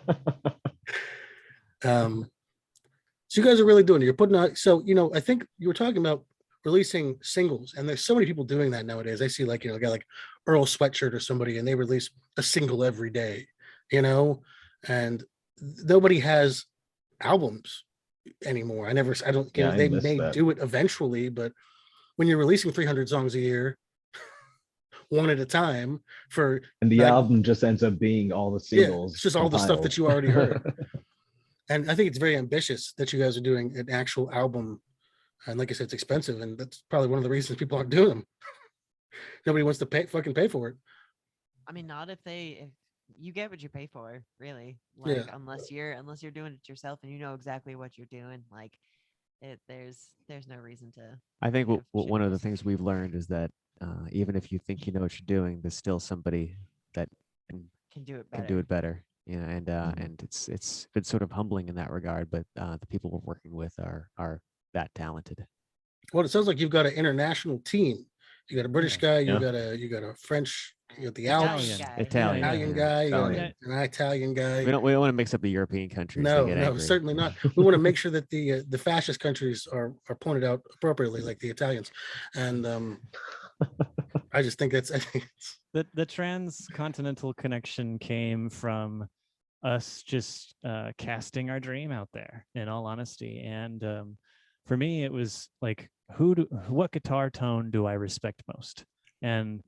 So you guys are really doing it. You're putting out. So I think you were talking about releasing singles, and there's so many people doing that nowadays. I see a guy like Earl Sweatshirt or somebody, and they release a single every day. And nobody has albums anymore. I don't. They may do it eventually, but when you're releasing 300 songs a year, one at a time, and the album just ends up being all the singles. It's just all the stuff that you already heard. And I think it's very ambitious that you guys are doing an actual album. And like I said, it's expensive, and that's probably one of the reasons people aren't doing them. Nobody wants to pay for it. I mean, not if you get what you pay for, really. Unless you're doing it yourself and you know exactly what you're doing. There's no reason to. I think one of the things we've learned is that even if you think you know what you're doing, there's still somebody that can do it better. And it's been sort of humbling in that regard. But the people we're working with are that talented. Well, it sounds like you've got an international team. You got a British guy, you got a French, you got the Alps, Italian guy, you got Italian. an Italian guy. We don't want to mix up the European countries. No, They get angry. certainly not. We want to make sure that the fascist countries are pointed out appropriately, like the Italians. And I just think I think it's, The transcontinental connection came from us just casting our dream out there, in all honesty. And for me, it was like, what guitar tone do I respect most? And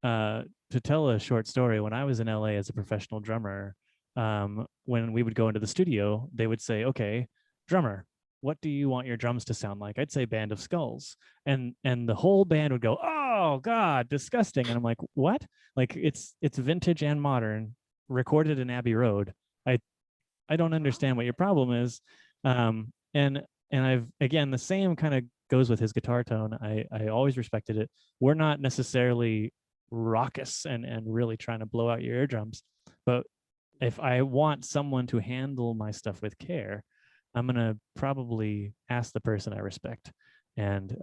to tell a short story, when I was in LA as a professional drummer, when we would go into the studio, they would say, okay, drummer, what do you want your drums to sound like? I'd say Band of Skulls. And the whole band would go, oh God, disgusting. And I'm like, what? Like it's vintage and modern, recorded in Abbey Road. I don't understand what your problem is. And I've, again, the same kind of goes with his guitar tone. I always respected it. We're not necessarily raucous and really trying to blow out your eardrums, but if I want someone to handle my stuff with care, I'm gonna probably ask the person I respect. And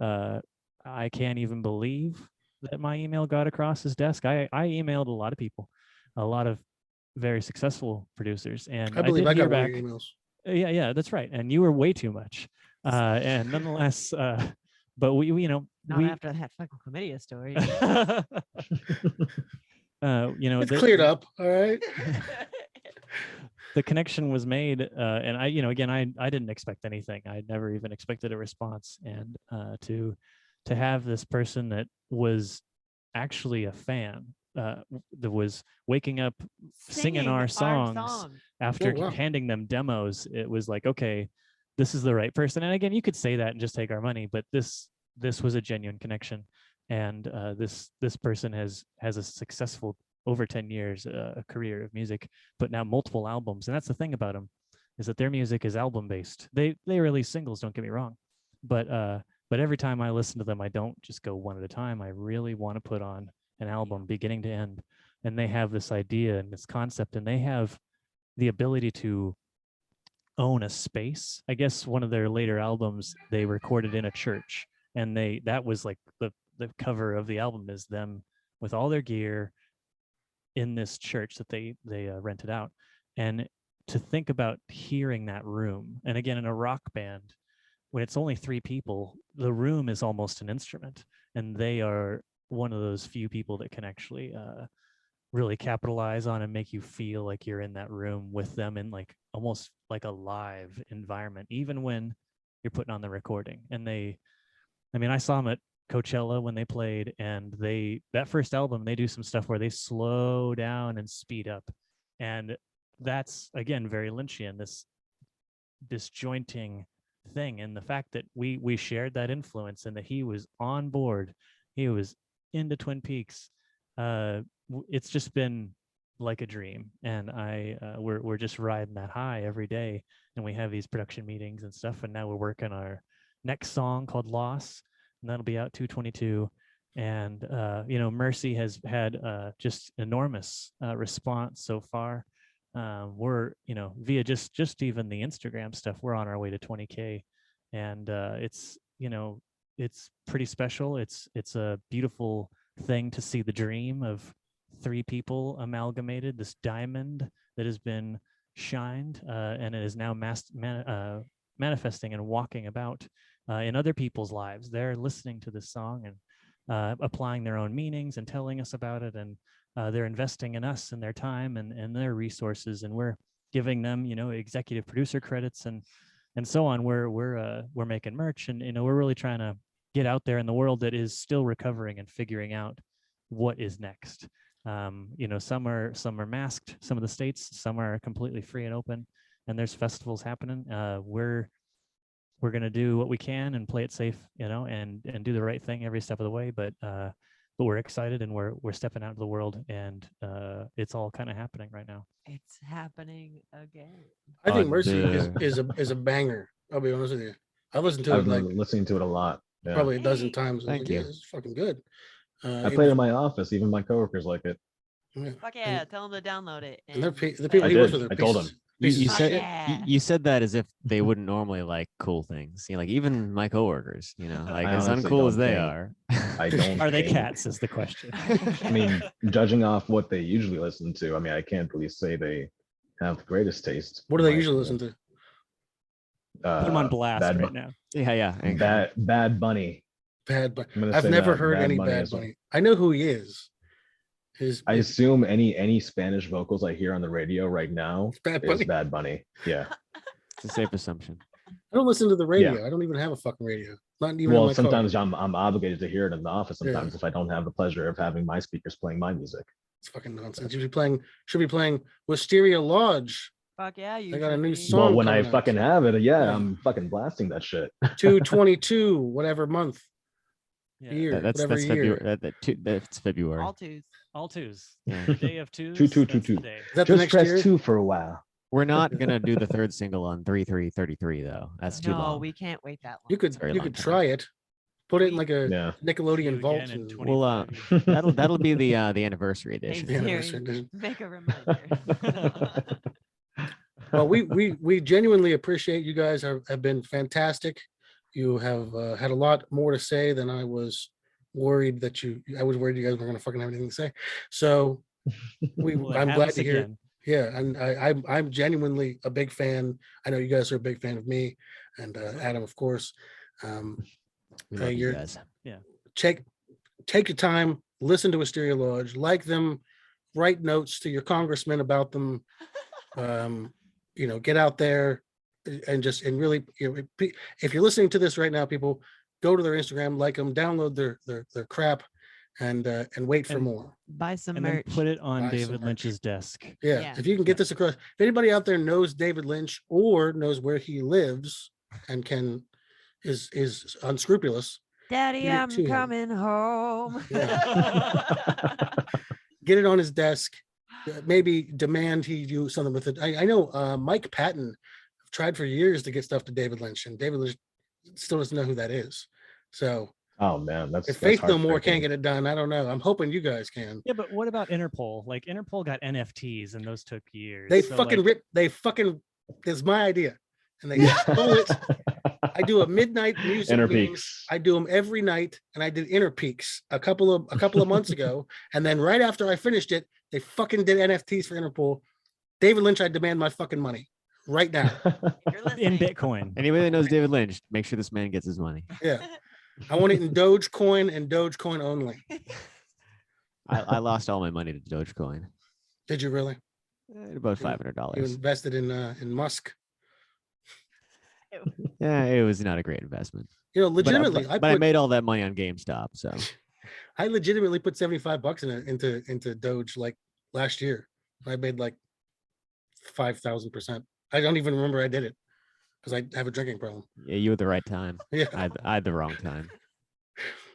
I can't even believe that my email got across his desk. I emailed a lot of people, a lot of very successful producers, and I believe did I hear got one back. of your emails. Yeah, that's right. And you were way too much. And nonetheless, but we Not after that fucking chlamydia story. It's cleared up. All right. The connection was made, and again, I didn't expect anything. I never even expected a response. And to have this person that was actually a fan, that was waking up singing our songs after Oh, wow. handing them demos, it was like, okay, this is the right person. And again, you could say that and just take our money, but this was a genuine connection. And this person has a successful, over 10 years, a career of music, but now multiple albums. And that's the thing about them, is that their music is album based. They release singles, don't get me wrong, but every time I listen to them, I don't just go one at a time. I really want to put on an album beginning to end. And they have this idea and this concept, and they have the ability to own a space. I guess one of their later albums, they recorded in a church, and that was like the cover of the album is them with all their gear in this church that they rented out. And to think about hearing that room, and again, in a rock band, when it's only 3 people, the room is almost an instrument, and they are one of those few people that can actually really capitalize on and make you feel like you're in that room with them, in like almost like a live environment, even when you're putting on the recording. And I saw them at Coachella when they played, and that first album, they do some stuff where they slow down and speed up. And that's, again, very Lynchian, this disjointing thing. And the fact that we shared that influence, and that he was on board, he was into Twin Peaks. It's just been like a dream. And we're just riding that high every day. And we have these production meetings and stuff. And now we're working our next song called Loss, and that'll be out 2/22. And Mercy has had just enormous response so far. We're via just even the Instagram stuff, we're on our way to 20K, and it's pretty special. It's a beautiful thing to see the dream of 3 people amalgamated, this diamond that has been shined, and it is now manifesting and walking about in other people's lives. They're listening to this song and applying their own meanings and telling us about it, and they're investing in us and their time and their resources, and we're giving them executive producer credits and so on. We're making merch, and we're really trying to get out there in the world that is still recovering and figuring out what is next. Some are masked, some of the states, some are completely free and open, and there's festivals happening. We're going to do what we can and play it safe, and do the right thing every step of the way. But we're excited, and we're stepping out into the world, and it's all kind of happening right now. It's happening again. I think Mercy is a banger. I'll be honest with you. I listened to I've it been listening to it a lot. Yeah. probably a dozen times. Thank you. It's fucking good. I played it in my office. Even my coworkers like it. Yeah. Fuck yeah, tell them to download it. And the play people I he it. works did. with are I told pieces- him. pieces You of said shit. Yeah. you said that as if they wouldn't normally like cool things. Like even my coworkers, like I as honestly uncool as don't they think- are. I don't. Are they think- cats is the question. I mean, judging off what they usually listen to, I can't really say they have the greatest taste. What do they usually listen to? Put them on blast Bad, right now. Yeah. Bad Bunny. Bad Bunny. I'm gonna I've say never that heard Bad any Bunny Bad as well. Bunny. I know who he is. I assume any Spanish vocals I hear on the radio right now Bad is Bunny. Bad Bunny. Yeah. It's a safe assumption. I don't listen to the radio. I don't even have a fucking radio. Not even in Well, my sometimes car. I'm obligated to hear it in the office. Yeah. Sometimes if I don't have the pleasure of having my speakers playing my music. It's fucking nonsense. You should be playing Wisteria Lodge. Fuck yeah, you They got a should new be. song. Well, when I coming out. fucking have it, Yeah. I'm fucking blasting that shit. 2/22, whatever month. Yeah. Year, That's whatever year. February. That's February. All twos. All twos. Yeah. The day of twos. Two, that's the 2. day. Is that the Just next press year? 2 for a while. We're not gonna do the third single on 3/3/33 though. That's too No, long. we can't wait that long. You could very you long could time. try it. Put it in like a Yeah. See Nickelodeon you vault. again in and- 20 Well, that'll be the anniversary edition. Yeah, Siri, that's right. make a reminder. Well, we genuinely appreciate you guys have been fantastic. You have had a lot more to say than I was worried that I was worried you guys were going to fucking have anything to say. So Well, I'm have glad us to hear. again. Yeah, and I'm genuinely a big fan. I know you guys are a big fan of me and Adam, of course. We love you you're- guys. Take your time, listen to Wisteria Lodge, like them, write notes to your congressman about them. Get out there and really, if you're listening to this right now, people, go to their Instagram, like them, download their crap, and wait for And- more. Buy some And then merch. put it on Buy some David merch. Lynch's desk. Yeah, Yeah. if you can get this across, if anybody out there knows David Lynch or knows where he lives and is unscrupulous, Daddy, Give it I'm to him. coming home. get it on his desk. Maybe demand he do something with it. I know Mike Patton tried for years to get stuff to David Lynch, and David Lynch still doesn't know who that is. So Oh man, that's if that's Faith No More heartbreaking. can't get it done, I don't know. I'm hoping you guys can. Yeah, but what about Interpol? Like Interpol got NFTs and those took years. They So, fucking like, rip. They fucking. It's my idea, and they stole it. I do a midnight music. meeting. DemonPeaks. I do them every night, and I did Interpeaks a couple of months ago, and then right after I finished it, they fucking did NFTs for Interpol. David Lynch, I demand my fucking money right now. You're in listening. Bitcoin. Anybody that knows David Lynch, make sure this man gets his money. Yeah, I want it in Dogecoin and Dogecoin only. I lost all my money to Dogecoin. Did you really? About You- $500. You invested in Musk? Yeah, it was not a great investment. You know, But I- legitimately, but I I made all that money on GameStop. So legitimately put $75 into Doge like last year. I made like 5,000%. I don't even remember I did it because I have a drinking problem. yeah, you had the right time. Yeah, I had the wrong time.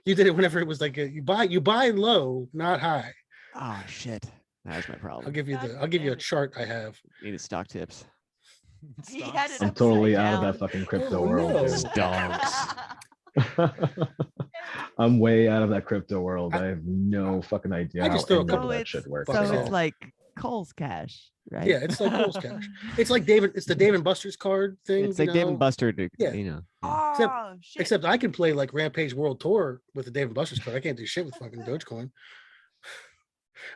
you did it whenever it was like you buy low, not high. Oh shit, that was my problem. I'll give you God a damn it. chart I have. Needed stock tips. He had it I'm upside totally out of down. that fucking crypto Oh, world. no. dude. Stonks. I'm way out of that crypto world. I have no fucking idea I how just throw a any couple- of Oh, that it's- shit works. Fuck So is at it? it's all. like Cole's Cash, right? Yeah, it's like Cole's Cash. It's like it's the Dave and Buster's card thing. It's like you Dave know? and Buster. To, Yeah. You know. Oh shit! Except I can play like Rampage World Tour with the Dave and Buster's card. I can't do shit with fucking Dogecoin.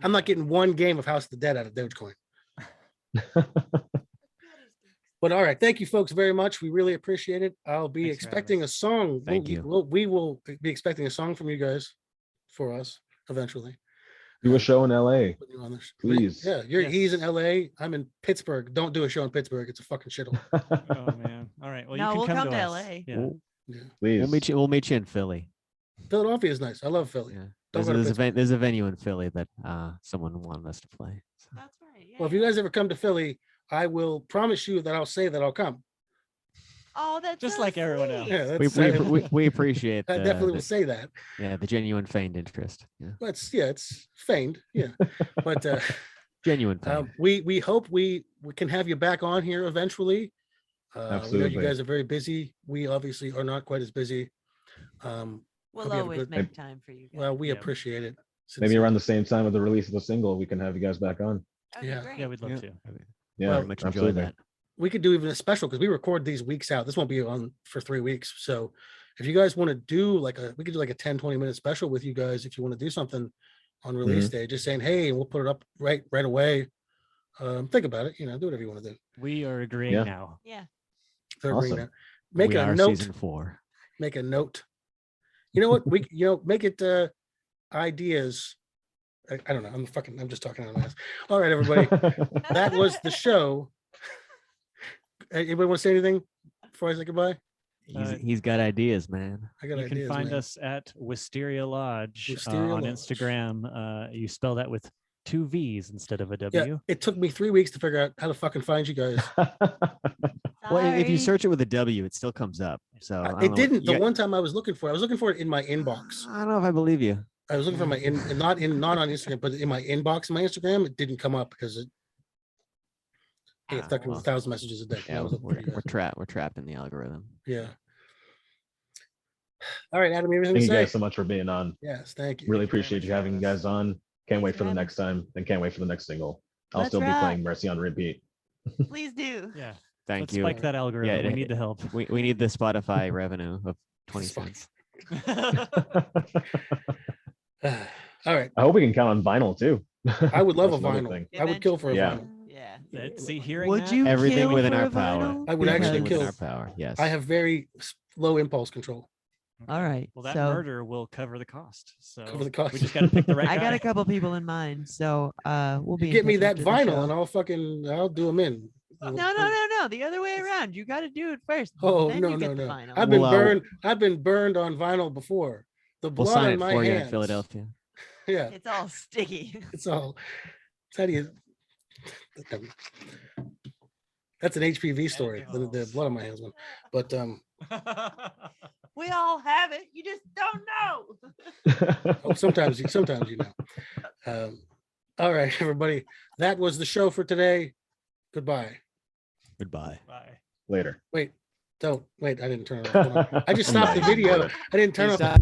I'm not getting one game of House of the Dead out of Dogecoin. But all right, thank you folks very much. We really appreciate it. I'll be Thanks for having expecting a us. song. Thank you. We will be expecting a song from you guys for us eventually. Do a show in LA. Put you on this. Please. Yeah, he's in LA. I'm in Pittsburgh. Don't do a show in Pittsburgh. It's a fucking shithole. Oh man. All right. Well, No, you we'll can come come to to us. LA. Yeah. Yeah. Please. We'll meet you in Philly. Philadelphia is nice. I love Philly. Yeah. Don't There's, go to there's a Pittsburgh. there's a venue in Philly that someone wanted us to play. So. That's right. Yeah. Well, if you guys ever come to Philly, I will promise you that I'll say that I'll come. Oh, that's Just so like everyone else. sweet. Yeah, We, that's, we appreciate I the, definitely will the, say that. the genuine feigned interest. Yeah. But it's feigned. Yeah. But Genuine feigned. we hope we can have you back on here eventually. We know Absolutely. you guys are very busy. We obviously are not quite as busy. We'll hope you have a always good- make time for you guys. Well, we Yeah. appreciate it. Maybe around the same time of the release of the single, we can have you guys back on. That'd be yeah. great. Yeah, we'd love Yeah. to. Yeah, Very much enjoy absolutely. that. We could do even a special because we record these weeks out. This won't be on for 3 weeks. So if you guys want to do we could do like a 10-20 minute special with you guys if you want to do something on release day, just saying, hey, and we'll put it up right away. Think about it, do whatever you want to do. We are agreeing Yeah. now. Yeah. They're agreeing Awesome. now. Make we a are note. season 4. Make a note. You know what? Make it ideas. I don't know. I'm just talking out of my ass. All right, everybody. That was the show. Anybody want to say anything before I say goodbye? He's got ideas, man. I got You ideas, can find man. us at Wisteria Lodge Wisteria on Lodge. Instagram. You spell that with 2 V's instead of a W. Yeah, it took me 3 weeks to figure out how to fucking find you guys. Well, if you Sorry. search it with a W, it still comes up. So I don't It know didn't. The what- one time I was looking for it in my inbox. I don't know if I believe you. I was looking for not on Instagram, but in my inbox, my Instagram, it didn't come up because it gets stuck in well. 1,000 messages a day. Yeah, I was looking for you we're guys. trapped. We're trapped in the algorithm. Yeah. All right, Adam, everything Thank to you say? guys so much for being on. Yes, thank you. Really Thank you very appreciate much you for having you having us. guys on. Can't wait Thanks for the for next time, and can't wait for the next single. I'll Let's still be rock. playing Mercy on repeat. Please do. Yeah. Thank Let's you. spike that algorithm. Yeah, We need the help. We need the Spotify revenue of 20 Spike. cents. All right. I hope we can count on vinyl too. I would love a That's another vinyl. thing. I would kill for a Yeah. vinyl. Yeah. See, hearing Would that, you Everything kill within for our a power. vinyl? I would Everything actually within kill. our power. Yes. I have very low impulse control. All right. Well, that so murder will cover the cost. So Cover the cost. we just got to pick the right I got guy. a couple people in mind. So we'll be in Get me touch that after the vinyl show. and I'll do them in. No. The other way around. You got to do it first. Oh, then no, you no, get the no. vinyl. I've been Well, burned. I've been burned on vinyl before. The We'll blood sign on it my for you hands. in Philadelphia. Yeah, It's all sticky. it's all. How do you? That's an HPV story. The blood on my hands one, but We all have it. You just don't know. oh, sometimes you know. All right, everybody. That was the show for today. Goodbye. Goodbye. Bye. Later. Wait, don't wait. I didn't turn it off. Hold on. I just stopped the video. I didn't turn off. Stop.